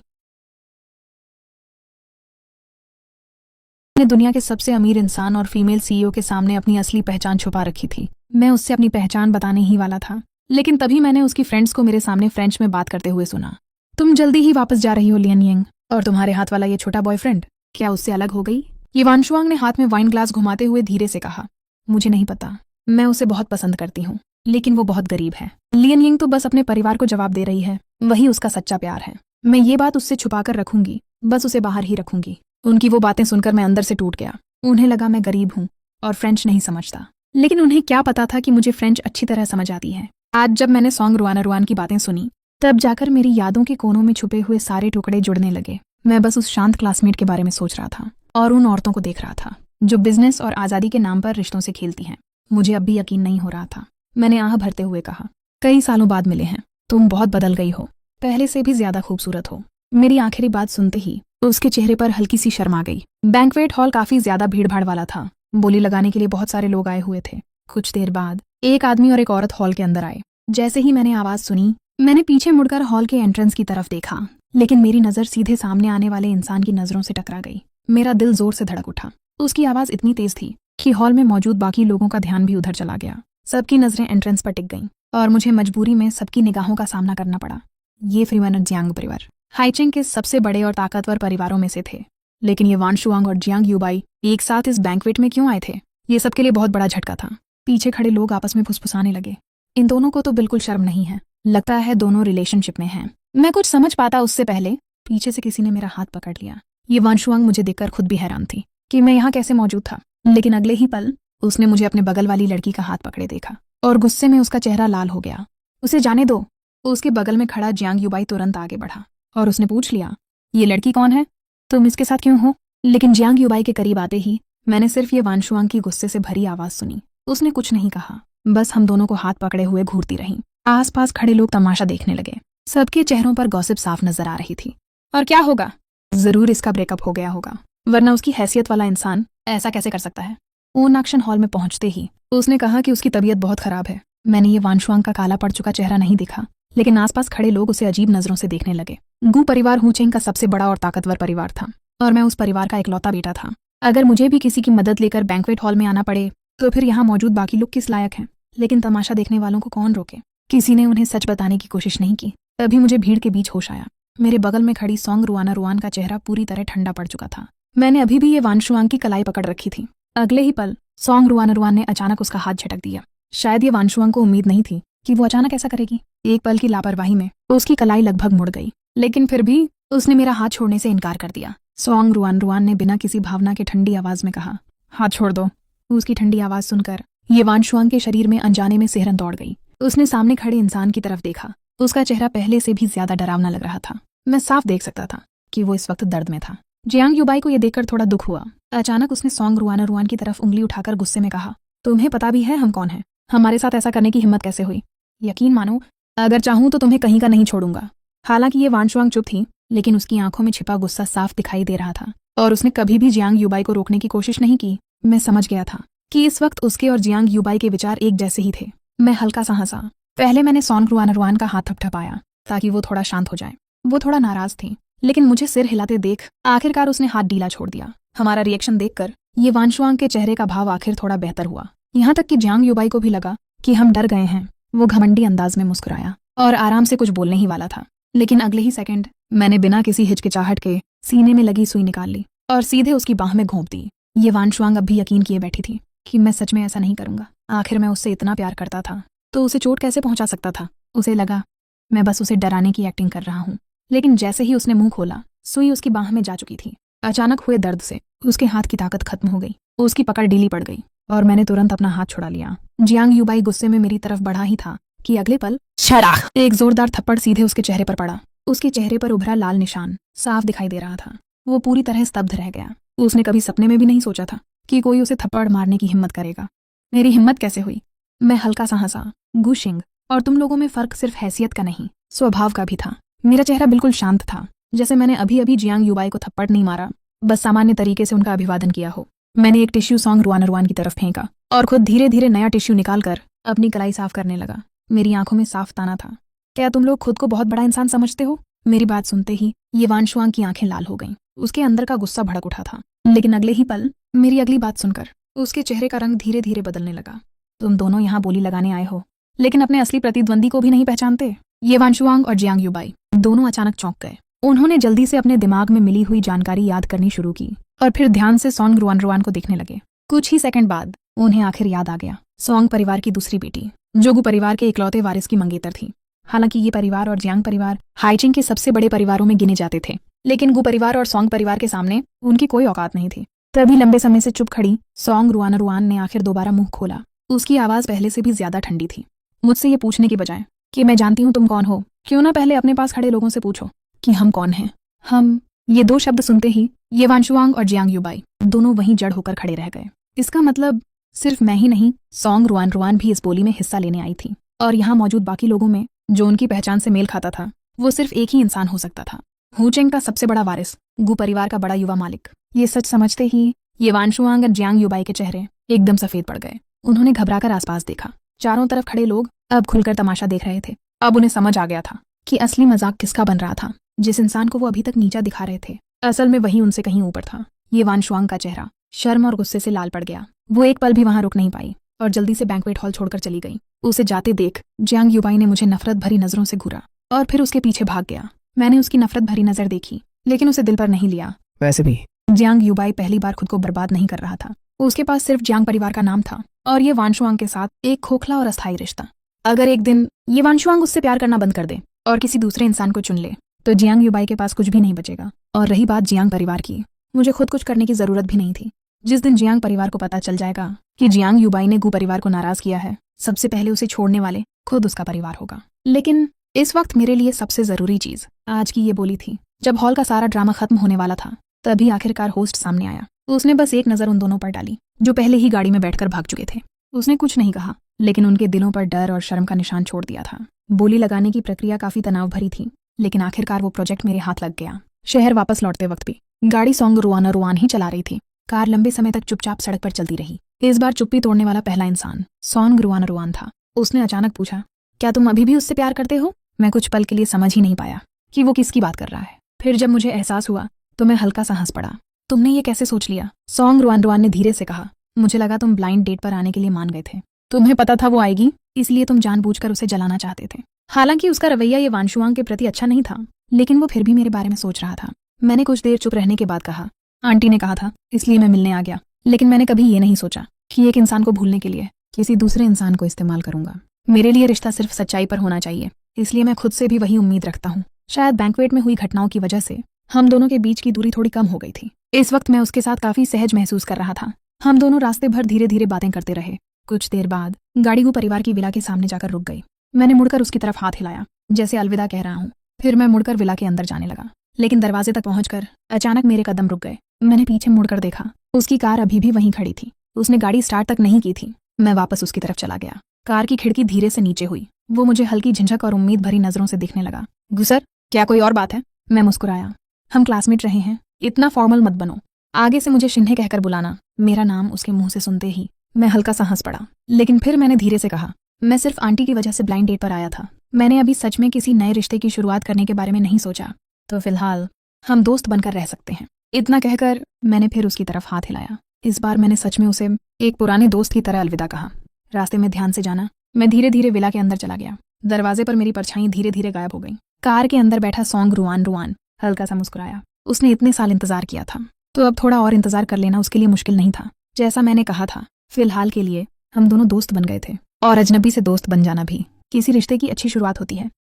मैंने दुनिया के सबसे अमीर इंसान और फीमेल सीईओ के सामने अपनी असली पहचान छुपा रखी थी। मैं उससे अपनी पहचान बताने ही वाला था, लेकिन तभी मैंने उसकी फ्रेंड्स को मेरे सामने फ्रेंच में बात करते हुए सुना। तुम जल्दी ही वापस जा रही हो लियन यंग, और तुम्हारे हाथ वाला ये छोटा बॉयफ्रेंड, क्या उससे अलग हो गई? ये वानशुआंग ने हाथ में वाइन ग्लास घुमाते हुए धीरे से कहा। मुझे नहीं पता, मैं उसे बहुत पसंद करती हूँ, लेकिन वो बहुत गरीब है। लियन यंग तो बस अपने परिवार को जवाब दे रही है, वही उसका सच्चा प्यार है। मैं ये बात उससे छुपाकर रखूंगी, बस उसे बाहर ही रखूंगी। उनकी वो बातें सुनकर मैं अंदर से टूट गया। उन्हें लगा मैं गरीब हूँ और फ्रेंच नहीं समझता, लेकिन उन्हें क्या पता था कि मुझे फ्रेंच अच्छी तरह समझ आती है। आज जब मैंने सॉन्ग रुआना रुआन की बातें सुनी, तब जाकर मेरी यादों के कोनों में छुपे हुए सारे टुकड़े जुड़ने लगे। मैं बस उस शांत क्लासमेट के बारे में सोच रहा था, और उन औरतों को देख रहा था जो बिजनेस और आज़ादी के नाम पर रिश्तों से खेलती हैं। मुझे अब भी यकीन नहीं हो रहा था। मैंने आह भरते हुए कहा, कई सालों बाद मिले हैं, तुम बहुत बदल गई हो, पहले से भी ज्यादा खूबसूरत हो। मेरी आखिरी बात सुनते ही उसके चेहरे पर हल्की सी शर्म आ गई। बैंक्वेट हॉल काफी ज्यादा भीड़भाड़ वाला था। बोली लगाने के लिए बहुत सारे लोग आए हुए थे। कुछ देर बाद एक आदमी और एक औरत हॉल के अंदर आए। जैसे ही मैंने आवाज सुनी, मैंने पीछे मुड़कर हॉल के एंट्रेंस की तरफ देखा, लेकिन मेरी नजर सीधे सामने आने वाले इंसान की नजरों से टकरा गई। मेरा दिल जोर से धड़क उठा। उसकी आवाज इतनी तेज थी कि हॉल में मौजूद बाकी लोगों का ध्यान भी उधर चला गया। सबकी नजरें एंट्रेंस पर टिक गईं, और मुझे मजबूरी में सबकी निगाहों का सामना करना पड़ा। ये फ्रीवन जियांग परिवार हाइचिंग के सबसे बड़े और ताकतवर परिवारों में से थे, लेकिन ये वानशुआंग और जियांग यूबाई एक साथ इस बैंक्वेट में क्यों आए थे? ये सबके लिए बहुत बड़ा झटका था। पीछे खड़े लोग आपस में फुसफुसाने लगे, इन दोनों को तो बिल्कुल शर्म नहीं है, लगता है दोनों रिलेशनशिप में हैं। मैं कुछ समझ पाता उससे पहले पीछे से किसी ने मेरा हाथ पकड़ लिया। ये वानशुआंग मुझे देखकर खुद भी हैरान थी कि मैं यहाँ कैसे मौजूद था, लेकिन अगले ही पल उसने मुझे अपने बगल वाली लड़की का हाथ पकड़े देखा, और गुस्से में उसका चेहरा लाल हो गया। उसे जाने दो। उसके बगल में खड़ा जियांग यूबाई तुरंत आगे बढ़ा और उसने पूछ लिया, ये लड़की कौन है? तुम इसके साथ क्यों हो? लेकिन जियांग यूबाई के करीब आते ही मैंने सिर्फ ये वानशुआंग की गुस्से से भरी आवाज सुनी। उसने कुछ नहीं कहा, बस हम दोनों को हाथ पकड़े हुए घूरती रही। आसपास खड़े लोग तमाशा देखने लगे। सबके चेहरों पर गॉसिप साफ नजर आ रही थी। और क्या होगा? जरूर इसका ब्रेकअप हो गया होगा, वरना उसकी हैसियत वाला इंसान ऐसा कैसे कर सकता है? ओन एक्शन हॉल में पहुंचते ही उसने कहा कि उसकी तबीयत बहुत खराब है। मैंने ये वानशुआंग का काला पड़ चुका चेहरा नहीं देखा, लेकिन आसपास खड़े लोग उसे अजीब नजरों से देखने लगे। गू परिवार हुचेंग का सबसे बड़ा और ताकतवर परिवार था, और मैं उस परिवार का इकलौता बेटा था। अगर मुझे भी किसी की मदद लेकर बैंक्वेट हॉल में आना पड़े, तो फिर यहाँ मौजूद बाकी लोग किस लायक हैं? लेकिन तमाशा देखने वालों को कौन रोके? किसी ने उन्हें सच बताने की कोशिश नहीं की। तभी मुझे भीड़ के बीच होश आया। मेरे बगल में खड़ी सॉन्ग रुआना रुआन का चेहरा पूरी तरह ठंडा पड़ चुका था। मैंने अभी भी ये वानशुआंग की कलाई पकड़ रखी थी। अगले ही पल सॉन्ग रुआना रुआन ने अचानक उसका हाथ झटक दिया। शायद ये वानशुआंग को उम्मीद नहीं थी कि वो अचानक ऐसा करेगी। एक पल की लापरवाही में उसकी कलाई लगभग मुड़ गई, लेकिन फिर भी उसने मेरा हाथ छोड़ने से इनकार कर दिया। सॉन्ग रुआन रुआन ने बिना किसी भावना के ठंडी आवाज में कहा, हाथ छोड़ दो। उसकी ठंडी आवाज सुनकर ये वानशुआंग के शरीर में अनजाने में सिहरन दौड़ गई। उसने सामने खड़े इंसान की तरफ देखा। उसका चेहरा पहले से भी ज्यादा डरावना लग रहा था। मैं साफ देख सकता था कि वो इस वक्त दर्द में था। जियांग यूबाई को यह देखकर थोड़ा दुख हुआ। अचानक उसने सॉन्ग रुआना रुआन की तरफ उंगली उठाकर गुस्से में कहा, तुम्हें पता भी है हम कौन हैं? हमारे साथ ऐसा करने की हिम्मत कैसे हुई? यकीन मानो, अगर चाहूं तो तुम्हें कहीं का नहीं छोड़ूंगा। हालांकि ये वानशुआंग चुप थी, लेकिन उसकी आंखों में छिपा गुस्सा साफ दिखाई दे रहा था, और उसने कभी भी जियांग यूबाई को रोकने की कोशिश नहीं की। मैं समझ गया था कि इस वक्त उसके और जियांग यूबाई के विचार एक जैसे ही थे। मैं हल्का सा हंसा। पहले मैंने सॉन्ग रुआना रुआन का हाथ थपथपाया ताकि वो थोड़ा शांत हो जाए। वो थोड़ा नाराज थी, लेकिन मुझे सिर हिलाते देख आखिरकार उसने हाथ ढीला छोड़ दिया। हमारा रिएक्शन देखकर ये वानशुआंग के चेहरे का भाव आखिर थोड़ा बेहतर हुआ। यहाँ तक कि जियांग यूबाई को भी लगा कि हम डर गए हैं। वो घमंडी अंदाज में मुस्कुराया और आराम से कुछ बोलने ही वाला था, लेकिन अगले ही सेकंड मैंने बिना किसी हिचकिचाहट के सीने में लगी सुई निकाल ली और सीधे उसकी बाह में घोंप दी। ये वानशुआंग अब भी यकीन किए बैठी थी कि मैं सच में ऐसा नहीं करूंगा। आखिर मैं उससे इतना प्यार करता था तो उसे चोट कैसे पहुंचा सकता था। उसे लगा मैं बस उसे डराने की एक्टिंग कर रहा हूँ, लेकिन जैसे ही उसने मुंह खोला सुई उसकी बाह में जा चुकी थी। अचानक हुए दर्द से उसके हाथ की ताकत खत्म हो गई, उसकी पकड़ ढीली पड़ गई और मैंने तुरंत अपना हाथ छुड़ा लिया। जियांग यूबाई गुस्से में मेरी तरफ बढ़ा ही था कि अगले पल शराख एक जोरदार थप्पड़ सीधे उसके चेहरे पर पड़ा। उसके चेहरे पर उभरा लाल निशान साफ दिखाई दे रहा था। वो पूरी तरह स्तब्ध रह गया। उसने कभी सपने में भी नहीं सोचा था कि कोई उसे थप्पड़ मारने की हिम्मत करेगा। मेरी हिम्मत कैसे हुई? मैं हल्का सा हंसा। गुशिंग, और तुम लोगों में फर्क सिर्फ हैसियत का नहीं, स्वभाव का भी था। मेरा चेहरा बिल्कुल शांत था, जैसे मैंने अभी अभी जियांग यूबाई को थप्पड़ नहीं मारा, बस सामान्य तरीके से उनका अभिवादन किया हो। मैंने एक टिश्यू सॉन्ग रुआन की तरफ फेंका और खुद धीरे धीरे नया टिश्यू निकालकर अपनी कलाई साफ करने लगा। मेरी आंखों में साफ ताना था। क्या तुम लोग खुद को बहुत बड़ा इंसान समझते हो? मेरी बात सुनते ही ये वानशुआंग की आंखें लाल हो गईं। उसके अंदर का गुस्सा भड़क उठा था, लेकिन अगले ही पल मेरी अगली बात सुनकर उसके चेहरे का रंग धीरे धीरे बदलने लगा। तुम दोनों यहाँ बोली लगाने आए हो, लेकिन अपने असली प्रतिद्वंदी को भी नहीं पहचानते। ये वानशुआंग और जियांग यूबाई दोनों अचानक चौंक गए। उन्होंने जल्दी से अपने दिमाग में मिली हुई जानकारी याद करनी शुरू की और फिर ध्यान से सॉन्ग रुआन को देखने लगे। कुछ ही सेकंड बाद उन्हें आखिर याद आ गया। सॉन्ग परिवार की दूसरी बेटी, जो गु परिवार के इकलौते वारिस की मंगेतर थी। हालांकि ये परिवार और जियांग परिवार हाइचिंग के सबसे बड़े परिवारों में गिने जाते थे, लेकिन गु परिवार और सॉन्ग परिवार के सामने उनकी कोई औकात नहीं थी। तभी लंबे समय से चुप खड़ी सॉन्ग रुआन ने आखिर दोबारा मुंह खोला। उसकी आवाज पहले से भी ज्यादा ठंडी थी। मुझसे ये पूछने की बजाय कि मैं जानती हूँ तुम कौन हो, क्यों ना पहले अपने पास खड़े लोगों से पूछो कि हम कौन हैं। हम, ये दो शब्द सुनते ही ये वानशुआंग और जियांग यूबाई दोनों वहीं जड़ होकर खड़े रह गए। इसका मतलब सिर्फ मैं ही नहीं, सॉन्ग रुआन भी इस बोली में हिस्सा लेने आई थी, और यहाँ मौजूद बाकी लोगों में जो उनकी पहचान से मेल खाता था वो सिर्फ एक ही इंसान हो सकता था, हुचेंग का सबसे बड़ा वारिस, गु परिवार का बड़ा युवा मालिक। ये सच समझते ही ये वानशुआंग और जियांग यूबाई के चेहरे एकदम सफेद पड़ गए। उन्होंने घबराकर आसपास देखा। चारों तरफ खड़े लोग अब खुलकर तमाशा देख रहे थे। अब उन्हें समझ आ गया था कि असली मजाक किसका बन रहा था। जिस इंसान को वो अभी तक नीचा दिखा रहे थे, असल में वही उनसे कहीं ऊपर था। ये वानशुआंग का चेहरा शर्म और गुस्से से लाल पड़ गया। वो एक पल भी वहां रुक नहीं पाई और जल्दी से बैंक्वेट हॉल छोड़कर चली गई। उसे जाते देख जियांग यूबाई ने मुझे नफरत भरी नजरों से घूरा और फिर उसके पीछे भाग गया। मैंने उसकी नफरत भरी नजर देखी, लेकिन उसे दिल पर नहीं लिया। वैसे भी जियांग यूबाई पहली बार खुद को बर्बाद नहीं कर रहा था। उसके पास सिर्फ जियांग परिवार का नाम था और ये वानशुआंग के साथ एक खोखला और अस्थायी रिश्ता। अगर एक दिन ये वानशुआंग उससे प्यार करना बंद कर दे और किसी दूसरे इंसान को चुन ले, तो जियांग यूबाई के पास कुछ भी नहीं बचेगा। और रही बात जियांग परिवार की, मुझे खुद कुछ करने की जरूरत भी नहीं थी। जिस दिन जियांग परिवार को पता चल जाएगा कि जियांग यूबाई ने गु परिवार को नाराज किया है, सबसे पहले उसे छोड़ने वाले खुद उसका परिवार होगा। लेकिन इस वक्त मेरे लिए सबसे जरूरी चीज आज की ये बोली थी। जब हॉल का सारा ड्रामा खत्म होने वाला था, तभी आखिरकार होस्ट सामने आया। उसने बस एक नजर उन दोनों पर डाली जो पहले ही गाड़ी में बैठकर भाग चुके थे। उसने कुछ नहीं कहा, लेकिन उनके दिलों पर डर और शर्म का निशान छोड़ दिया था। बोली लगाने की प्रक्रिया काफी तनाव भरी थी, लेकिन आखिरकार वो प्रोजेक्ट मेरे हाथ लग गया। शहर वापस लौटते वक्त भी गाड़ी सॉन्ग रुआन ही चला रही थी। कार लंबे समय तक चुपचाप सड़क पर चलती रही। इस बार चुप्पी तोड़ने वाला पहला इंसान सॉन्ग रुआन था। उसने अचानक पूछा, क्या तुम अभी भी उससे प्यार करते हो? मैं कुछ पल के लिए समझ ही नहीं पाया कि वो किसकी बात कर रहा है। फिर जब मुझे एहसास हुआ तो मैं हल्का सा हंस पड़ा। तुमने ये कैसे सोच लिया? सॉन्ग रुआन ने धीरे से कहा। मुझे लगा तुम ब्लाइंड डेट पर आने के लिए मान गए थे। तुम्हें पता था वो आएगी, इसलिए तुम जानबूझकर उसे जलाना चाहते थे। हालांकि उसका रवैया ये वानशुआंग के प्रति अच्छा नहीं था, लेकिन वो फिर भी मेरे बारे में सोच रहा था। मैंने कुछ देर चुप रहने के बाद कहा, आंटी ने कहा था इसलिए मैं मिलने आ गया। लेकिन मैंने कभी ये नहीं सोचा कि एक इंसान को भूलने के लिए किसी दूसरे इंसान को इस्तेमाल करूंगा। मेरे लिए रिश्ता सिर्फ सच्चाई पर होना चाहिए, इसलिए मैं खुद से भी वही उम्मीद रखता हूँ। शायद बैंक्वेट में हुई घटनाओं की वजह से हम दोनों के बीच की दूरी थोड़ी कम हो गई थी। इस वक्त मैं उसके साथ काफी सहज महसूस कर रहा था। हम दोनों रास्ते भर धीरे धीरे बातें करते रहे। कुछ देर बाद गाड़ी गु परिवार की विला के सामने जाकर रुक गई। मैंने मुड़कर उसकी तरफ हाथ हिलाया, जैसे अलविदा कह रहा हूँ। फिर मैं मुड़कर विला के अंदर जाने लगा, लेकिन दरवाजे तक पहुंचकर अचानक मेरे कदम रुक गए। मैंने पीछे मुड़कर देखा, उसकी कार अभी भी वहीं खड़ी थी। उसने गाड़ी स्टार्ट तक नहीं की थी। मैं वापस उसकी तरफ चला गया। कार की खिड़की धीरे से नीचे हुई। वो मुझे हल्की झिझक और उम्मीद भरी नजरों से देखने लगा। गुसर, क्या कोई और बात है? मैं मुस्कुराया। हम क्लासमेट रहे हैं, इतना फॉर्मल मत बनो। आगे से मुझे शिन्हे कहकर बुलाना। मेरा नाम उसके मुंह से सुनते ही मैं हल्का सा हंस पड़ा, लेकिन फिर मैंने धीरे से कहा, मैं सिर्फ आंटी की वजह से ब्लाइंड डेट पर आया था। मैंने अभी सच में किसी नए रिश्ते की शुरुआत करने के बारे में नहीं सोचा, तो फिलहाल हम दोस्त बनकर रह सकते हैं। इतना कहकर मैंने फिर उसकी तरफ हाथ हिलाया। इस बार मैंने सच में उसे एक पुराने दोस्त की तरह अलविदा कहा। रास्ते में ध्यान से जाना। मैं धीरे धीरे विला के अंदर चला गया। दरवाजे पर मेरी परछाई धीरे धीरे गायब हो गई। कार के अंदर बैठा सॉन्ग रुआन हल्का सा मुस्कुराया। उसने इतने साल इंतजार किया था, तो अब थोड़ा और इंतजार कर लेना उसके लिए मुश्किल नहीं था। जैसा मैंने कहा था, फिलहाल के लिए हम दोनों दोस्त बन गए थे, और अजनबी से दोस्त बन जाना भी किसी रिश्ते की अच्छी शुरुआत होती है।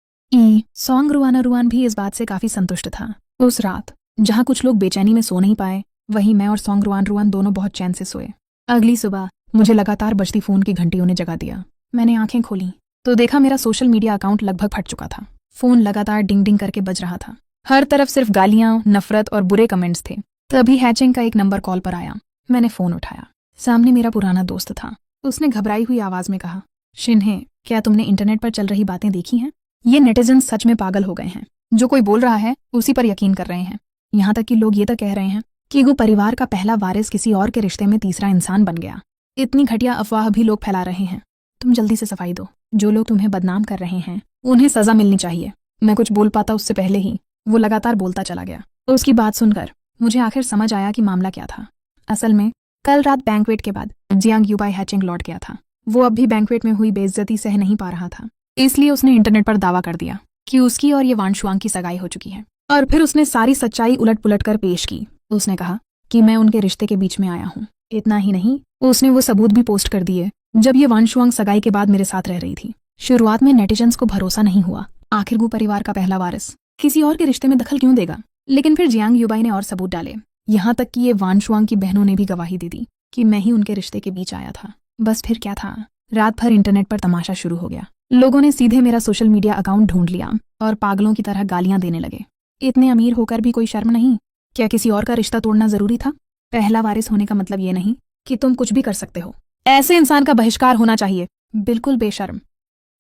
सॉन्ग रुआना रुआन भी इस बात से काफी संतुष्ट था। उस रात जहाँ कुछ लोग बेचैनी में सो नहीं पाए, वहीं मैं और सॉन्ग रुआन रुआन दोनों बहुत चैन से सोए। अगली सुबह मुझे लगातार बजती फोन की घंटियों ने जगा दिया। मैंने आंखें खोली तो देखा मेरा सोशल मीडिया अकाउंट लगभग फट चुका था। फोन लगातार डिंग डिंग करके बज रहा था। हर तरफ सिर्फ गालियां, नफरत और बुरे कमेंट्स थे। तभी हैचिंग का एक नंबर कॉल पर आया। मैंने फोन उठाया। सामने मेरा पुराना दोस्त था। उसने घबराई हुई आवाज में कहा, शिन्हे, क्या तुमने इंटरनेट पर चल रही बातें देखी हैं? ये नेटिजन सच में पागल हो गए हैं। जो कोई बोल रहा है उसी पर यकीन कर रहे हैं। यहाँ तक कि लोग ये तक कह रहे हैं कि वो परिवार का पहला वारिस किसी और के रिश्ते में तीसरा इंसान बन गया। इतनी घटिया अफवाह भी लोग फैला रहे हैं। तुम जल्दी से सफाई दो। जो लोग तुम्हें बदनाम कर रहे हैं उन्हें सजा मिलनी चाहिए। मैं कुछ बोल पाता उससे पहले ही वो लगातार बोलता चला गया। उसकी बात सुनकर मुझे आखिर समझ आया कि मामला क्या था। असल में कल रात बैंक्वेट के बाद जियांग यूबाई हैचिंग लौट गया था। वो अब भी बैंक्वेट में हुई बेइज्जती सह नहीं पा रहा था, इसलिए उसने इंटरनेट पर दावा कर दिया कि उसकी और ये वानशुआंग की सगाई हो चुकी है। और फिर उसने सारी सच्चाई उलट पुलट कर पेश की। उसने कहा कि मैं उनके रिश्ते के बीच में आया हूँ। इतना ही नहीं, उसने वो सबूत भी पोस्ट कर दिए जब ये वानशुआंग सगाई के बाद मेरे साथ रह रही थी। शुरुआत में नेटिजन्स को भरोसा नहीं हुआ। आखिर वो परिवार का पहला वारिस किसी और के रिश्ते में दखल क्यों देगा? लेकिन फिर जियांग यूबाई ने और सबूत डाले। यहाँ तक कि ये वानशुआंग की बहनों ने भी गवाही दे दी कि मैं ही उनके रिश्ते के बीच आया था। बस फिर क्या था, रात भर इंटरनेट पर तमाशा शुरू हो गया। लोगों ने सीधे मेरा सोशल मीडिया अकाउंट ढूंढ लिया और पागलों की तरह गालियां देने लगे। इतने अमीर होकर भी कोई शर्म नहीं? क्या किसी और का रिश्ता तोड़ना जरूरी था? पहला वारिस होने का मतलब ये नहीं कि तुम कुछ भी कर सकते हो। ऐसे इंसान का बहिष्कार होना चाहिए। बिल्कुल बेशर्म।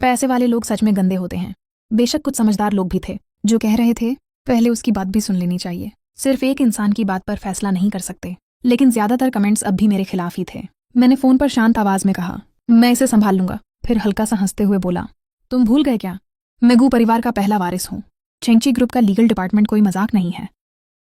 पैसे वाले लोग सच में गंदे होते हैं। बेशक कुछ समझदार लोग भी थे जो कह रहे थे पहले उसकी बात भी सुन लेनी चाहिए। सिर्फ एक इंसान की बात पर फैसला नहीं कर सकते। लेकिन ज्यादातर कमेंट्स अब भी मेरे खिलाफ ही थे। मैंने फोन पर शांत आवाज में कहा, मैं इसे संभाल लूंगा। फिर हल्का सा हंसते हुए बोला, तुम भूल गए क्या? मैं गू परिवार का पहला वारिस हूँ। चेंची ग्रुप का लीगल डिपार्टमेंट कोई मजाक नहीं है।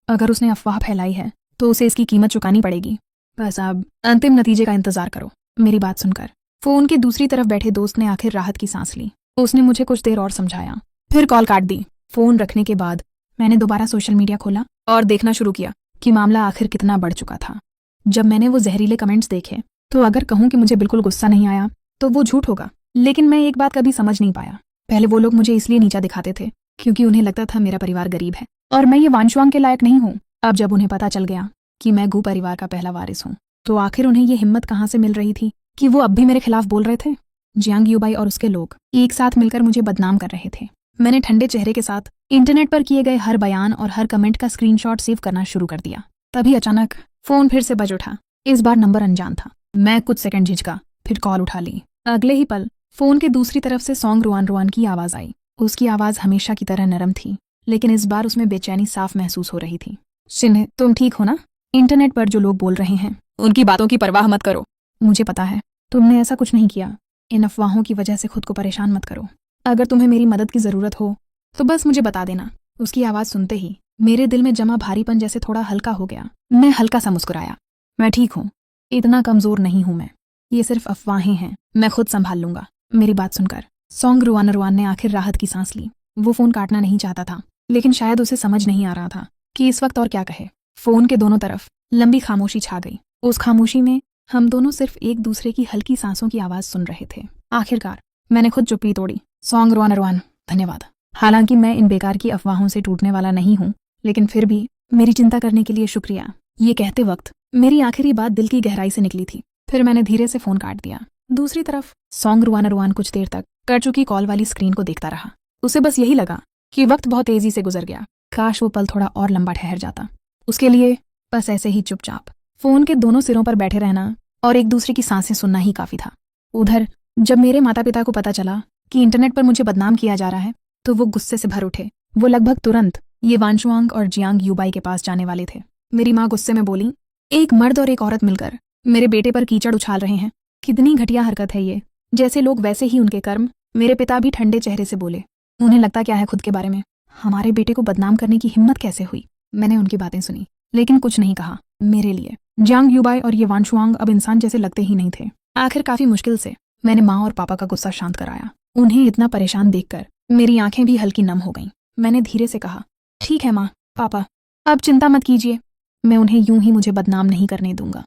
अगर उसने अफवाह फैलाई है तो उसे इसकी कीमत चुकानी पड़ेगी। बस अब अंतिम नतीजे का इंतजार करो। मेरी बात सुनकर फोन के दूसरी तरफ बैठे दोस्त ने आखिर राहत की सांस ली। उसने मुझे कुछ देर और समझाया, फिर कॉल काट दी। फोन रखने के बाद मैंने दोबारा सोशल मीडिया खोला और देखना शुरू किया कि मामला आखिर कितना बढ़ चुका था। जब मैंने वो जहरीले कमेंट्स देखे तो अगर कहूँ कि मुझे बिल्कुल गुस्सा नहीं आया तो वो झूठ होगा। लेकिन मैं एक बात कभी समझ नहीं पाया। पहले वो लोग मुझे इसलिए नीचा दिखाते थे क्योंकि उन्हें लगता था मेरा परिवार गरीब है और मैं ये वानशुआंग के लायक नहीं हूँ। अब जब उन्हें पता चल गया कि मैं गू परिवार का पहला वारिस हूँ तो आखिर उन्हें ये हिम्मत कहाँ से मिल रही थी कि वो अब भी मेरे खिलाफ बोल रहे थे। जियांग यूबाई और उसके लोग एक साथ मिलकर मुझे बदनाम कर रहे थे। मैंने ठंडे चेहरे के साथ इंटरनेट पर किए गए हर बयान और हर कमेंट का स्क्रीनशॉट सेव करना शुरू कर दिया। तभी अचानक फोन फिर से बज उठा। इस बार नंबर अनजान था। मैं कुछ सेकंड झिझका, फिर कॉल उठा ली। अगले ही पल फोन के दूसरी तरफ से सॉन्ग रुआन रुआन की आवाज आई। उसकी आवाज हमेशा की तरह नरम थी, लेकिन इस बार उसमें बेचैनी साफ महसूस हो रही थी। शिन्हे, तुम ठीक हो ना? इंटरनेट पर जो लोग बोल रहे हैं उनकी बातों की परवाह मत करो। मुझे पता है तुमने ऐसा कुछ नहीं किया। इन अफवाहों की वजह से खुद को परेशान मत करो। अगर तुम्हें मेरी मदद की जरूरत हो तो बस मुझे बता देना। उसकी आवाज सुनते ही मेरे दिल में जमा भारीपन जैसे थोड़ा हल्का हो गया। मैं हल्का सा मुस्कुराया। मैं ठीक हूँ, इतना कमजोर नहीं हूँ मैं। ये सिर्फ अफवाहें हैं, मैं खुद संभाल लूंगा। मेरी बात सुनकर सॉन्ग रुआन रुआन ने आखिर राहत की सांस ली। वो फोन काटना नहीं चाहता था, लेकिन शायद उसे समझ नहीं आ रहा था कि इस वक्त और क्या कहे। फोन के दोनों तरफ लंबी खामोशी छा गई। उस खामोशी में हम दोनों सिर्फ एक दूसरे की हल्की सांसों की आवाज सुन रहे थे। आखिरकार मैंने खुद चुप्पी तोड़ी। सॉन्ग रुआन रुआन, धन्यवाद। हालांकि मैं इन बेकार की अफवाहों से टूटने वाला नहीं हूँ, लेकिन फिर भी मेरी चिंता करने के लिए शुक्रिया। ये कहते वक्त मेरी आखिरी बात दिल की गहराई से निकली थी। फिर मैंने धीरे से फोन काट दिया। दूसरी तरफ सॉन्ग रुआन रुआन कुछ देर तक कर चुकी कॉल वाली स्क्रीन को देखता रहा। उसे बस यही लगा कि वक्त बहुत तेजी से गुजर गया। काश वो पल थोड़ा और लंबा ठहर जाता। उसके लिए बस ऐसे ही चुपचाप फोन के दोनों सिरों पर बैठे रहना और एक दूसरे की सांसें सुनना ही काफी था। उधर जब मेरे माता पिता को पता चला कि इंटरनेट पर मुझे बदनाम किया जा रहा है तो वो गुस्से से भर उठे। वो लगभग तुरंत ये वानशुआंग और जियांग यूबाई के पास जाने वाले थे। मेरी माँ गुस्से में बोली, एक मर्द और एक औरत मिलकर मेरे बेटे पर कीचड़ उछाल रहे हैं। कितनी घटिया हरकत है ये। जैसे लोग वैसे ही उनके कर्म। मेरे पिता भी ठंडे चेहरे से बोले, उन्हें लगता क्या है खुद के बारे में? हमारे बेटे को बदनाम करने की हिम्मत कैसे हुई? मैंने उनकी बातें सुनी, लेकिन कुछ नहीं कहा। मेरे लिए जियांग यूबाई और ये वानशुआंग अब इंसान जैसे लगते ही नहीं थे। आखिर काफी मुश्किल से मैंने माँ और पापा का गुस्सा शांत कराया। उन्हें इतना परेशान देखकर मेरी आंखें भी हल्की नम हो गईं। मैंने धीरे से कहा, ठीक है माँ, पापा, अब चिंता मत कीजिए, मैं उन्हें यूं ही मुझे बदनाम नहीं करने दूंगा।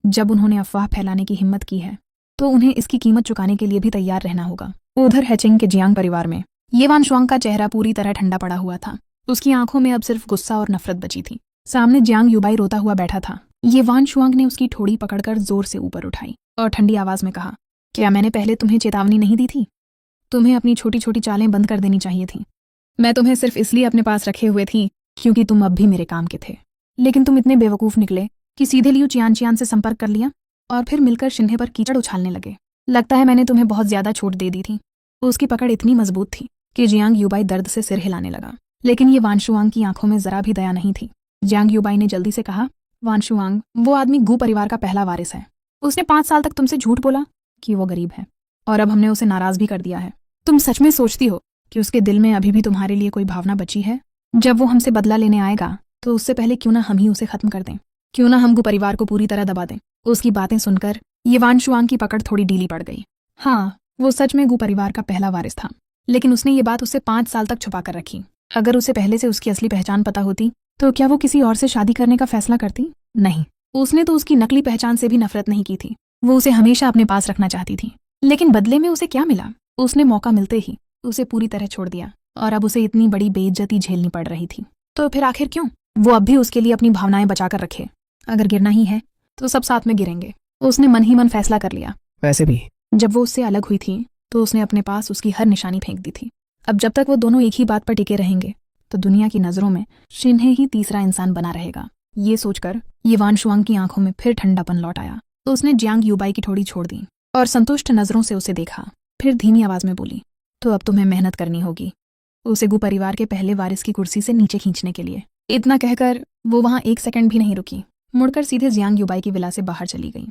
जब उन्होंने अफवाह फैलाने की हिम्मत की है तो उन्हें इसकी कीमत चुकाने के लिए भी तैयार रहना होगा। उधर हैचिंग के जियांग परिवार में ये वान शुआंग का चेहरा पूरी तरह ठंडा पड़ा हुआ था। उसकी आंखों में अब सिर्फ गुस्सा और नफरत बची थी। सामने जियांग युबाई रोता हुआ बैठा था। ये वान शुआंग ने उसकी ठोड़ी पकड़कर जोर से ऊपर उठाई और ठंडी आवाज में कहा, क्या मैंने पहले तुम्हें चेतावनी नहीं दी थी? तुम्हें अपनी छोटी छोटी चालें बंद कर देनी चाहिए थी। मैं तुम्हें सिर्फ इसलिए अपने पास रखे हुए थी क्योंकि तुम अब भी मेरे काम के थे, लेकिन तुम इतने बेवकूफ निकले कि सीधे लियू चियान से संपर्क कर लिया और फिर मिलकर शिन्हे पर कीचड़ उछालने लगे। लगता है मैंने तुम्हें बहुत ज्यादा छूट दे दी थी। उसकी पकड़ इतनी मजबूत थी कि जियांग युबाई दर्द से सिर हिलाने लगा, लेकिन ये वान शुआंग की आंखों में जरा भी दया नहीं थी। जियांग युबाई ने जल्दी से कहा, वान शुआंग, वो आदमी गू परिवार का पहला वारिस है। उसने 5 साल तक तुमसे झूठ बोला कि वो गरीब है और अब हमने उसे नाराज भी कर दिया है। तुम सच में सोचती हो कि उसके दिल में अभी भी तुम्हारे लिए कोई भावना बची है? जब वो हमसे बदला लेने आएगा तो उससे पहले क्यों ना हम ही उसे खत्म कर दें, क्यों ना हम गू परिवार को पूरी तरह दबा दें। उसकी बातें सुनकर ये वान शुआंग की पकड़ थोड़ी ढीली पड़ गई। हाँ, वो सच में गू परिवार का पहला वारिस था, लेकिन उसने ये बात उससे 5 साल तक छुपा कर रखी। अगर उसे पहले से उसकी असली पहचान पता होती तो क्या वो किसी और से शादी करने का फैसला करती? नहीं, उसने तो उसकी नकली पहचान से भी नफरत नहीं की थी। वो उसे हमेशा अपने पास रखना चाहती थी, लेकिन बदले में उसे क्या मिला? उसने मौका मिलते ही उसे पूरी तरह छोड़ दिया और अब उसे इतनी बड़ी बेइज्जती झेलनी पड़ रही थी। तो फिर आखिर क्यों? वो अब भी उसके लिए अपनी भावनाएं बचाकर रखे। अगर गिरना ही है तो सब साथ में गिरेंगे। उसने मन ही मन फैसला कर लिया। वैसे भी जब वो उससे अलग हुई थी तो उसने अपने पास उसकी हर निशानी फेंक दी थी। अब जब तक वो दोनों एक ही बात पर टिके रहेंगे तो दुनिया की नजरों में शिन्हे ही तीसरा इंसान बना रहेगा। ये सोचकर ये वान शुआंग की आंखों में फिर ठंडापन लौट आया तो उसने जियांग युबाई की ठोड़ी छोड़ दी और संतुष्ट नजरों से उसे देखा। फिर धीमी आवाज में बोली, तो अब तुम्हें मेहनत करनी होगी उसे गू परिवार के पहले वारिस की कुर्सी से नीचे खींचने के लिए। इतना कहकर वो वहां 1 सेकंड भी नहीं रुकी, मुड़कर सीधे जियांग युबाई की विला से बाहर चली गई।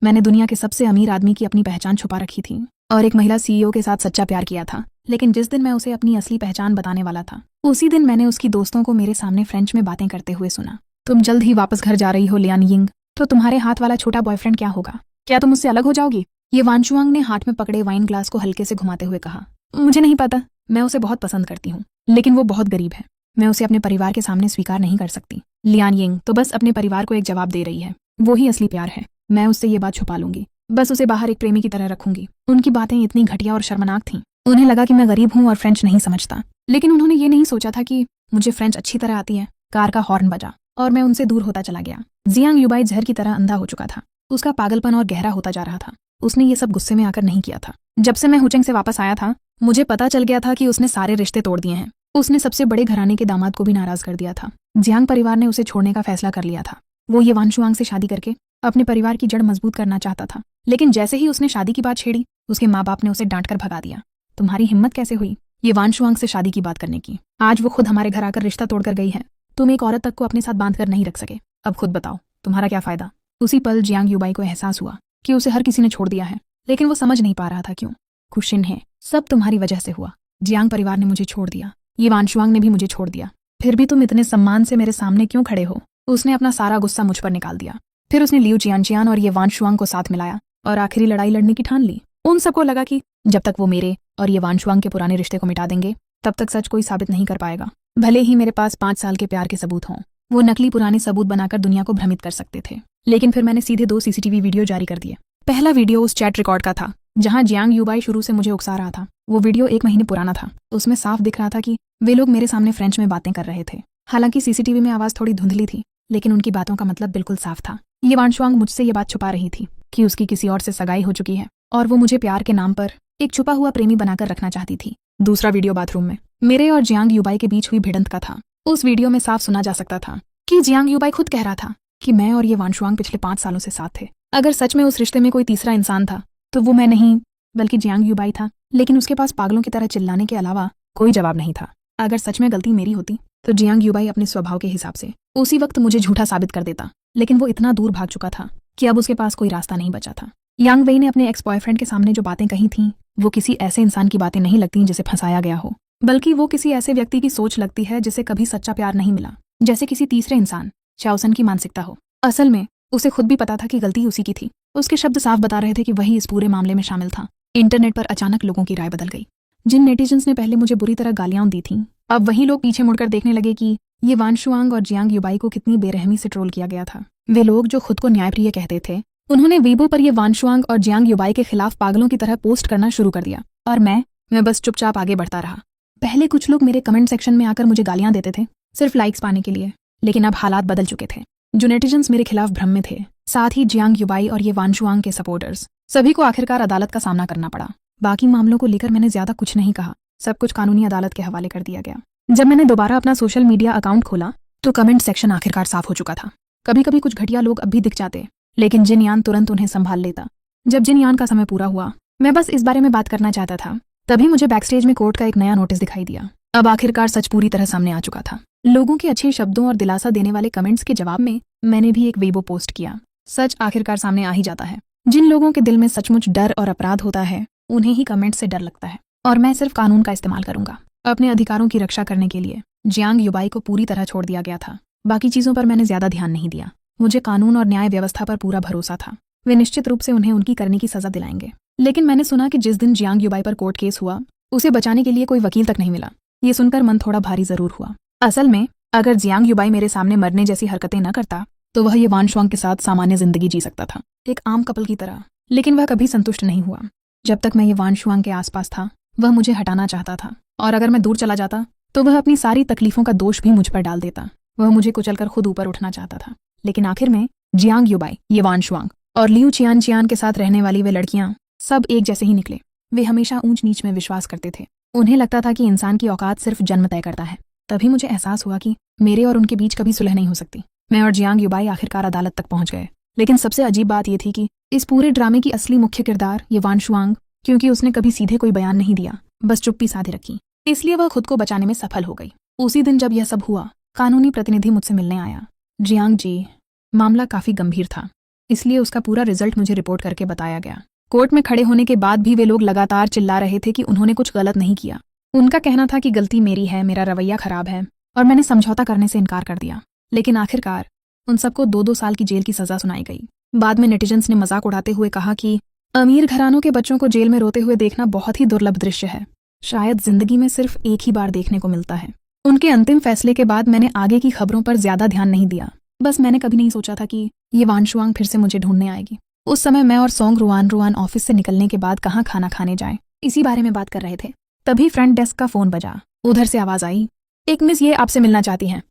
मैंने दुनिया के सबसे अमीर आदमी की अपनी पहचान छुपा रखी थी और एक महिला सीईओ के साथ सच्चा प्यार किया था, लेकिन जिस दिन मैं उसे अपनी असली पहचान बताने वाला था उसी दिन मैंने उसकी दोस्तों को मेरे सामने फ्रेंच में बातें करते हुए सुना। तुम जल्द ही वापस घर जा रही हो लियान यिंग, तो तुम्हारे हाथ वाला छोटा बॉयफ्रेंड क्या होगा? क्या तुम उससे अलग हो जाओगी? ये वान शुआंग ने हाथ में पकड़े वाइन ग्लास को हल्के से घुमाते हुए कहा, मुझे नहीं पता, मैं उसे बहुत पसंद करती हूँ, लेकिन वो बहुत गरीब है। मैं उसे अपने परिवार के सामने स्वीकार नहीं कर सकती। लियान यिंग तो बस अपने परिवार को एक जवाब दे रही है, वो ही असली प्यार है। मैं उससे ये बात छुपा लूंगी, बस उसे बाहर एक प्रेमी की तरह रखूंगी। उनकी बातें इतनी घटिया और शर्मनाक थीं। उन्हें लगा कि मैं गरीब हूँ और फ्रेंच नहीं समझता, लेकिन उन्होंने ये नहीं सोचा था कि मुझे फ्रेंच अच्छी तरह आती है। कार का हॉर्न बजा और मैं उनसे दूर होता चला गया। जियांग युबाई जहर की तरह अंधा हो चुका था। उसका पागलपन और गहरा होता जा रहा था। उसने ये सब गुस्से में आकर नहीं किया था। जब से मैं हुचेंग से वापस आया था मुझे पता चल गया था कि उसने सारे रिश्ते तोड़ दिए हैं। उसने सबसे बड़े घराने के दामाद को भी नाराज कर दिया था। जियांग परिवार ने उसे छोड़ने का फैसला कर लिया था। वो ये वान शुआंग से शादी करके अपने परिवार की जड़ मजबूत करना चाहता था, लेकिन जैसे ही उसने शादी की बात छेड़ी उसके माँ बाप ने उसे डांटकर भगा दिया। तुम्हारी हिम्मत कैसे हुई ये वान शुआंग से शादी की बात करने की? आज वो खुद हमारे घर आकर रिश्ता तोड़कर गई है। तुम एक औरत तक को अपने साथ बांध कर नहीं रख सके। अब खुद बताओ तुम्हारा क्या फायदा? उसी पल जियांग युबाई को एहसास हुआ कि उसे हर किसी ने छोड़ दिया है, लेकिन वो समझ नहीं पा रहा था क्यों। खुशिन है, सब तुम्हारी वजह से हुआ। जियांग परिवार ने मुझे छोड़ दिया, ये वान शुआंग ने भी मुझे छोड़ दिया, फिर भी तुम इतने सम्मान से मेरे सामने क्यों खड़े हो? उसने अपना सारा गुस्सा मुझ पर निकाल दिया। फिर उसने लियू चियान और ये वान शुआंग को साथ मिलाया और आखिरी लड़ाई लड़ने की ठान ली। उन सबको लगा कि जब तक वो मेरे और ये वान शुआंग के पुराने रिश्ते को मिटा देंगे तब तक सच कोई साबित नहीं कर पाएगा, भले ही मेरे पास 5 साल के प्यार के सबूत हों। वो नकली पुराने सबूत बनाकर दुनिया को भ्रमित कर सकते थे, लेकिन फिर मैंने सीधे 2 सीसीटीवी वीडियो जारी कर दिए। पहला वीडियो उस चैट रिकॉर्ड का था जहां जियांग युबाई शुरू से मुझे उकसा रहा था। वो वीडियो 1 महीने पुराना था। उसमें साफ दिख रहा था कि वे लोग मेरे सामने फ्रेंच में बातें कर रहे थे। हालांकि सीसीटीवी में आवाज थोड़ी धुंधली थी, लेकिन उनकी बातों का मतलब बिल्कुल साफ था। ये वान शुआंग मुझसे ये बात छुपा रही थी कि उसकी किसी और से सगाई हो चुकी है और वो मुझे प्यार के नाम पर एक छुपा हुआ प्रेमी बनाकर रखना चाहती थी। दूसरा वीडियो बाथरूम में मेरे और जियांग युबाई के बीच हुई भिड़ंत का था। उस वीडियो में साफ सुना जा सकता था कि जियांग युबाई खुद कह रहा था कि मैं और ये वान शुआंग पिछले 5 सालों से साथ थे। अगर सच में उस रिश्ते में कोई तीसरा इंसान था तो वो मैं नहीं बल्कि जियांग युबाई था, लेकिन उसके पास पागलों की तरह चिल्लाने के अलावा कोई जवाब नहीं था। अगर सच में गलती मेरी होती तो जियांग युबाई अपने स्वभाव के हिसाब से उसी वक्त मुझे झूठा साबित कर देता, लेकिन वो इतना दूर भाग चुका था कि अब उसके पास कोई रास्ता नहीं बचा था। यांग वेई ने अपने एक्स बॉयफ्रेंड के सामने जो बातें कही थीं वो किसी ऐसे इंसान की बातें नहीं लगती जिसे फंसाया गया हो, बल्कि वो किसी ऐसे व्यक्ति की सोच लगती है जिसे कभी सच्चा प्यार नहीं मिला, जैसे किसी तीसरे इंसान चाओसन की मानसिकता हो। असल में उसे खुद भी पता था कि गलती उसी की थी। उसके शब्द साफ बता रहे थे कि वही इस पूरे मामले में शामिल था। इंटरनेट पर अचानक लोगों की राय बदल गई। जिन नेटिजन्स ने पहले मुझे बुरी तरह गालियां दी थीं अब वही लोग पीछे मुड़कर देखने लगे कि ये वानशुआंग और जियांग युबाई को कितनी बेरहमी से ट्रोल किया गया था। वे लोग जो खुद को न्यायप्रिय कहते थे, उन्होंने वीबो पर ये वानशुआंग और जियांग युबाई के खिलाफ पागलों की तरह पोस्ट करना शुरू कर दिया और मैं बस चुपचाप आगे बढ़ता रहा। पहले कुछ लोग मेरे कमेंट सेक्शन में आकर मुझे गालियां देते थे सिर्फ लाइक्स पाने के लिए, लेकिन अब हालात बदल चुके थे। जो नेटिजन्स मेरे खिलाफ भ्रम में थे, साथ ही जियांग युबाई और ये वानशुआंग के सपोर्टर्स, सभी को आखिरकार अदालत का सामना करना पड़ा। बाकी मामलों को लेकर मैंने ज्यादा कुछ नहीं कहा, सब कुछ कानूनी अदालत के हवाले कर दिया गया। जब मैंने दोबारा अपना सोशल मीडिया अकाउंट खोला तो कमेंट सेक्शन आखिरकार साफ हो चुका था। कभी कभी कुछ घटिया लोग अब भी दिख जाते, लेकिन जिनयान तुरंत उन्हें संभाल लेता। जब जिनयान का समय पूरा हुआ, मैं बस इस बारे में बात करना चाहता था, तभी मुझे बैकस्टेज में कोर्ट का एक नया नोटिस दिखाई दिया। अब आखिरकार सच पूरी तरह सामने आ चुका था। लोगों के अच्छे शब्दों और दिलासा देने वाले कमेंट्स के जवाब में मैंने भी एक वेबो पोस्ट किया। सच आखिरकार सामने आ ही जाता है। जिन लोगों के दिल में सचमुच डर और अपराध होता है, उन्हें ही कमेंट से डर लगता है। और मैं सिर्फ कानून का इस्तेमाल करूंगा अपने अधिकारों की रक्षा करने के लिए। जियांग युबाई को पूरी तरह छोड़ दिया गया था, बाकी चीजों पर मैंने ज्यादा ध्यान नहीं दिया। मुझे कानून और न्याय व्यवस्था पर पूरा भरोसा था, वे निश्चित रूप से उन्हें उनकी करने की सजा दिलाएंगे। लेकिन मैंने सुना कि जिस दिन जियांग युबाई पर कोर्ट केस हुआ, उसे बचाने के लिए कोई वकील तक नहीं मिला। ये सुनकर मन थोड़ा भारी जरूर हुआ। असल में अगर जियांग युबाई मेरे सामने मरने जैसी हरकतें न करता तो वह ये वानशुआंग के साथ सामान्य जिंदगी जी सकता था, एक आम कपल की तरह। लेकिन वह कभी संतुष्ट नहीं हुआ। जब तक मैं ये वानशुआंग के आसपास था, वह मुझे हटाना चाहता था, और अगर मैं दूर चला जाता तो वह अपनी सारी तकलीफों का दोष भी मुझ पर डाल देता। वह मुझे कुचलकर खुद ऊपर उठना चाहता था। लेकिन आखिर में जियांग युबाई, ये वानशुआंग और लियू चियान के साथ रहने वाली वे लड़कियां सब एक जैसे ही निकले। वे हमेशा ऊंच नीच में विश्वास करते थे। उन्हें लगता था कि इंसान की औकात सिर्फ जन्म तय करता है। तभी मुझे एहसास हुआ कि मेरे और उनके बीच कभी सुलह नहीं हो सकती। मैं और जियांग युबाई आखिरकार अदालत तक पहुंच गए। लेकिन सबसे अजीब बात यह थी कि इस पूरे ड्रामे की असली मुख्य किरदार ये वानशुआंग, क्योंकि उसने कभी सीधे कोई बयान नहीं दिया, बस चुप्पी साधे रखी, इसलिए वह खुद को बचाने में सफल हो गई। उसी दिन जब यह सब हुआ, कानूनी प्रतिनिधि मुझसे मिलने आया। जियांग जी, मामला काफी गंभीर था, इसलिए उसका पूरा रिजल्ट मुझे रिपोर्ट करके बताया गया। कोर्ट में खड़े होने के बाद भी वे लोग लगातार चिल्ला रहे थे कि उन्होंने कुछ गलत नहीं किया। उनका कहना था कि गलती मेरी है, मेरा रवैया खराब है, और मैंने समझौता करने से इनकार कर दिया। लेकिन आखिरकार उन सबको 2-2 साल की जेल की सजा सुनाई गई। बाद में नेटिजन्स ने मजाक उड़ाते हुए कहा कि अमीर घरानों के बच्चों को जेल में रोते हुए देखना बहुत ही दुर्लभ दृश्य है, शायद जिंदगी में सिर्फ एक ही बार देखने को मिलता है। उनके अंतिम फैसले के बाद मैंने आगे की खबरों पर ज्यादा ध्यान नहीं दिया। बस मैंने कभी नहीं सोचा था कि ये वानशुआंग फिर से मुझे ढूंढने आएगी। उस समय मैं और सोंग रुआन ऑफिस से निकलने के बाद कहाँ खाना खाने जाएं, इसी बारे में बात कर रहे थे। तभी फ्रंट डेस्क का फोन बजा। उधर से आवाज आई, एक मिस ये आपसे मिलना चाहती हैं।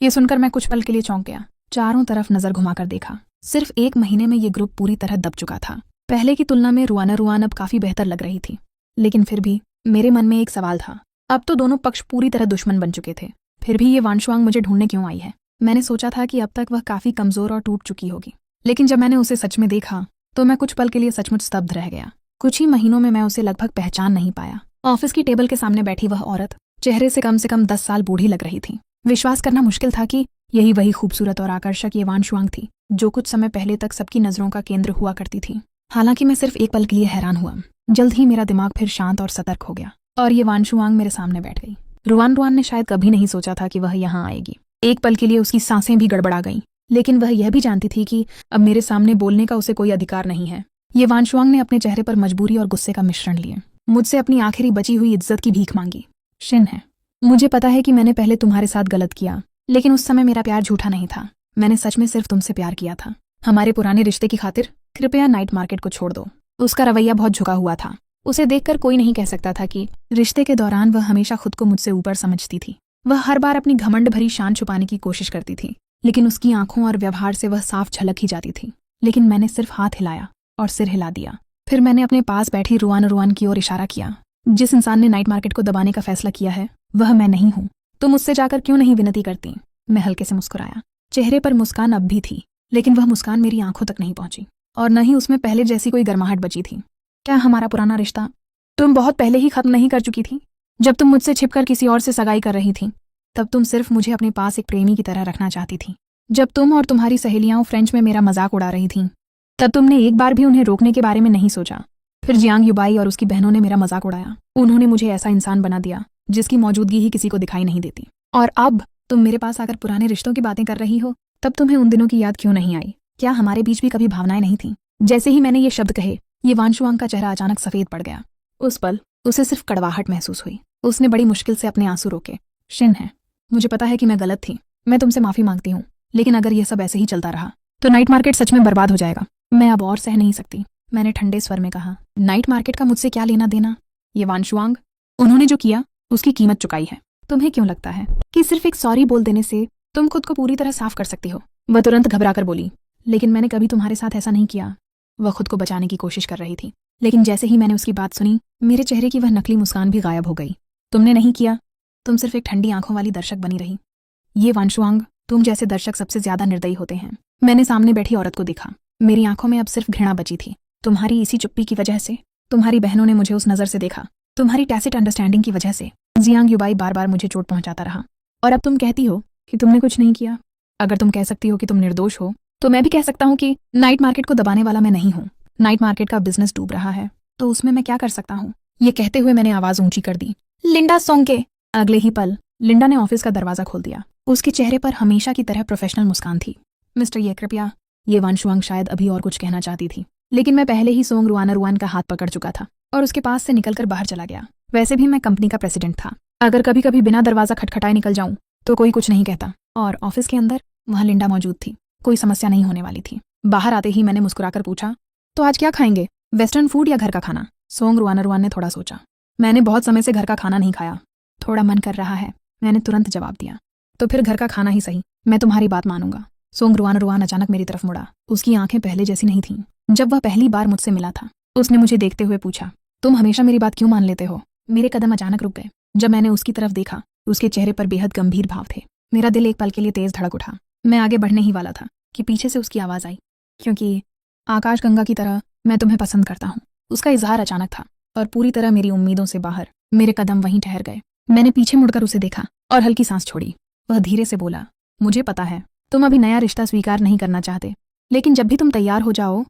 ये सुनकर मैं कुछ पल के लिए चौंक गया। चारों तरफ नजर घुमाकर देखा। सिर्फ 1 महीने में ये ग्रुप पूरी तरह दब चुका था। पहले की तुलना में रुआन अब काफी बेहतर लग रही थी। लेकिन फिर भी मेरे मन में एक सवाल था, अब तो दोनों पक्ष पूरी तरह दुश्मन बन चुके थे। फिर भी ये वानशुआंग मुझे ढूंढने क्यों आई है? मैंने सोचा था कि अब तक वह काफी कमजोर और टूट चुकी होगी, लेकिन जब मैंने उसे सच में देखा तो मैं कुछ पल के लिए सचमुच स्तब्ध रह गया। कुछ ही महीनों में मैं उसे लगभग पहचान नहीं पाया। ऑफिस की टेबल के सामने बैठी वह औरत चेहरे से कम 10 साल बूढ़ी लग रही थी। विश्वास करना मुश्किल था कि यही वही खूबसूरत और आकर्षक ये वानशुआंग थी, जो कुछ समय पहले तक सबकी नजरों का केंद्र हुआ करती थी। हालांकि मैं सिर्फ एक पल के लिए हैरान हुआ। जल्द ही मेरा दिमाग फिर शांत और सतर्क हो गया और ये वानशुआंग मेरे सामने बैठ गई। रुआन ने शायद कभी नहीं सोचा था कि वह यहाँ आएगी। एक पल के लिए उसकी सांसें भी गड़बड़ा गईं, लेकिन वह यह भी जानती थी कि अब मेरे सामने बोलने का उसे कोई अधिकार नहीं है। ये वानशुआंग ने अपने चेहरे पर मजबूरी और गुस्से का मिश्रण लिए। मुझसे अपनी आखिरी बची हुई इज्जत की भीख मांगी। शिन है, मुझे पता है कि मैंने पहले तुम्हारे साथ गलत किया, लेकिन उस समय मेरा प्यार झूठा नहीं था। मैंने सच में सिर्फ तुमसे प्यार किया था। हमारे पुराने रिश्ते की खातिर कृपया नाइट मार्केट को छोड़ दो। उसका रवैया बहुत झुका हुआ था। उसे देखकर कोई नहीं कह सकता था कि रिश्ते के दौरान वह हमेशा खुद को मुझसे ऊपर समझती थी। वह हर बार अपनी घमंड भरी शान छुपाने की कोशिश करती थी, लेकिन उसकी आंखों और व्यवहार से वह साफ झलक ही जाती थी। लेकिन मैंने सिर्फ हाथ हिलाया और सिर हिला दिया। फिर मैंने अपने पास बैठी रुआन की ओर इशारा किया। जिस इंसान ने नाइट मार्केट को दबाने का फैसला किया है वह मैं नहीं हूं। तुम मुझसे जाकर क्यों नहीं विनती करती? मैं हल्के से मुस्कुराया। चेहरे पर मुस्कान अब भी थी, लेकिन वह मुस्कान मेरी आंखों तक नहीं पहुंची और न ही उसमें पहले जैसी कोई गर्माहट बची थी। क्या हमारा पुराना रिश्ता तुम बहुत पहले ही खत्म नहीं कर चुकी थी? जब तुम मुझसे छिपकर किसी और से सगाई कर रही थी, तब तुम सिर्फ मुझे अपने पास एक प्रेमी की तरह रखना चाहती थी। जब तुम और तुम्हारी सहेलियां फ्रेंच में मेरा मजाक उड़ा रही थीं, तब तुमने एक बार भी उन्हें रोकने के बारे में नहीं सोचा। फिर जियांग युबाई और उसकी बहनों ने मेरा मजाक उड़ाया। उन्होंने मुझे ऐसा इंसान बना दिया जिसकी मौजूदगी ही किसी को दिखाई नहीं देती। और अब तुम मेरे पास आकर पुराने रिश्तों की बातें कर रही हो, तब तुम्हें उन दिनों की याद क्यों नहीं आई? क्या हमारे बीच भी कभी भावनाएं नहीं थीं? जैसे ही मैंने ये शब्द कहे, ये वानशुआंग का चेहरा अचानक सफेद पड़ गया। उस पल उसे सिर्फ कड़वाहट महसूस हुई। उसने बड़ी मुश्किल से अपने आंसू रोके। शिन है, मुझे पता है कि मैं गलत थी, मैं तुमसे माफी मांगती हूँ, लेकिन अगर यह सब ऐसे ही चलता रहा तो नाइट मार्केट सच में बर्बाद हो जाएगा। मैं अब और सह नहीं सकती, मैंने ठंडे स्वर में कहा। नाइट मार्केट का मुझसे क्या लेना देना? ये वांशुआंग, उन्होंने जो किया उसकी कीमत चुकाई है। तुम्हें क्यों लगता है कि सिर्फ एक सॉरी बोल देने से तुम खुद को पूरी तरह साफ कर सकती हो? वह तुरंत घबराकर बोली, लेकिन मैंने कभी तुम्हारे साथ ऐसा नहीं किया। वह खुद को बचाने की कोशिश कर रही थी, लेकिन जैसे ही मैंने उसकी बात सुनी, मेरे चेहरे की वह नकली मुस्कान भी गायब हो गई। तुमने नहीं किया, तुम सिर्फ एक ठंडी आंखों वाली दर्शक बनी रही। ये वांशुआंग, तुम जैसे दर्शक सबसे ज्यादा निर्दयी होते हैं। मैंने सामने बैठी औरत को देखा, मेरी आंखों में अब सिर्फ घृणा बची थी। तुम्हारी इसी चुप्पी की वजह से, तुम्हारी बहनों ने मुझे उस नजर से देखा, तुम्हारी टैसिट अंडरस्टैंडिंग की वजह से जियांग युबाई बार बार मुझे चोट पहुंचाता रहा। और अब तुम कहती हो कि तुमने कुछ नहीं किया। अगर तुम कह सकती हो कि तुम निर्दोष हो, तो मैं भी कह सकता हूँ कि नाइट मार्केट को दबाने वाला मैं नहीं हूँ। नाइट मार्केट का बिजनेस डूब रहा है, तो उसमें मैं क्या कर सकता हूँ? ये कहते हुए मैंने आवाज ऊंची कर दी, लिंडा सोंके। अगले ही पल लिंडा ने ऑफिस का दरवाजा खोल दिया। उसके चेहरे पर हमेशा की तरह प्रोफेशनल मुस्कान थी। मिस्टर ये कृपया, ये वांशुआंग शायद अभी और कुछ कहना चाहती थी, लेकिन मैं पहले ही सोंग रुआन का हाथ पकड़ चुका था और उसके पास से निकलकर बाहर चला गया। वैसे भी मैं कंपनी का प्रेसिडेंट था, अगर कभी कभी बिना दरवाजा खटखटाए निकल जाऊं तो कोई कुछ नहीं कहता। और ऑफिस के अंदर वहां लिंडा मौजूद थी, कोई समस्या नहीं होने वाली थी। बाहर आते ही मैंने मुस्कुराकर पूछा, तो आज क्या खाएंगे, वेस्टर्न फूड या घर का खाना? सोंग रुआन ने थोड़ा सोचा। मैंने बहुत समय से घर का खाना नहीं खाया, थोड़ा मन कर रहा है, मैंने तुरंत जवाब दिया। तो फिर घर का खाना ही सही, मैं तुम्हारी बात मानूंगा। सोंग रुआन अचानक मेरी तरफ मुड़ा। उसकी आंखें पहले जैसी नहीं थीं। जब वह पहली बार मुझसे मिला था, उसने मुझे देखते हुए पूछा, तुम हमेशा मेरी बात क्यों मान लेते हो? मेरे कदम अचानक रुक गए। जब मैंने उसकी तरफ देखा, उसके चेहरे पर बेहद गंभीर भाव थे। मेरा दिल एक पल के लिए तेज धड़क उठा। मैं आगे बढ़ने ही वाला था कि पीछे से उसकी आवाज आई, क्योंकि आकाश गंगा की तरह मैं तुम्हें पसंद करता हूँ। उसका इजहार अचानक था और पूरी तरह मेरी उम्मीदों से बाहर। मेरे कदम वहीं ठहर गए। मैंने पीछे मुड़कर उसे देखा और हल्की सांस छोड़ी। वह धीरे से बोला, मुझे पता है तुम अभी नया रिश्ता स्वीकार नहीं करना चाहते, लेकिन जब भी तुम तैयार हो जाओ